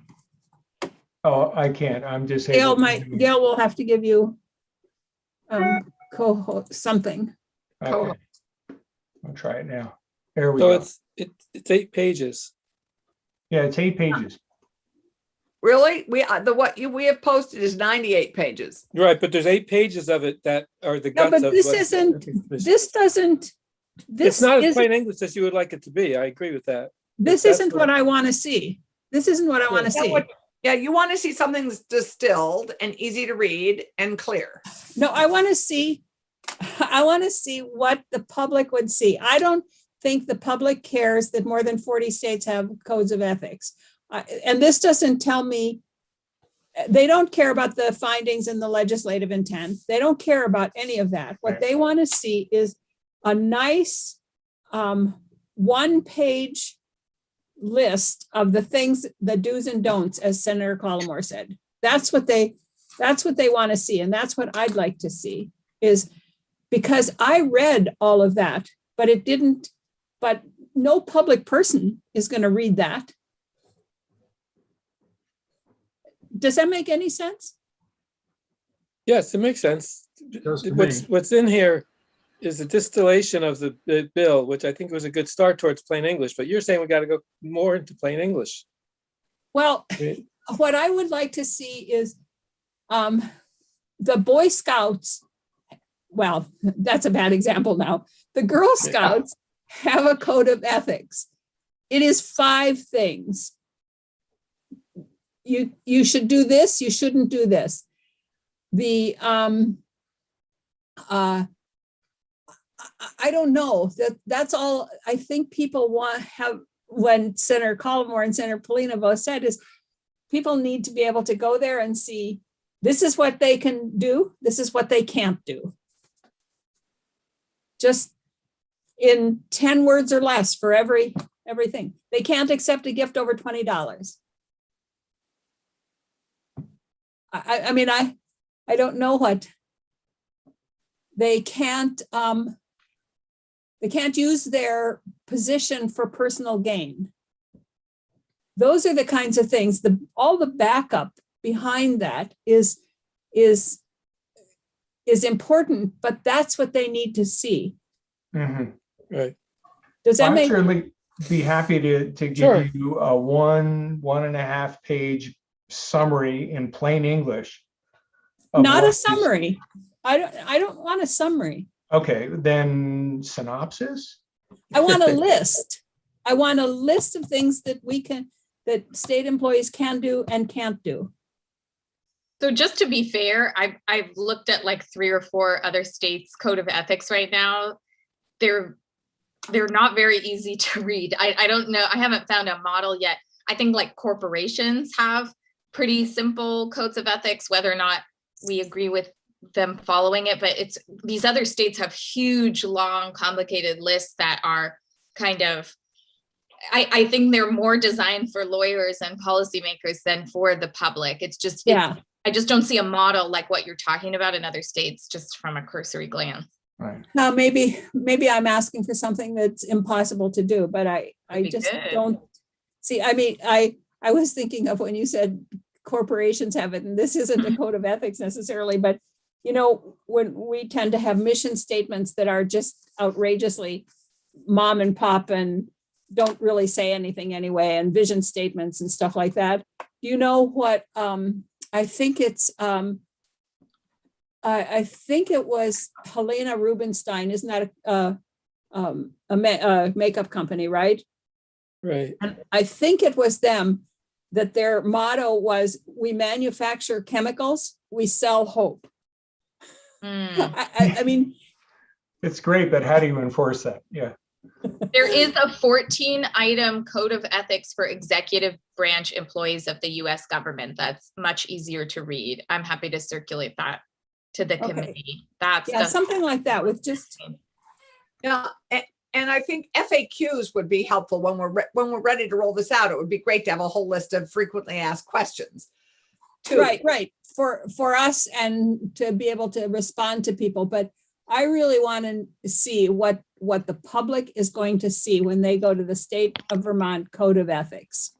S6: Oh, I can't. I'm
S3: Gail
S6: disabled.
S3: will have to give you something.
S6: Okay. I'll try it now. There we
S2: So
S6: go.
S2: it's 8 pages.
S6: Yeah, it's 8 pages.
S5: Really? We have posted is 98 pages.
S2: Right, but there's 8 pages of it that are the
S3: No,
S2: guts
S3: but
S2: of
S3: this
S2: what-
S3: isn't, this
S2: It's not as
S3: isn't,
S2: plain English as you would like it to be. I agree with that.
S3: this
S2: that's
S3: isn't
S2: what-
S3: what I want to see. This isn't what I want to
S5: Yeah,
S3: see.
S5: Yeah, you want to see something that's distilled and easy to read and clear.
S3: No, I want to see what the public would see. I don't think the public cares that more than 40 states have codes of ethics. And this doesn't tell me, they don't care about the findings and the legislative intent. They don't care about any of that. What
S6: Right.
S3: they want to see is a nice 1-page list of the things, the do's and don'ts, as Senator Collmore said. That's what they want to see. And that's what I'd like to see, is because I read all of that, but no public person is going to read that. Does that make any sense?
S2: Yes, it makes sense.
S4: Does to me.
S2: What's in here is a distillation of the bill, which I think was a good start towards plain English, but you're saying we got to go more into plain English.
S3: Well,
S2: Right.
S3: what I would like to see is the Boy Scouts, well, that's a bad example now. The Girl Scouts have a code of ethics. It is 5 things. You should do this, you shouldn't do this. The I don't know, that's all I think people want have, when Senator Collmore and Senator Polina both said, is people need to be able to go there and see, this is what they can do, this is what they can't do. Just in 10 words or less for everything. They can't accept a gift over $20. I mean, I don't know what. They can't use their position for personal gain. Those are the kinds of things, all the backup behind that is important, but that's what they need to see.
S6: Mhm.
S2: Right.
S3: Does that
S6: I'd
S3: make,
S6: certainly be happy to
S2: Sure.
S6: give you a 1.5 page summary in plain English. of
S3: not
S6: what
S3: a
S6: is-
S3: summary. I don't want a summary.
S6: Okay, then synopsis?
S3: I want a list. I want a list of things that that state employees can do and can't do.
S8: So just to be fair, I've looked at like 3 or 4 other states' code of ethics right now. They're not very easy to read. I don't know. I haven't found a model yet. I think like corporations have pretty simple codes of ethics, whether or not we agree with them following it, but these other states have huge, long, complicated lists that are kind of, I think they're more designed for lawyers and policymakers than for the public. It's just,
S3: Yeah.
S8: I just don't see a model like what you're talking about in other states, just from a cursory glance.
S6: Right.
S3: Now, maybe I'm asking for something that's impossible to do, but I
S8: be
S3: just
S8: good.
S3: don't see. I mean, I was thinking of when you said corporations have it, and this isn't a code of ethics necessarily, but you know, when we tend to have mission statements that are just outrageously mom and pop and don't really say anything anyway, and vision statements and stuff like that. Do you know what? I think it's I think it was Helena Rubinstein. Isn't that a makeup company, right?
S2: Right.
S3: And I think it was them that their motto was, "We manufacture chemicals, we sell hope."
S8: Mm.
S3: I mean,
S6: It's great, but how do you enforce that? Yeah.
S8: There is a 14-item code of ethics for executive branch employees of the US government. That's much easier to read. I'm happy to circulate that to the
S3: Okay.
S8: committee. That's
S3: yeah, something like that with just,
S5: Yeah, and I think FAQs would be helpful when we're ready to roll this out. It would be great to have a whole list of frequently asked questions. Too.
S3: right, for us and to be able to respond to people. But I really want to see what the public is going to see when they go to the State of Vermont Code of Ethics.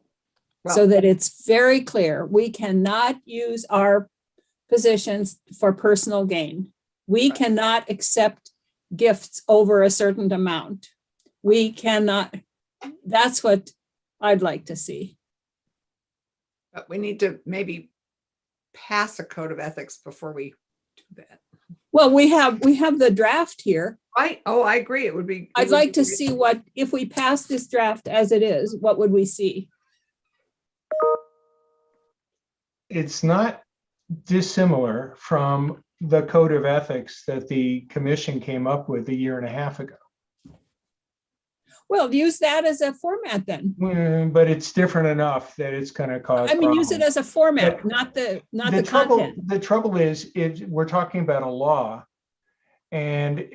S3: So that it's very clear, we cannot use our positions for personal gain. We cannot accept gifts over a certain amount. We cannot, that's what I'd like to see.
S5: But we need to maybe pass a code of ethics before we do that.
S3: Well, we have the draft here.
S5: Right? Oh, I agree. It would be.
S3: I'd like to see what, if we pass this draft as it is, what would we see?
S6: It's not dissimilar from the code of ethics that the commission came up with 1.5 years ago.
S3: Well, use that as a format then.
S6: But it's different enough that it's going to cause
S3: I mean, use it
S6: problems.
S3: as a format,
S6: But
S3: not the
S6: The
S3: content.
S6: trouble is, we're talking about a law. And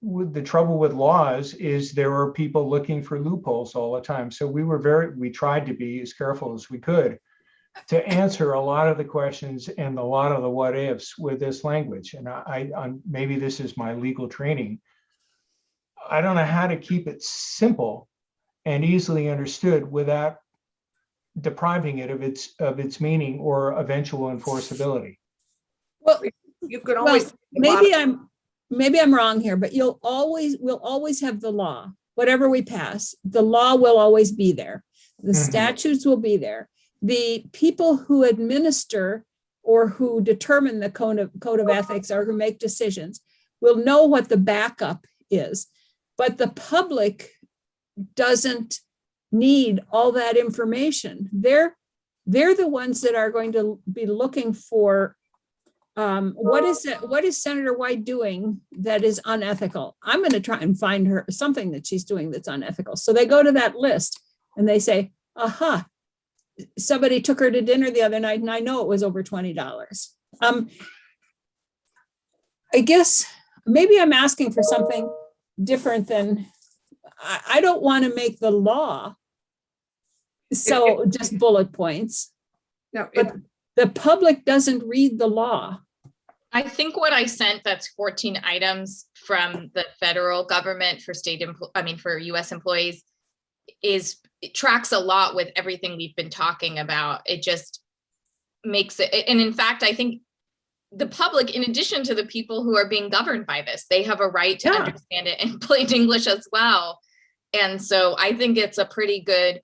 S6: the trouble with laws is there are people looking for loopholes all the time. So we tried to be as careful as we could to answer a lot of the questions and a lot of the what ifs with this language. And I maybe this is my legal training. I don't know how to keep it simple and easily understood without depriving it of its meaning or eventual enforceability.
S3: Well,
S5: You could always.
S3: maybe I'm wrong here, but we'll always have the law. Whatever we pass, the law will always be there. The statutes will be there. the people who administer or who determine the code of ethics or who make decisions will know what the backup is. But the public doesn't need all that information. They're the ones that are going to be looking for what is Senator White doing that is unethical? I'm going to try and find her something that she's doing that's unethical. So they go to that list and they say, aha, somebody took her to dinner the other night and I know it was over $20. I guess maybe I'm asking for something different than, I don't want to make the law so just bullet points.
S5: No,
S3: But the public doesn't read the law.
S8: I think what I sent, that's 14 items from the federal government for for US employees, it tracks a lot with everything we've been talking about. It just makes it, and in fact, I think the public, in addition to the people who are being governed by this, they have a right to understand it in plain English as well. And so I think it's a pretty good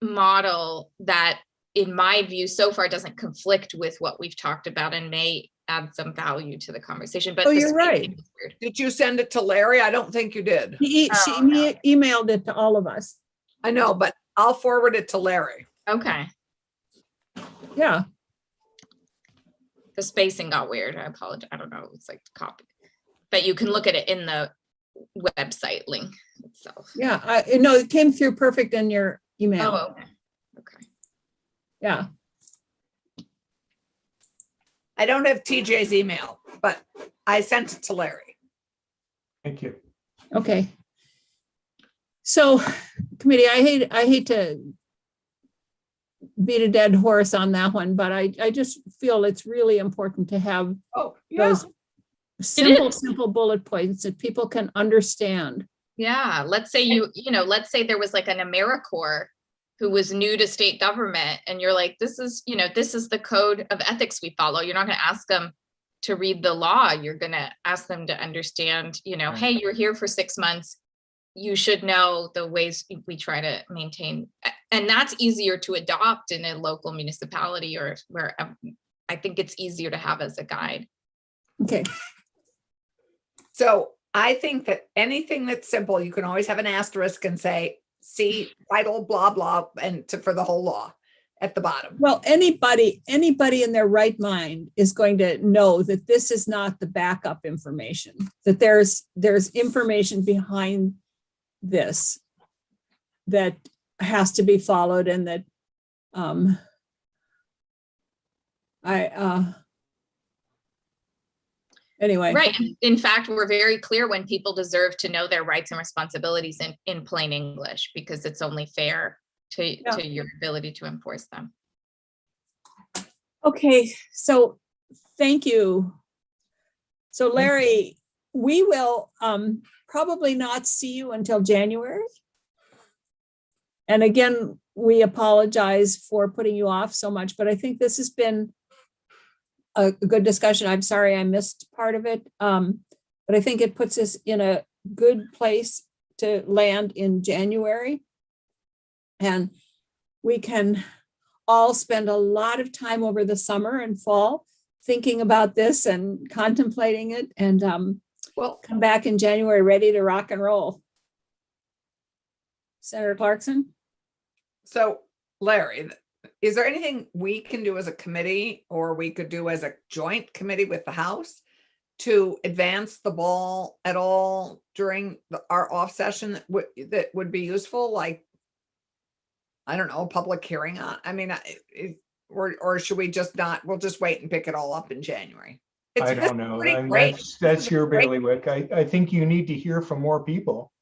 S8: model that, in my view, so far doesn't conflict with what we've talked about and may add some value to the conversation. But
S3: you're right.
S5: did you send it to Larry? I don't think you did.
S3: She emailed it to all of us.
S5: I know, but I'll forward it to Larry.
S8: Okay.
S3: Yeah.
S8: The spacing got weird. I apologize. I don't know. It's like copy, but you can look at it in the website link itself.
S3: Yeah. No, it came through perfect in your email.
S8: Oh, okay. Okay.
S3: Yeah.
S5: I don't have TJ's email, but I sent it to Larry.
S6: Thank you.
S3: Okay. So, committee, I hate to beat a dead horse on that one, but I just feel it's really important to have those simple bullet points that people can understand.
S8: Yeah. Let's say let's say there was like an AmeriCorps who was new to state government, and you're like, this is the code of ethics we follow. You're not going to ask them to read the law. You're going to ask them to understand, hey, you're here for 6 months. You should know the ways we try to maintain. And that's easier to adopt in a local municipality, or where I think it's easier to have as a guide.
S3: Okay.
S5: So I think that anything that's simple, you can always have an asterisk and say, see title, blah, blah, and for the whole law at the bottom.
S3: Well, anybody in their right mind is going to know that this is not the backup information, that there's information behind this that has to be followed, and that anyway.
S8: Right. In fact, we're very clear when people deserve to know their rights and responsibilities in plain English, because it's only fair to your ability to enforce them.
S3: Okay, so thank you. So Larry, we will probably not see you until January. And again, we apologize for putting you off so much, but I think this has been a good discussion. I'm sorry I missed part of it, but I think it puts us in a good place to land in January. And we can all spend a lot of time over the summer and fall thinking about this and contemplating it, and come back in January ready to rock and roll. Senator Clarkson?
S5: So Larry, is there anything we can do as a committee, or we could do as a joint committee with the House, to advance the ball at all during our off session that would be useful? Like, I don't know, public hearing on, I mean, or should we just not, we'll just wait and pick it all up in January?
S6: I don't know. I mean, that's your bailiwick. I think you need to hear from more people.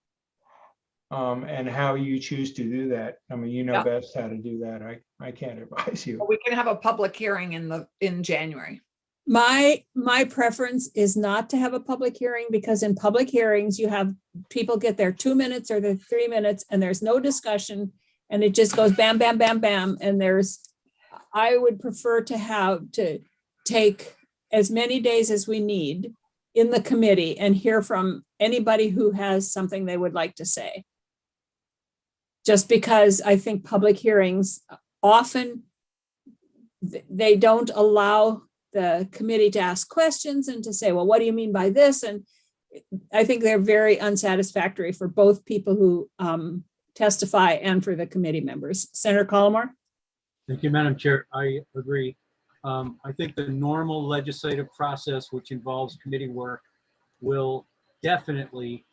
S6: And how you choose to do that. I mean, you know best how to do that. I can't advise you.
S5: We can have a public hearing in January.
S3: My preference is not to have a public hearing, because in public hearings, you have people get their 2 minutes or their 3 minutes, and there's no discussion, and it just goes bam, bam, bam, bam. And I would prefer to take as many days as we need in the committee and hear from anybody who has something they would like to say. Just because I think public hearings often they don't allow the committee to ask questions and to say, well, what do you mean by this? And I think they're very unsatisfactory for both people who testify and for the committee members. Senator Collmore?
S4: Thank you, Madam Chair. I agree. I think the normal legislative process, which involves committee work, will definitely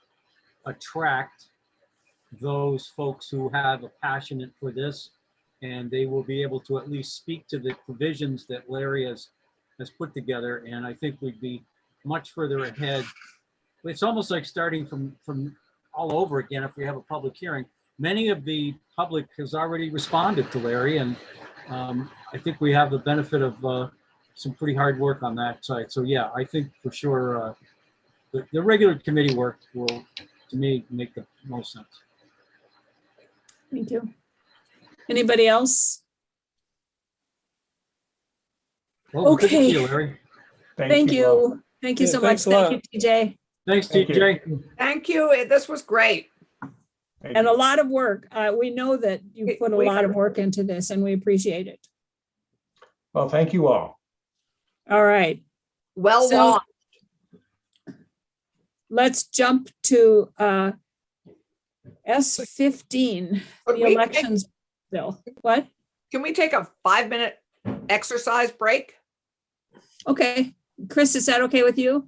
S4: attract those folks who have a passion for this, and they will be able to at least speak to the provisions that Larry has put together. And I think we'd be much further ahead. It's almost like starting from all over again if we have a public hearing. Many of the public has already responded to Larry, and I think we have the benefit of some pretty hard work on that side. So yeah, I think for sure the regular committee work will, to me, make the most sense.
S3: Thank you. Anybody else?
S4: Well, good to see
S3: Okay.
S4: you, Larry.
S3: Thank
S6: all.
S3: you. Thank you
S2: Yeah,
S3: so much.
S2: thanks a
S3: Thank
S2: lot.
S3: you, TJ.
S4: Thanks,
S6: Thank you.
S4: TJ.
S5: Thank you. This was great.
S6: Thank
S3: And
S6: you.
S3: a lot of work. We know that you put a lot of work into this and we appreciate it.
S6: Well, thank you all.
S3: All right.
S5: Well
S3: So-
S5: done.
S3: Let's jump to S15,
S5: Could
S3: the
S5: we take-
S3: elections bill. What?
S5: Can we take a 5-minute exercise break?
S3: Okay. Chris, is that okay with you?